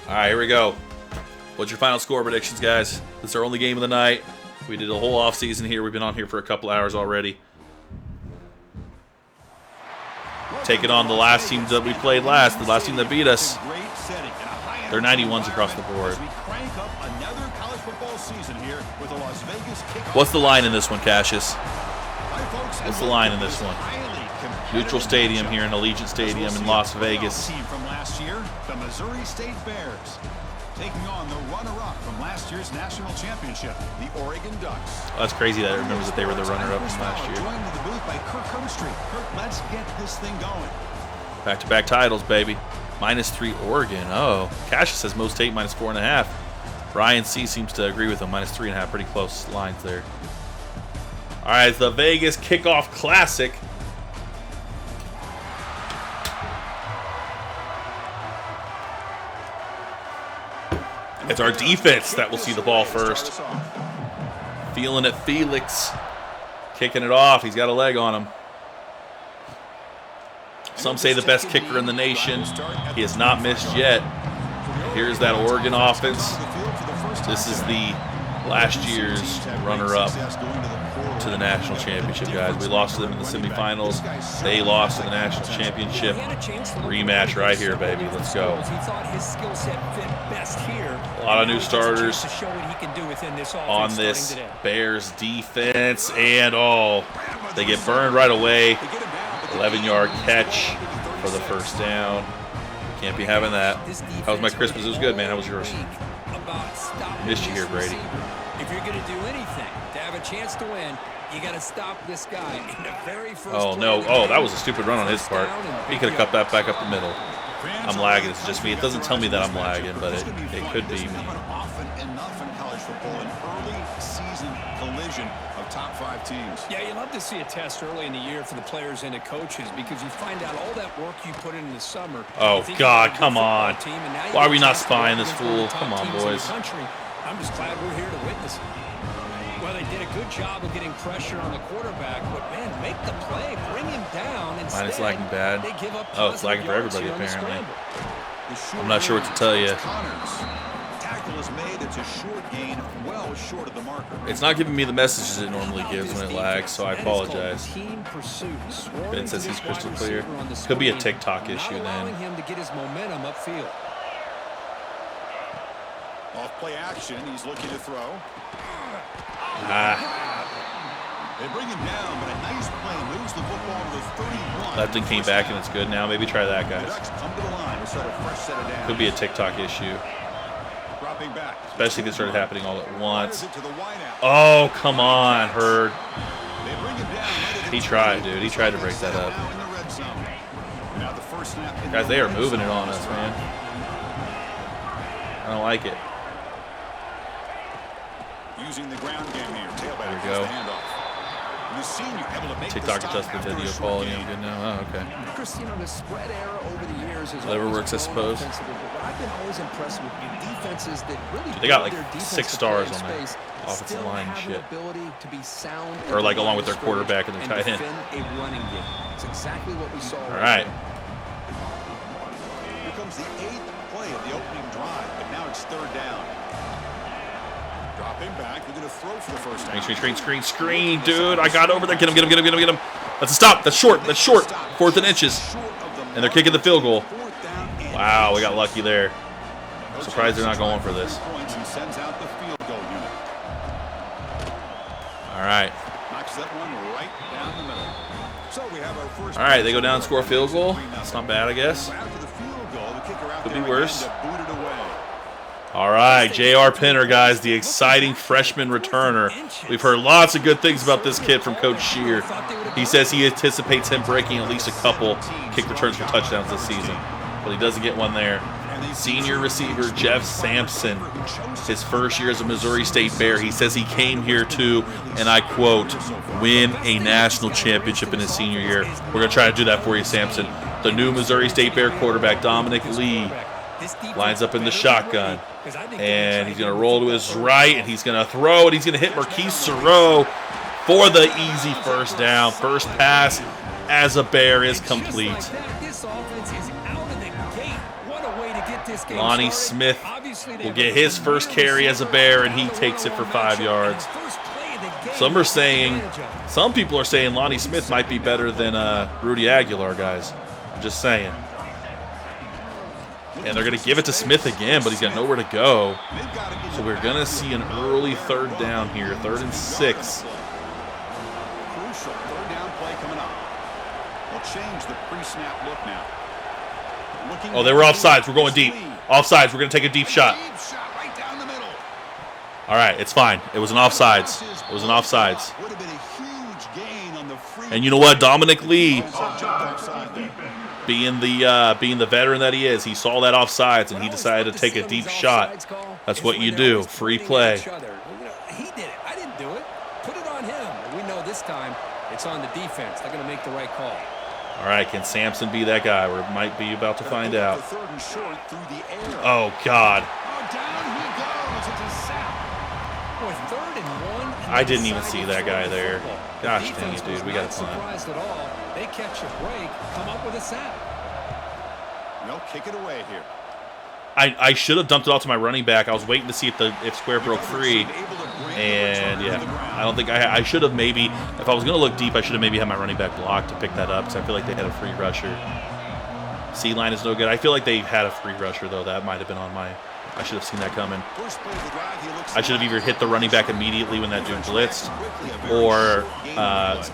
All right, here we go. What's your final score predictions, guys? This is our only game of the night. We did a whole offseason here. We've been on here for a couple hours already. Taking on the last team that we played last, the last team that beat us. They're 91s across the board. What's the line in this one, Cassius? What's the line in this one? Neutral Stadium here in Allegiant Stadium in Las Vegas. From last year, the Missouri State Bears, taking on the runner-up from last year's national championship, the Oregon Ducks. Oh, that's crazy that I remember that they were the runner-up from last year. Joined to the booth by Kirk Herbstreit. Kirk, let's get this thing going. Back-to-back titles, baby. -3 Oregon. Oh, Cassius says Mo State -4.5. Brian C seems to agree with him. -3.5. Pretty close lines there. All right, it's the Vegas Kickoff Classic. It's our defense that will see the ball first. Feeling it, Felix. Kicking it off. He's got a leg on him. Some say the best kicker in the nation. He has not missed yet. Here's that Oregon offense. This is the last year's runner-up to the national championship, guys. We lost to them in the semifinals. They lost to the national championship. Rematch right here, baby. Let's go. A lot of new starters on this Bears defense. And, oh, they get burned right away. 11-yard catch for the first down. Can't be having that. How was my Christmas? It was good, man. How was yours? Missed you here, Brady. If you're going to do anything to have a chance to win, you got to stop this guy in the very first Oh, no. Oh, that was a stupid run on his part. He could have cut that back up the middle. I'm lagging. It's just me. It doesn't tell me that I'm lagging, but it could be me. Often enough in college football, an early season collision of top 5 teams. Yeah, you love to see a test early in the year for the players and the coaches because you find out all that work you put in the summer. Oh, God, come on. Why are we not spying this fool? Come on, boys. I'm just glad we're here to witness it. Well, they did a good job of getting pressure on the quarterback, but, man, make the play, bring him down. Instead, Mine is lagging bad. they give up Oh, it's lagging for everybody, apparently. I'm not sure what to tell you. Tackle is made. It's a short gain, well short of the marker. It's not giving me the messages it normally gives when it lags, so I apologize. Ben says he's crystal clear. Could be a TikTok issue then. Allowing him to get his momentum upfield. Off play action, he's looking to throw. They bring him down, but a nice play moves the football to the 31. Lefton came back and it's good now. Maybe try that, The guys. Ducks come to the line to start a fresh set of downs. Could be a TikTok issue, Dropping back. especially if it started happening all at once. Fires it to the wide out. Oh, come on, Hurd. They bring him down right at the He tried, dude. He tried to break that up. Now in the red zone. Now the first snap in Guys, the they are red moving it zone. on us, man. I don't like it. Using the ground game here. Tailback There we gets go. the handoff. And the senior able to make the TikTok stop adjusted after a video short quality. gain. I'm good now. Oh, okay. Chris, you know, the spread era over the years is Whatever always works, I grown suppose. offensively, but what I've been always impressed with defenses that really Dude, they got build like their defense 6 to stars play in on that space, offensive still line have shit. the ability to be sound Or like at the along line with their of quarterback and scrimmage their tight end. defend a running game. It's exactly what we saw. All right. Here comes the 8th play of the opening drive, but now it's third down. Dropping back, they're going to throw for the first down. Screen, dude. I got over there. Get him. That's a stop. That's short. 4th and inches. And they're kicking the field goal. Wow, we got lucky there. I'm surprised they're not going for this. Points and sends out the field goal unit. All right. Knocks that one right down the middle. So we have our first. All right, they go down and score a field goal. That's not bad, I guess. After the field goal, the kicker out Could there be worse. again to boot it away. All right, J.R. Pinner, guys, the exciting freshman returner. We've heard lots of good things about this kid from Coach Shear. He says he anticipates him breaking at least a couple kick returns for touchdowns this season, but he doesn't get one there. Senior receiver Jeff Sampson, his first year as a Missouri State Bear. He says he came here to, and I quote, win a national championship in his senior year. We're going to try to do that for you, Sampson. The new Missouri State Bear quarterback, Dominic Lee, lines up in the shotgun. And he's going to roll to his right, and he's going to throw, and he's going to hit Marquise Sereau for the easy first down. First pass as a Bear is complete. Lonnie Smith will get his first carry as a Bear, and he takes it for 5 yards. Some people are saying Lonnie Smith might be better than Rudy Aguilar, guys. I'm just saying. And they're going to give it to Smith again, but he's got nowhere to go. So we're going to see an early third down here, 3rd and 6. Crucial third down play coming up. They'll change the pre-snap look now. Oh, they were offsides. We're going deep. Offsides. We're going to take a deep shot. Deep shot right down the middle. All right, it's fine. It was an offsides. It was an offsides. Would have been a huge gain on the free. And you know what? Dominic Lee, Jumped offside there. being the veteran that he is, he saw that offsides and he decided to take a deep shot. That's what you do. Free play. He did it. I didn't do it. Put it on him. We know this time it's on the defense. They're going to make the right call. All right, can Sampson be that guy? We might be about to find out. The third and short through the air. Oh, God. Oh, down he goes. It's a sack. Boy, 3rd and 1. I didn't even see that guy there. Gosh dang it, dude. We got to punt. Surprised at all. They catch a break, come up with a sack. They'll kick it away here. I should have dumped it off to my running back. I was waiting to see if Square broke free. And, yeah, I don't think I should have maybe, if I was going to look deep, I should have maybe had my running back block to pick that up because I feel like they had a free rusher. C-line is no good. I feel like they had a free rusher, though. That might have been on my, I should have seen that coming. I should have either hit the running back immediately when that dude blitzed or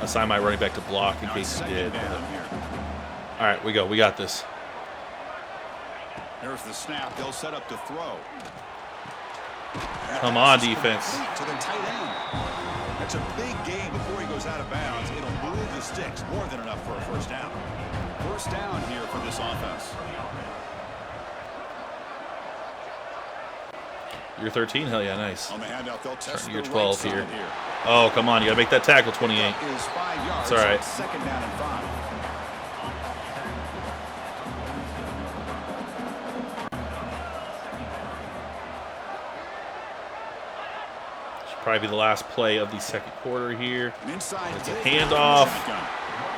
assigned my running back to block in case he did. But, all right, we go. We got this. There's the snap. They'll set up to throw. Come on, defense. To the tight end. That's a big gain before he goes out of bounds. It'll move the sticks. More than enough for a first down. First down here for this offense. You're 13? Hell yeah, nice. On the handout, they'll test You're the 12 right here. side here. Oh, come on. You got to make that tackle, 28. Is 5 yards. It's all right. So it's 2nd down and 5. Probably be the last play of the second quarter here. Inside It's a deal. handoff.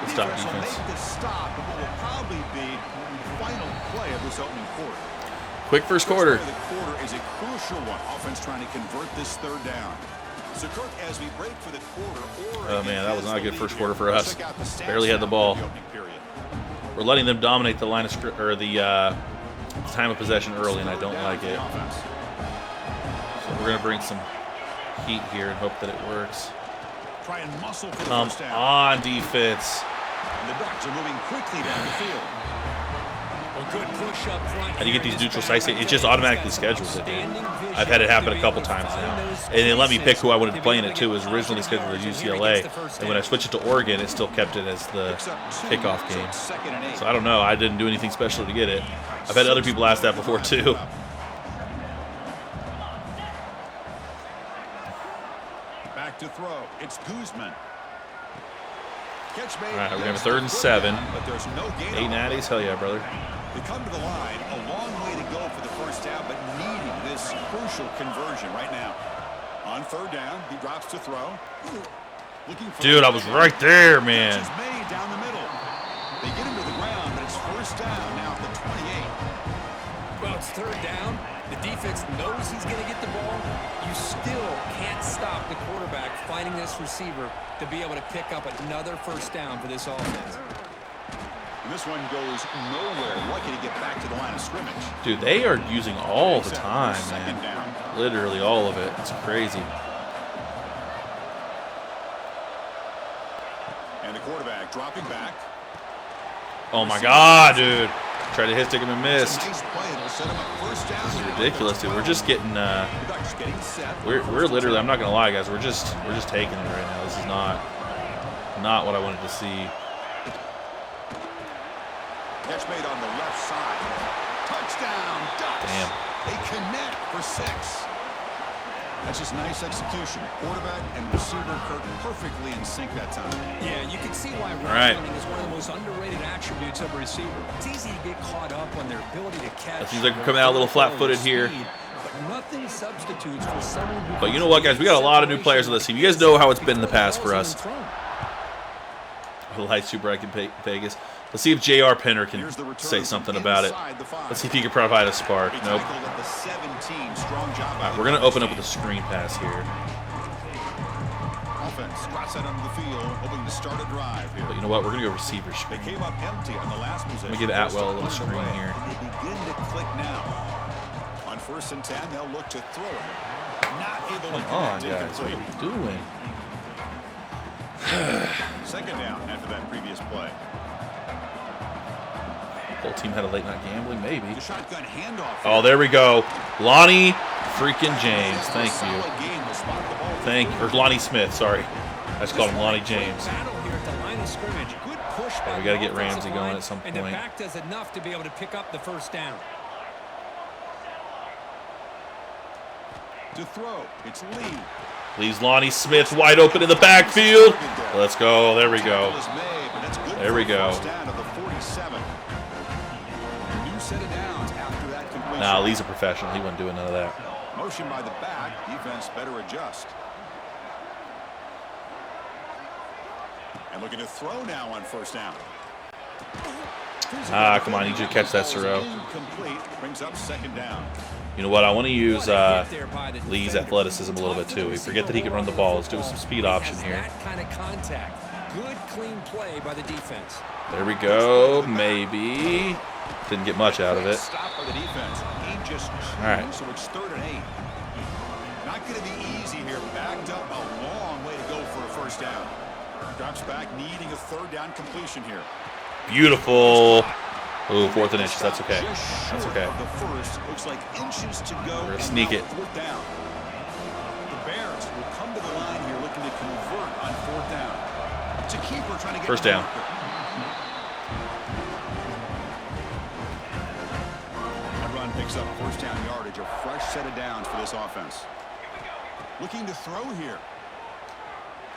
Good stop, Defense will defense. make the stop of what will probably be the final play of this opening quarter. Quick first quarter. First play of the quarter is a crucial one. Offense trying to convert this third down. So, Kirk, as we break for the quarter, Oh, man, that was not a good first quarter for us. Check out the stats Barely had the now ball. for the opening period. We're letting them dominate the line of or the time of possession early, and I don't like it. So we're going to bring some heat here and hope that it works. try and muscle for the Come first down. on, defense. And the Ducks are moving quickly down the field. Well, good push up front. How do you get these neutral sites? It just automatically schedules it, dude. I've had it happen a couple times now. And it let me pick who I wanted to play in it, too. It was originally scheduled as UCLA. And when I switched it to Oregon, it still kept it as the kickoff game. So I don't know. I didn't do anything special to get it. I've had other people ask that before, too. Back to throw. It's Guzman. Catch made. All right, we're going to have a 3rd and 7. But there's no gain 8 on it. natties? Hell yeah, brother. They come to the line, a long way to go for the first down, but needing this crucial conversion right now. On 3rd down, he drops to throw. Looking for Dude, I was right there, man. Catch is made down the middle. They get him to the ground, but it's first down now at the 28. Well, it's 3rd down. The defense knows he's going to get the ball. You still can't stop the quarterback finding this receiver to be able to pick up another first down for this offense. And this one goes nowhere. Lucky to get back to the line of scrimmage. Dude, they are using all the time, Second man. down. Literally all of it. It's crazy. And the quarterback dropping back. Oh my God, dude. Tried to hit stick him and missed. Nice play. It'll set him up first down. This is ridiculous, dude. We're just getting The Ducks getting set. we're literally, I'm not gonna lie, guys, we're just taking it right now. This is not what I wanted to see. Catch made on the left side. Touchdown, Ducks. Damn. They connect for 6. That's just nice execution. Quarterback and receiver Kirk perfectly in sync that time. Yeah, you can see why route right. running is one of the most underrated attributes of a receiver. It's easy to get caught up on their ability to catch. It seems like we're coming out a little flat-footed here. But nothing substitutes for someone who But you know what, guys? We got a lot of new players on this team. You guys know how it's been in the past for us. The light super bright in Vegas. Let's see if J.R. Penner can Here's the return say from something about it. inside the 5. Let's see if he can provide a spark. He Nope. tackled at the 17. Strong job. All right, we're going to open up with a screen pass here. Offense drops out onto the field, hoping to start a drive here. But you know what? We're going to go receiver They screen. came up empty on the last possession. Let me give Atwell a little First screen underway. here. They begin to click now. On 1st and 10, they'll look to throw it. Not able to Come on, connect. guys. What are Incomplete. you doing? Second down after that previous play. Whole team had a late night gambling, maybe. The shotgun handoff. Oh, there we go. Lonnie freaking James. Thank you. Solid game to spot the ball. Thank you. Or Lonnie Smith, sorry. I just called him Lonnie James. Battle here at the line of scrimmage. Good push by we gotta the get offensive Ramsey going line, at some And the point. back does enough to be able to pick up the first down. To throw. It's Lee. Leaves Lonnie Smith wide open in the backfield. Let's go. There we go. Tackle is made, but that's good There for we a go. first down to the 47. New set of downs after that completion. Nah, Lee's a professional. He wasn't doing none of that. Motion by the back. Defense better adjust. And looking to throw now on 1st down. Ah, come on. I need you to catch that, Suro. Incomplete. Brings up 2nd down. You know what? I want to use Lee's athleticism a little bit, too. We forget that he can run the ball. Let's do some speed option here. That kind of contact. Good, clean play by the defense. There we go. Maybe. Didn't get much out of it. Stop by the defense. He just All right. so it's 3rd and 8. Not going to be easy here. Backed up a long way to go for a first down. Drops back, needing a 3rd down completion here. Beautiful. Ooh, 4th and inches. That's okay. Just That's short okay. of the first. Looks like inches to go. We're gonna and sneak now it. 4th down. The Bears will come to the line here looking to convert on 4th down. It's a keeper trying to get First to the down. marker. That run picks up 1st down yardage. A fresh set of downs for this offense. Looking to throw here.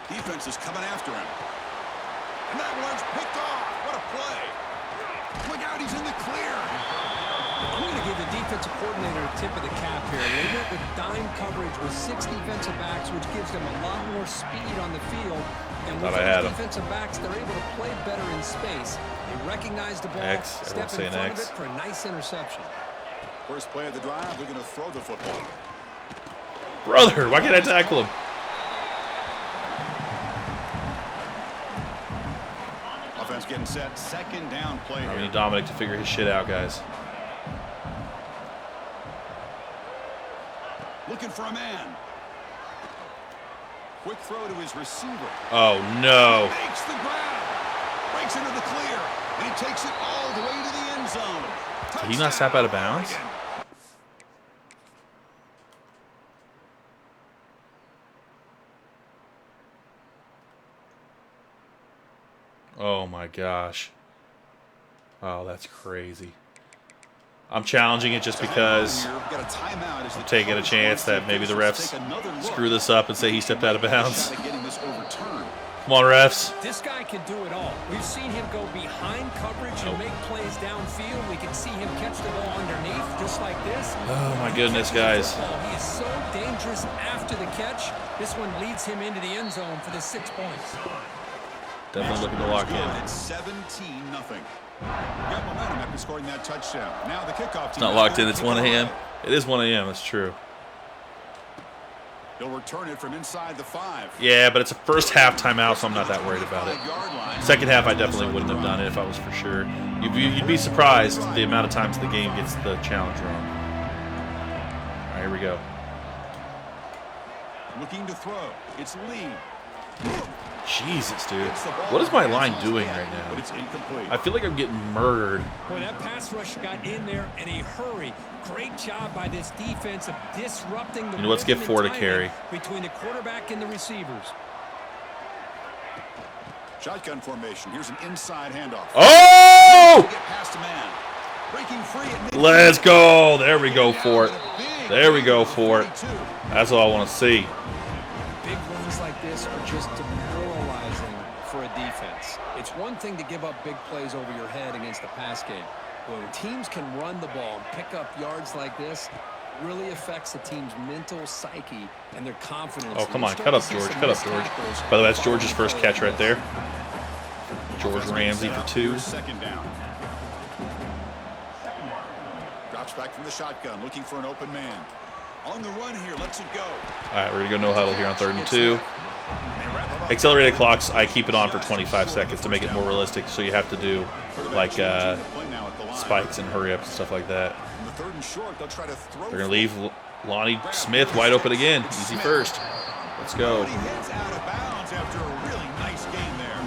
Defense is coming after him. And that one's picked off. What a play. Look out, he's in the clear. I'm going to give the defensive coordinator a tip of the cap here. They went with dime coverage with 6 defensive backs, which gives them a lot more speed on the field. And with Thought I had those him. defensive backs, they're able to play better in space. They recognize the ball, X. step Everyone's in saying front X. of it for a nice interception. First play of the drive, they're going to throw the football. Brother, why can't I tackle him? Offense getting set. 2nd down play We here. need Dominic to figure his shit out, guys. Looking for a man. Quick throw to his receiver. Oh, no. Makes the grab. Breaks into the clear. And he takes it all the way to the end zone. Did he not step out of bounds? Oregon. Oh, my gosh. Oh, that's crazy. I'm challenging it just because I'm taking a chance that maybe the refs screw this up and say he stepped out of bounds. Come on, refs. This guy can do it all. We've seen him go behind coverage and make plays downfield. We can see him catch the ball underneath just like this. Oh, my goodness, guys. He is so dangerous after the catch. This one leads him into the end zone for the 6 points. Definitely looking to lock in. It's 17-0. Got momentum after scoring that touchdown. Now the kickoff. It's not locked in. It's 1 a.m. It is 1 a.m. That's true. He'll return it from inside the 5. Yeah, but it's a first half timeout, so I'm not that worried about it. Second half, I definitely wouldn't have done it if I was for sure. You'd be surprised the amount of times the game gets the challenge wrong. All right, here we go. Looking to throw. It's Lee. Jesus, dude. What is my line doing right now? But it's incomplete. I feel like I'm getting murdered. Boy, that pass rush got in there in a hurry. Great job by this defense of disrupting the Let's get 4 to carry. between the quarterback and the receivers. Shotgun formation. Here's an inside handoff. Oh! Get past a man. Breaking free at midfield. Let's go. There we go for it. There we go for it. That's all I want to see. Big runs like this are just demoralizing for a defense. It's one thing to give up big plays over your head against the pass game. When teams can run the ball and pick up yards like this, it really affects the team's mental psyche and their confidence. Oh, come on. Cut up, George. Cut up, George. By the way, that's George's first catch right there. George Ramsey for 2. Second down. Drops back from the shotgun, looking for an open man. On the run here, lets it go. All right, we're going to go no huddle here on 3rd and 2. Accelerated clocks, I keep it on for 25 seconds to make it more realistic, so you have to do like spikes and hurry ups and stuff like that. They're going to leave Lonnie Smith wide open again. Easy first. Let's go. He heads out of bounds after a really nice game there.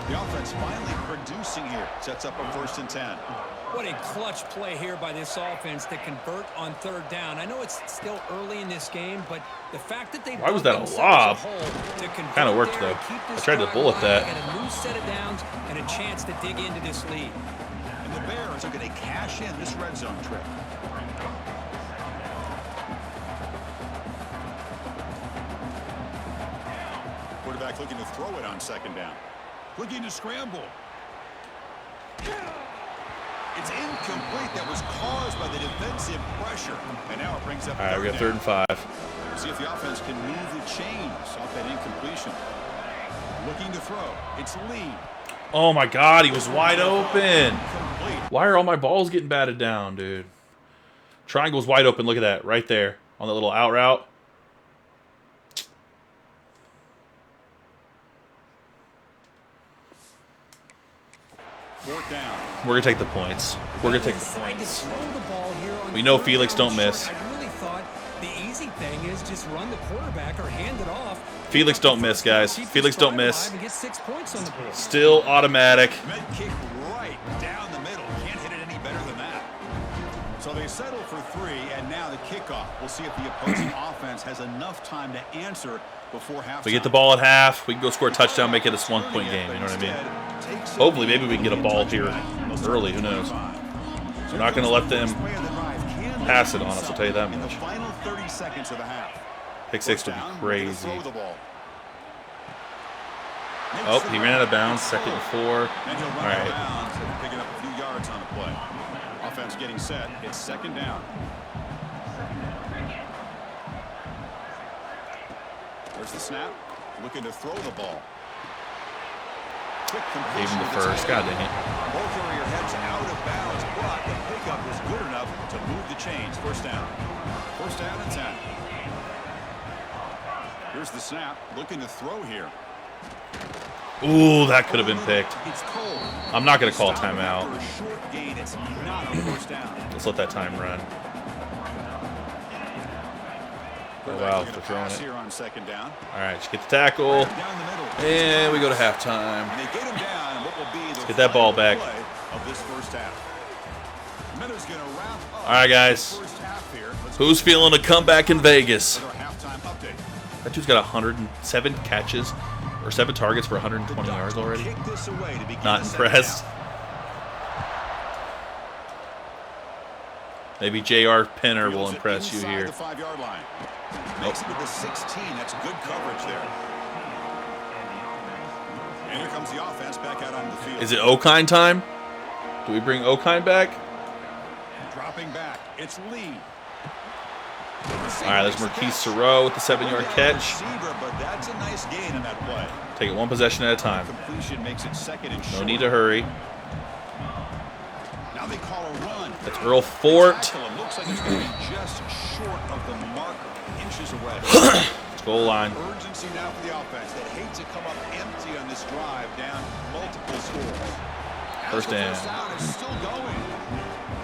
The offense finally producing here. Sets up a 1st and 10. What a clutch play here by this offense to convert on 3rd down. I know it's still early in this game, but the fact that they why was that a lob? Kind of worked though. I tried to bullet that. A new set of downs and a chance to dig into this lead. And the Bears are going to cash in this red zone trip. Quarterback looking to throw it on 2nd down. Looking to scramble. It's incomplete. That was caused by the defensive pressure. And now it brings up. All right, we got 3rd and 5. See if the offense can move the chains off that incompletion. Looking to throw. It's Lee. Oh my God, he was wide open. Complete. Why are all my balls getting batted down, dude? Triangle's wide open. Look at that right there on the little out route. Fourth down. We're going to take the points. We're going to take the points. We know Felix don't miss. I really thought the easy thing is just run the quarterback or hand it off. Felix don't miss, guys. Felix don't miss. And get 6 points on the board. Still automatic. Med kick right down the middle. Can't hit it any better than that. So they settle for 3, and now the kickoff. We'll see if the opposing offense has enough time to answer before halftime. If we get the ball at half, we can go score a touchdown, make it a 1-point game. You know what I mean? Hopefully, maybe we can get a ball here early. Who knows? We're not going to let them pass it on us, I'll tell you that In the much. final 30 seconds of the half. Pick 6 would be crazy. Throw the ball. Oh, he ran out of bounds. 2nd and 4. And he'll run All out of right. bounds and picking up a few yards on the play. Offense getting set. It's 2nd down. There's the snap. Looking to throw the ball. Quick completion Even the to first. tight God end. dang it. Ball carrier heads out of bounds, but the pickup was good enough to move the chains. 1st down. 1st down and 10. Here's the snap. Looking to throw here. Ooh, that could have been picked. It's cold. I'm not going to call a Stop timeout. after a short gain. It's not a 1st down. Let's let that time run. Oh, wow, they're throwing it. Here on second down. All right, just get the tackle. Down the middle. And we go to halftime. And they get him down. What will be the Get that ball final back. play of this first half. Miller's gonna wrap up All right, guys. the first half here. Let's Who's feeling a comeback in Vegas? go to our halftime update. That dude's got 107 catches or 7 targets for 120 yards already. Kick this away to begin Not the second impressed. half. Maybe J.R. Penner will Fields it impress you inside here. the 5-yard line. Makes it to the 16. That's good coverage there. And here comes the offense back out onto the field. Is it Okine time? Do we bring Okine back? Dropping back. It's Lee. All right, there's Marquise Serreau with the 7-yard catch. Receiver, but that's a nice gain in that play. Take it one possession at a time. Completion makes it second and No short. need to hurry. Now they call a run. That's Earl Fort. Tackle him. Looks like it's going to be just short of the marker, inches away. Goal line. Urgency now for the offense that hates to come up empty on this drive, down multiple scores. First down. First down is still going.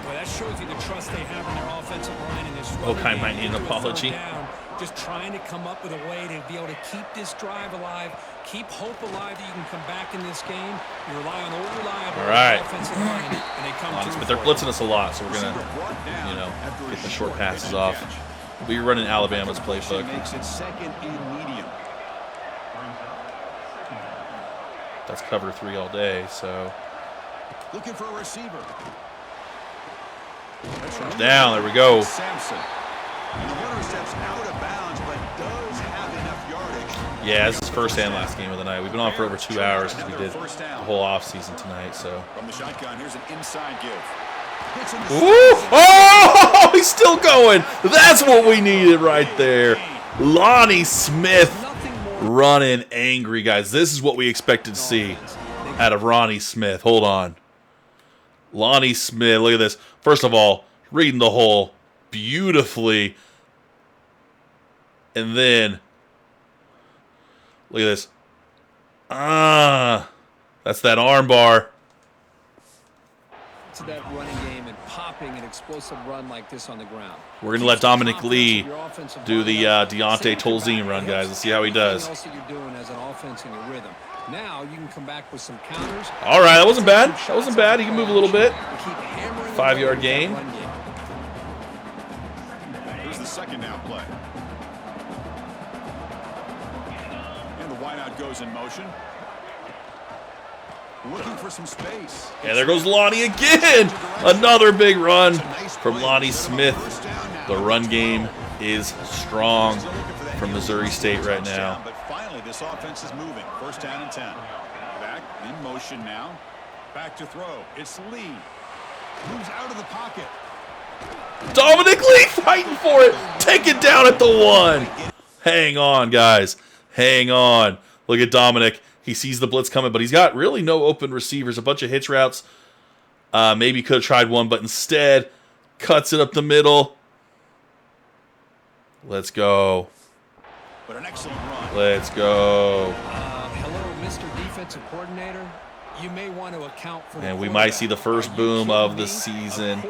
Well, that shows you the trust they have in their offensive line in this run Okine game. might need an Do a third apology. down, just trying to come up with a way to be able to keep this drive alive, keep hope alive that you can come back in this game. You rely on old reliable All right. offensive line, and they come through But they're for you. blitzing us a lot, so we're going Receiver to, brought down you know, after a get the short passes pitch off. catch. We're running Alabama's Completion playbook. makes it second and medium. That's cover 3 all day, so. Looking for a receiver. Down, there we go. Sampson. And the runner steps out of bounds, but does have enough yardage. Yeah, this is first and last game of the night. We've been on for over 2 hours because we did the whole offseason tonight, so. From the shotgun, here's an inside give. Hits him Ooh! Oh, he's still going. That's what we needed right there. Lonnie Smith running angry, guys. This is what we expected to see out of Ronnie Smith. Hold on. Lonnie Smith, look at this. First of all, reading the hole beautifully. And then, look at this. That's that arm bar. To that running game and popping an explosive run like this on the ground. We're going to let Dominic Lee do the Deontay Tolzien run, guys. Let's see how he does. Else that you're doing as an offense in your rhythm. Now you can come back with some counters. All right, that wasn't bad. That wasn't bad. He can move a little bit. Keep hammering 5-yard away gain. with that run game. Here's the second down play. And the wideout goes in motion. Looking for some space. Yeah, there goes Lonnie again. Another big run from Lonnie Smith. The run game is strong from Missouri State right now. But finally, this offense is moving. First down and 10. Back in motion now. Back to throw. It's Lee. Moves out of the pocket. Dominic Lee fighting for it. Take it down at the 1. Hang on, guys. Hang on. Look at Dominic. He sees the blitz coming, but he's got really no open receivers. A bunch of hitch routes. Maybe could have tried one, but instead cuts it up the middle. Let's go. But an excellent run. Let's go. Hello, Mr. Defensive Coordinator. You may want to account for. And we might see the first boom of the season.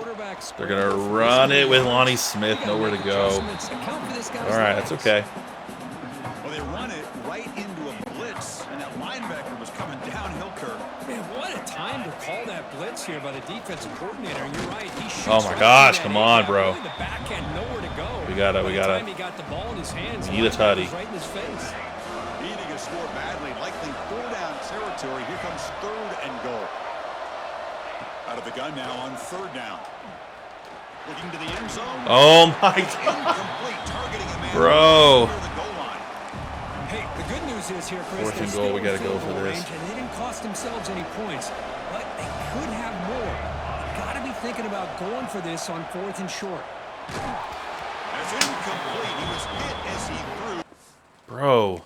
They're going to run it with Lonnie Smith. Nowhere to go. All right, that's okay. Well, they run it right into a blitz, and that linebacker was coming downhill curve. Man, what a time to call that blitz here by the defensive coordinator. And you're right. He shoots Oh, my right gosh, through come that on, A-gap. bro. Really, the back had nowhere to go. We gotta- By the we gotta- time he got the ball in his hands, We need a tutty. Right in his face. Needing a score badly, likely 4-down territory. Here comes third and goal. Out of the gun now on third down. Looking to the end zone. Oh, my God. Incomplete, targeting a man Bro. near the goal line. Hey, the good news is here, Chris. Fourth and they're goal, still we gotta in go field for goal this. range, and they didn't cost themselves any points, but they could have more. You got to be thinking about going for this on 4th and short. That's incomplete. He was hit as he threw. Bro.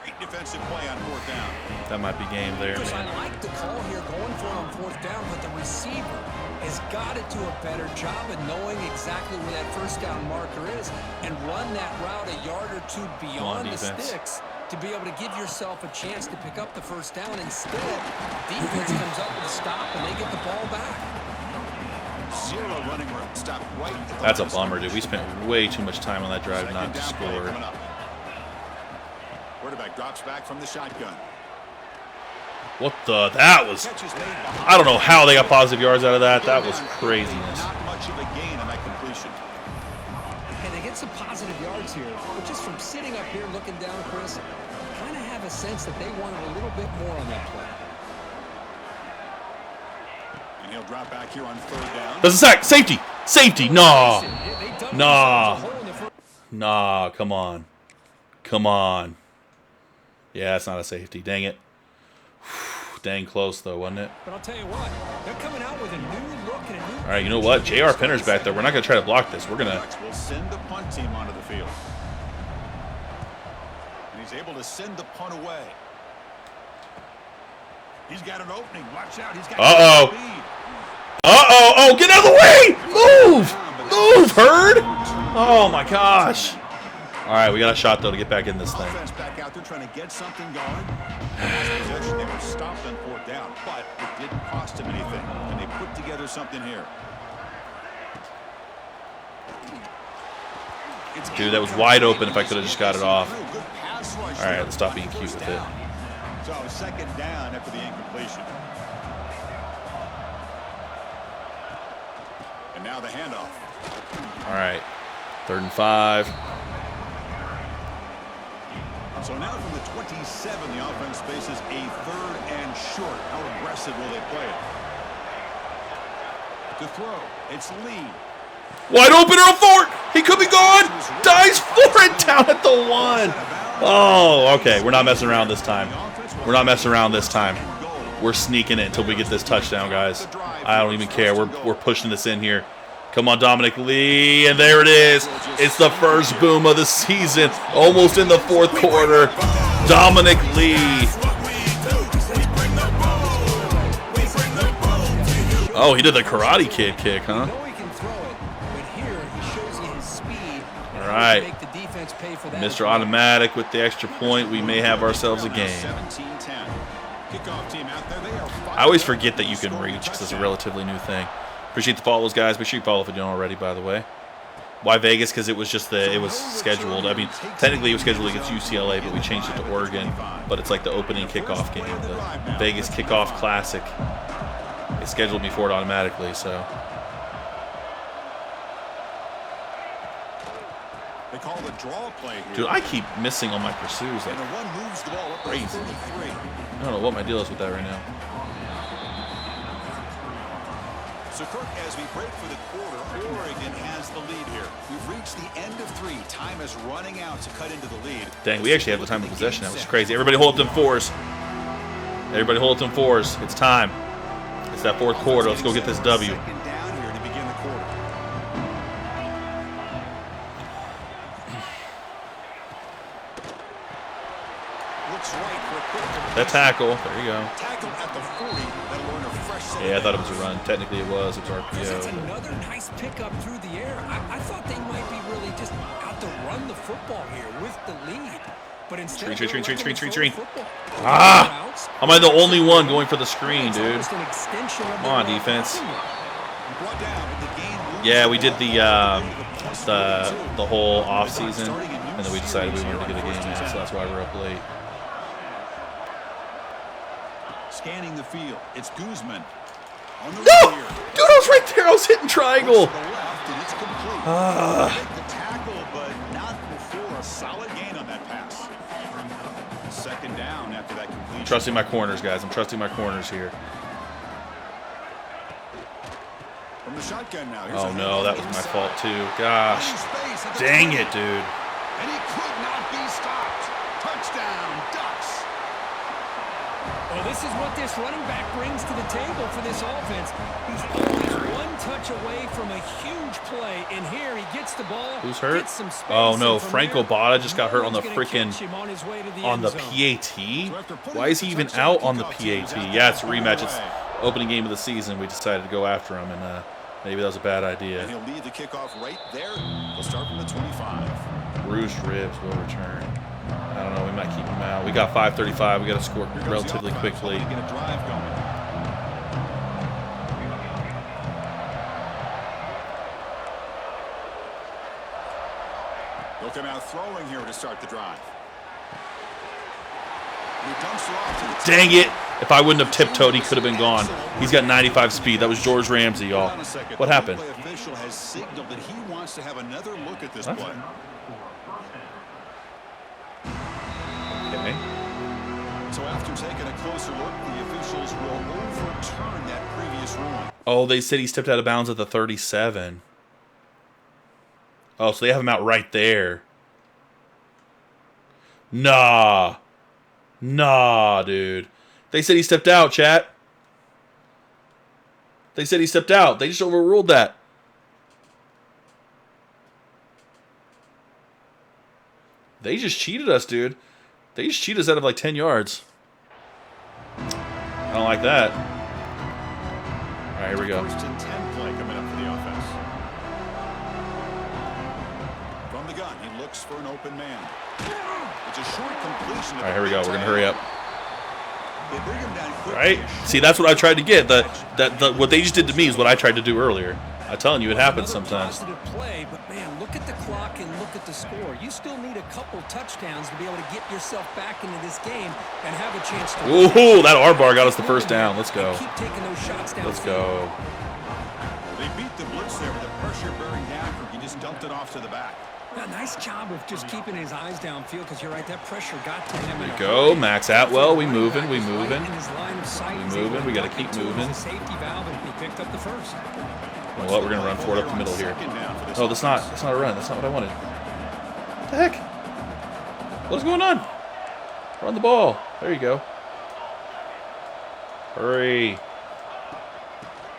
Great defensive play on fourth down. That might be game there, Chris, man. I like the call here going for it on 4th down, but the receiver has got to do a better job of knowing exactly where that first down marker is and run that route a yard or two beyond the defense. sticks to to be able to give yourself a chance to pick up the first down. Instead, defense comes up with a stop, and they get the ball back. Zero running room. Stop right at the That's a line. bummer, dude. We spent way too much time on that drive not to Second down play score. coming up. Quarterback drops back from the shotgun. What the? That was... Catch is made behind. I don't know how they got positive yards out of that. That was craziness. Not much of a gain on that completion. And they get some positive yards here, but just from sitting up here looking down, Chris, kind of have a sense that they wanted a little bit more on that play. And he'll drop back here on third down. There's a sack. Safety. Safety. Nah. They dug Nah. themselves a hole in the first. Nah. Come on. Come on. Yeah, it's not a safety. Dang it. Dang close, though, wasn't it? But I'll tell you what, they're coming out with a new look and a new... All right, you know what? J.R. Penner's back there. We're not going to try to block this. We're going to... Will send the punt team onto the field. And he's able to send the punt away. He's got an opening. Watch out. He's got Uh-oh. speed. Uh-oh. Oh, get out of the way. Move. Move, Hurd. Oh, my gosh. All right, we got a shot, though, to get back in this thing. Offense back out there trying to get something going. Last possession, they were stopped on fourth down, but it didn't cost him anything. And they put together something here. Dude, that was wide open if I could have just got it off. Good pass rush All right, there. let's stop being cute with it. So second down after the incompletion. And now the handoff. All right, 3rd and 5. So now from the 27, the offense faces a 3rd and short. How aggressive will they play it? To throw, it's Lee. Wide open, Earl Fort. He could be gone. Dives for it down at the 1. Oh, okay. We're not messing around this time. We're not messing around this time. We're sneaking it until we get this touchdown, guys. I don't even care. We're pushing this in here. Come on, Dominic Lee, and there it is. It's the first boom of the season, almost in the 4th quarter. Dominic Lee. Oh, he did the Karate Kid kick, huh? know he can throw it, but here he shows you his speed. All right. Make the defense pay for that. Mr. Automatic with the extra point. We may have ourselves a game. 17-10. Kickoff team out there. They are I always forget that you can reach because it's a relatively new thing. Appreciate the follows, guys. Make sure you follow if you don't already, by the way. Why Vegas? Because it was just it was scheduled. I mean, technically it was scheduled against UCLA, but we changed it to Oregon. But it's like the opening kickoff game, the Vegas Kickoff Classic. They scheduled me for it automatically, so. They call the draw play here. Dude, I keep missing on my pursuits. Like, And the one moves the ball up to crazy. 33. I don't know what my deal is with that right now. So, Kirk, as we break for the quarter, Oregon has the lead here. We've reached the end of 3. Time is running out to cut into the lead. Dang, we actually have the time of possession now, which is crazy. Everybody hold up them 4s. Everybody hold up them 4s. It's time. It's that 4th quarter. Let's go get this W. Second down here to begin the quarter. Looks right for a quick That tackle. There you go. tackle at the 40. That'll earn a fresh set. Yeah, I thought it was a run. Technically it was. It was Chris, it's RPO. another nice pickup through the air. I thought they might be really just out to run the football here with the lead. But instead, Screen. Ah! Am I the only one going for the screen, dude? Come on, defense. Brought down, but the game moves Yeah, we did the the whole off season, and then we decided we wanted to get a game in, so that's why we're up late. Scanning the field. It's Guzman. On the No! right here. Dude, I was right there. I was hitting triangle. To the left, and it's complete. Make the tackle, but not before a solid gain on that pass. Second down after that completion. Trusting my corners, guys. I'm trusting my corners here. From the shotgun now. Here's Oh, a no, handoff that was my inside. fault, too. Gosh. In space at the Dang 20. it, dude. And he could not be stopped. Touchdown, Ducks. Well, this is what this running back brings to the table for this offense. He's always one touch away from a huge play, and here he gets the ball. Who's hurt? Gets some space, Oh, no. and from Franco there, Bada just got hurt on the no one's gonna freaking... catch him on his way to the On end the zone. PAT? Why is he even out on the PAT? Yeah, it's a rematch. It's opening game of the season. We decided to go after him, and maybe that was a bad And idea. he'll lead the kickoff right there. He'll start from the 25. Bruised ribs will return. don't know. We might keep him out. We got 5:35. We got to score relatively quickly. Get a drive going. He'll come out throwing here to start the drive. He dumps it off to the Dang it! If I wouldn't have tiptoed, he could have been gone. He's got 95 speed. That was George Ramsey, y'all. What happened? The official has signaled that he wants to have another look at this play. Okay. So after taking a closer look, the officials will overturn that previous ruling. Oh, they said he stepped out of bounds at the 37. Oh, so they have him out right there. Nah. Nah, dude. They said he stepped out, chat. They said he stepped out. They just overruled that. They just cheated us, dude. They just cheated us out of like 10 yards. I don't like that. All right, here we go. First and 10 play coming up for the offense. From the gun, he looks for an open man. It's a short completion. All right, here we go. We're gonna hurry up. They bring him down quickly. Right? See, that's what I tried to get. What they just did to me is what I tried to do earlier. I'm telling you, it happens sometimes. Positive play, but man, look at the clock and look at the score. You still need a couple touchdowns to be able to get yourself back into this game and have a chance to. Ooh, that R bar got us the first down. Let's go. Keep taking those shots down. Let's go. They beat the blitz there with the pressure bearing down. He just dumped it off to the back. Yeah, nice job of just keeping his eyes downfield because you're right, that pressure got to him. There we go. Max Atwell, we moving, we moving. In his line of sight, We moving, we gotta keep moving. Safety valve, and he picked up the first. You know what? We're gonna run for it up the middle here. No, that's not a run. That's not what I wanted. What the heck? What's going on? Run the ball. There you go. Hurry.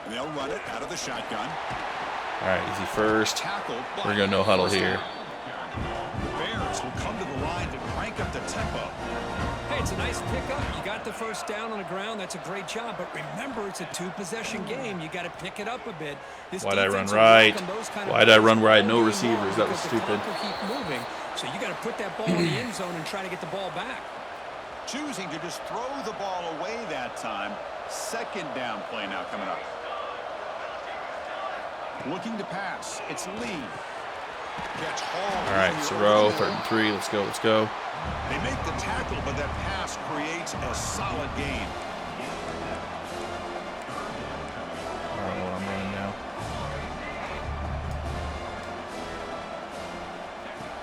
And they'll run it out of the shotgun. All right, easy first. Tackled by We're gonna no huddle here. The Bears will come to the line to crank up the tempo. Hey, it's a nice pickup. You got the first down on the ground. That's a great job. But remember, it's a two-possession game. You got to pick it up a bit. Why'd I run right? Why'd I run where I had no receivers? That was stupid. Keep moving. So you got to put that ball in the end zone and try to get the ball back. Choosing to just throw the ball away that time. Second down play now coming up. Looking to pass. It's Lee. Catch Hall. All right, Soro, 3rd and 3. Let's go, let's go. They make the tackle, but that pass creates a solid gain. I don't know what I'm running now.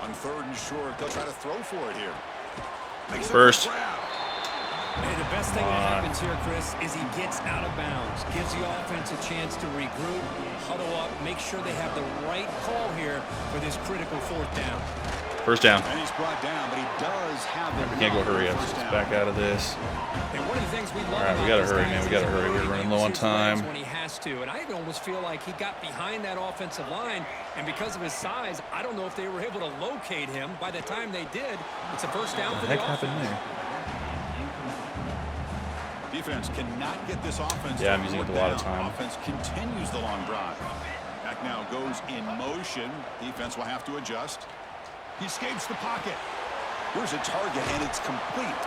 On 3rd and short, they'll try to throw for it here. Makes a First. good grab. Hey, the best thing that happens here, Chris, is he gets out of bounds, gives the offense a chance to regroup, huddle up, make sure they have the right call here for this critical 4th down. First down. And he's brought down, but he does have the We can't go hurry up. first Let's down. back out of this. And one of the things we love All right, we about gotta this hurry, guy man. is We gotta his hurry. We're ability to running low on use his legs time. when he has to. And I almost feel like he got behind that offensive line, and because of his size, I don't know if they were able to locate him. By the time they did, it's a first down for What the the heck offense. happened there? Defense cannot get this offense. Yeah, to I'm using it fourth a lot of down. time. Offense continues the long drive. Back now goes in motion. Defense will have to adjust. He escapes the pocket. Here's a target, and it's complete.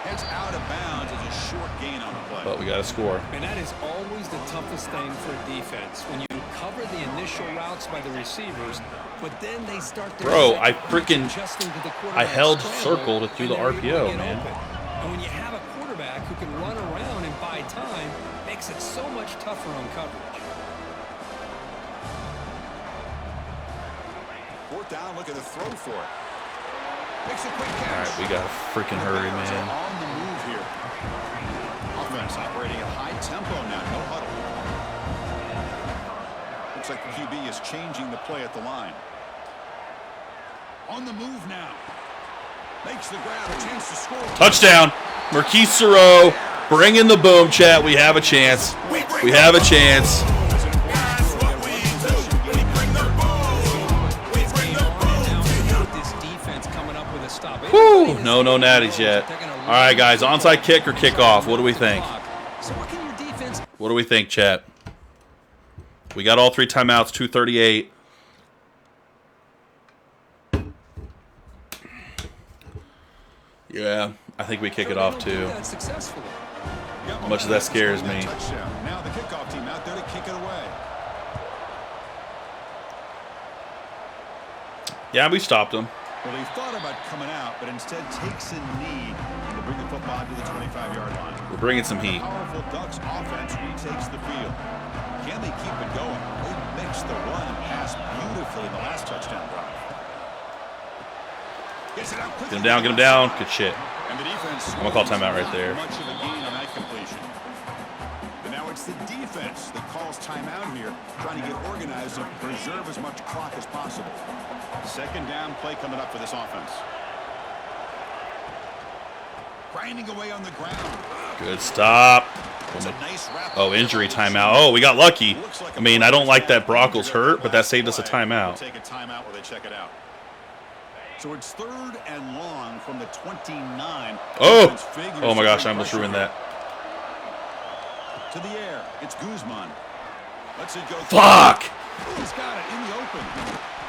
Heads out of bounds as a short gain on the play. But we got to score. And that is always the toughest thing for defense, when you cover the initial routes by the receivers, but then they start to Bro, I freaking- adjusting to the I quarterback's held scramble, circle to do and the they're able to RPO, get man. open. And when you have a quarterback who can run around and buy time, makes it so much tougher on coverage. 4th down, look at the throw for it. Makes a quick All catch. right, we got to freaking hurry, Bears are man. on the move here. Offense operating at high tempo now, no huddle. Looks like the QB is changing the play at the line. On the move now. Makes the grab, a chance to score. Touchdown. Marquise Soro, bring in the boom, chat. We have a chance. We have a chance. That's what we do. We bring the boom. We bring the boom to you. This defense coming up with a stop. Whew, no natties yet. All right, guys, onside kick or kickoff? What do we think? So what can your defense? What do we think, chat? We got all 3 timeouts, 2:38. Yeah, I think we kick it off too. That successfully. How much of that scares me. Touchdown. Now the kickoff team out there to kick it away. Yeah, we stopped them. Well, he thought about coming out, but instead takes a knee to bring the football to the 25-yard line. We're bringing some heat. Powerful Ducks offense retakes the field. Can they keep it going? They mixed the run and pass beautifully in the last touchdown drive. Gets it out quickly. Get him down, get him down. Good shit. And the defense. I'm gonna call timeout right there. Much of a gain on that completion. But now it's the defense that calls timeout here, trying to get organized and preserve as much clock as possible. Second down play coming up for this offense. Grinding away on the ground. Good stop. It's a nice wrap. Oh, injury timeout. Oh, we got lucky. I mean, I don't like that Brockles hurt, but that saved us a timeout. Take a timeout while they check it out. So it's 3rd and long from the 29. Oh! Oh my gosh, I almost ruined that. To the air. It's Guzman. Let's it go. Fuck! He's got it in the open.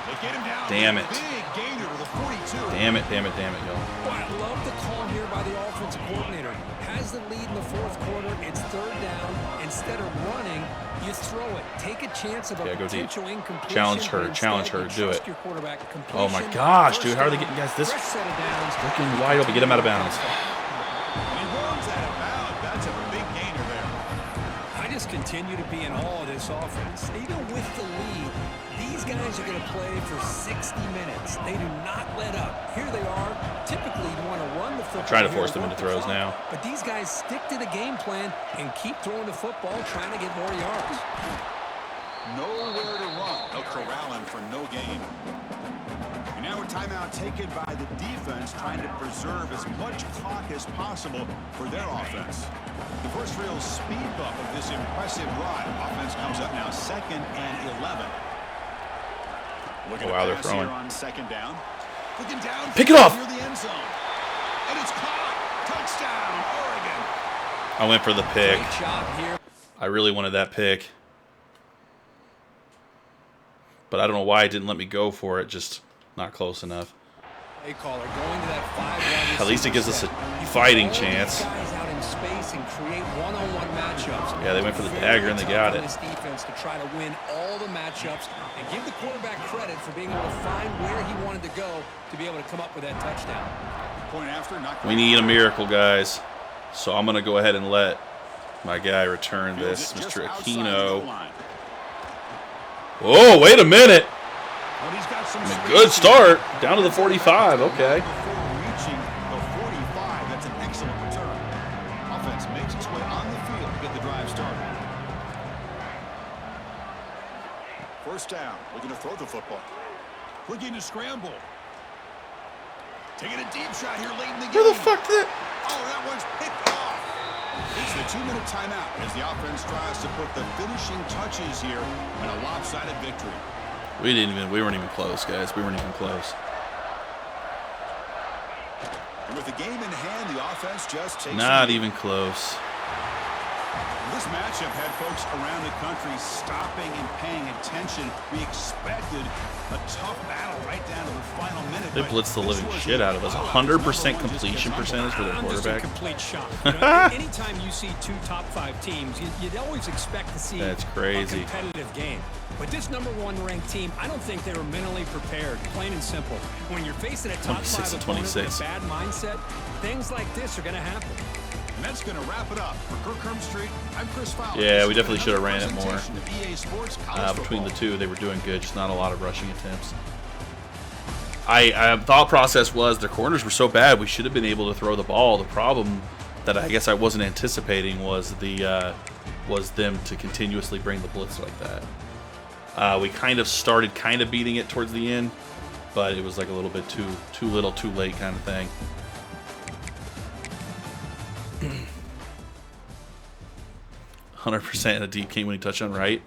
They get him down. Damn it. Big gainer to the 42. Damn it, damn it, damn it, yo. Well, I love the call here by the offensive coordinator. Has the lead in the 4th quarter. It's 3rd down. Instead of running, you throw it. Take a chance of a Yeah, go deep. potential incompletion. Challenge her, but challenge instead her, you do trust it. your quarterback. Oh my Completion, gosh, dude, first how are they down, getting guys this fresh set of downs. freaking wide open? Get him out of bounds. He runs out of bounds. That's a big gainer there. I just continue to be in awe of this offense. Even with the lead, these guys are going to play for 60 minutes. They do not let up. Here they are. Typically, you want to run the football. Trying to here force them work into the throws clock. now. But these guys stick to the game plan and keep throwing the football, trying to get more yards. Nowhere to run. They'll corral him for no gain. And now a timeout taken by the defense, trying to preserve as much clock as possible for their offense. The first real speed bump of this impressive drive. Offense comes up now 2nd and 11. Looking Oh, wow, to they're pass throwing. here on 2nd down. Looking down. Pick it off. Near the end zone. And it's caught. Touchdown, Oregon. I went for the pick. Great job here. I really wanted that pick. But I don't know why it didn't let me go for it. Just not close enough. Play caller going to that 5-wide At least it gives us a receiver set. You put fighting all these chance. guys out in space and create one-on-one matchups. Yeah, they went for the Very dagger and they tough got on it. This defense to try to win all the matchups and give the quarterback credit for being able to find where he wanted to go to be able to come up with that touchdown. Point after, not We need a miracle, guys. So I'm going to go ahead and let my guy return this, Mr. Aquino. Oh, wait a minute. Good start. Down to the 45. Okay. Before reaching the 45, that's an excellent return. Offense makes its way on the field to get the drive started. First down, looking to throw the football. Looking to scramble. Taking a deep shot here late in the game. Where the fuck did it? Oh, that one's picked off. It's the 2-minute timeout as the offense tries to put the finishing touches here in a lopsided victory. We weren't even close, guys. We weren't even close. And with the game in hand, the offense just takes Not the lead. even close. This matchup had folks around the country stopping and paying attention. We expected a tough battle right down to the final minute. They but blitzed the this living was shit it. out of us. Number 100% one completion just percentage for their I'm just in quarterback. complete shock. You know, anytime you see 2 top 5 teams, you'd always expect to see That's crazy. a competitive game. But this number 1 ranked team, I don't think they were mentally prepared, plain and simple. When you're facing a top 26 5 to opponent with 26. a bad mindset, things like this are going to happen. And that's going to wrap it up. For Kirkham Street, I'm Chris Fowler. Yeah, we This definitely has should have been ran it another more. presentation of EA Sports College Between the Football. two, they were doing good, just not a lot of rushing attempts. I thought process was their corners were so bad we should have been able to throw the ball. The problem that I guess I wasn't anticipating was them to continuously bring the blitz like that. We kind of started beating it towards the end, but it was like a little bit too little, too late kind of thing. 100% in a deep game winning touchdown, right?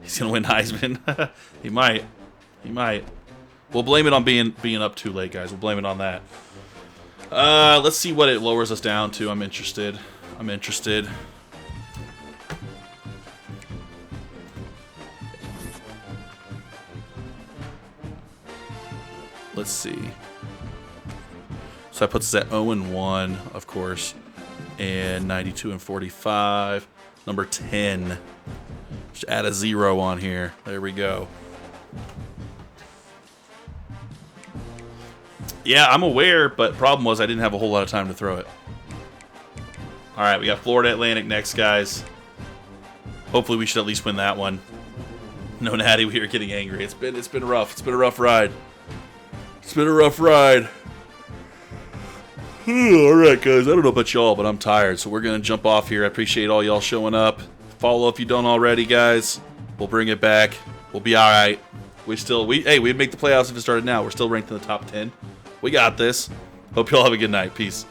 He's gonna win Heisman. He might. He might. We'll blame it on being up too late, guys. We'll blame it on that. Let's see what it lowers us down to. I'm interested. Let's see. So that puts us at 0-1, of course, and 92 and 45. Number 10. Just add a 0 on here. There we go. Yeah, I'm aware, but problem was I didn't have a whole lot of time to throw it. All right, we got Florida Atlantic next, guys. Hopefully we should at least win that one. No, Natty, we are getting angry. It's been rough. It's been a rough ride. It's been a rough ride. All right, guys. I don't know about y'all, but I'm tired, so we're gonna jump off here. I appreciate all y'all showing up. Follow if you don't already, guys. We'll bring it back. We'll be all right. We'd make the playoffs if it started now. We're still ranked in the top 10. We got this. Hope y'all have a good night. Peace.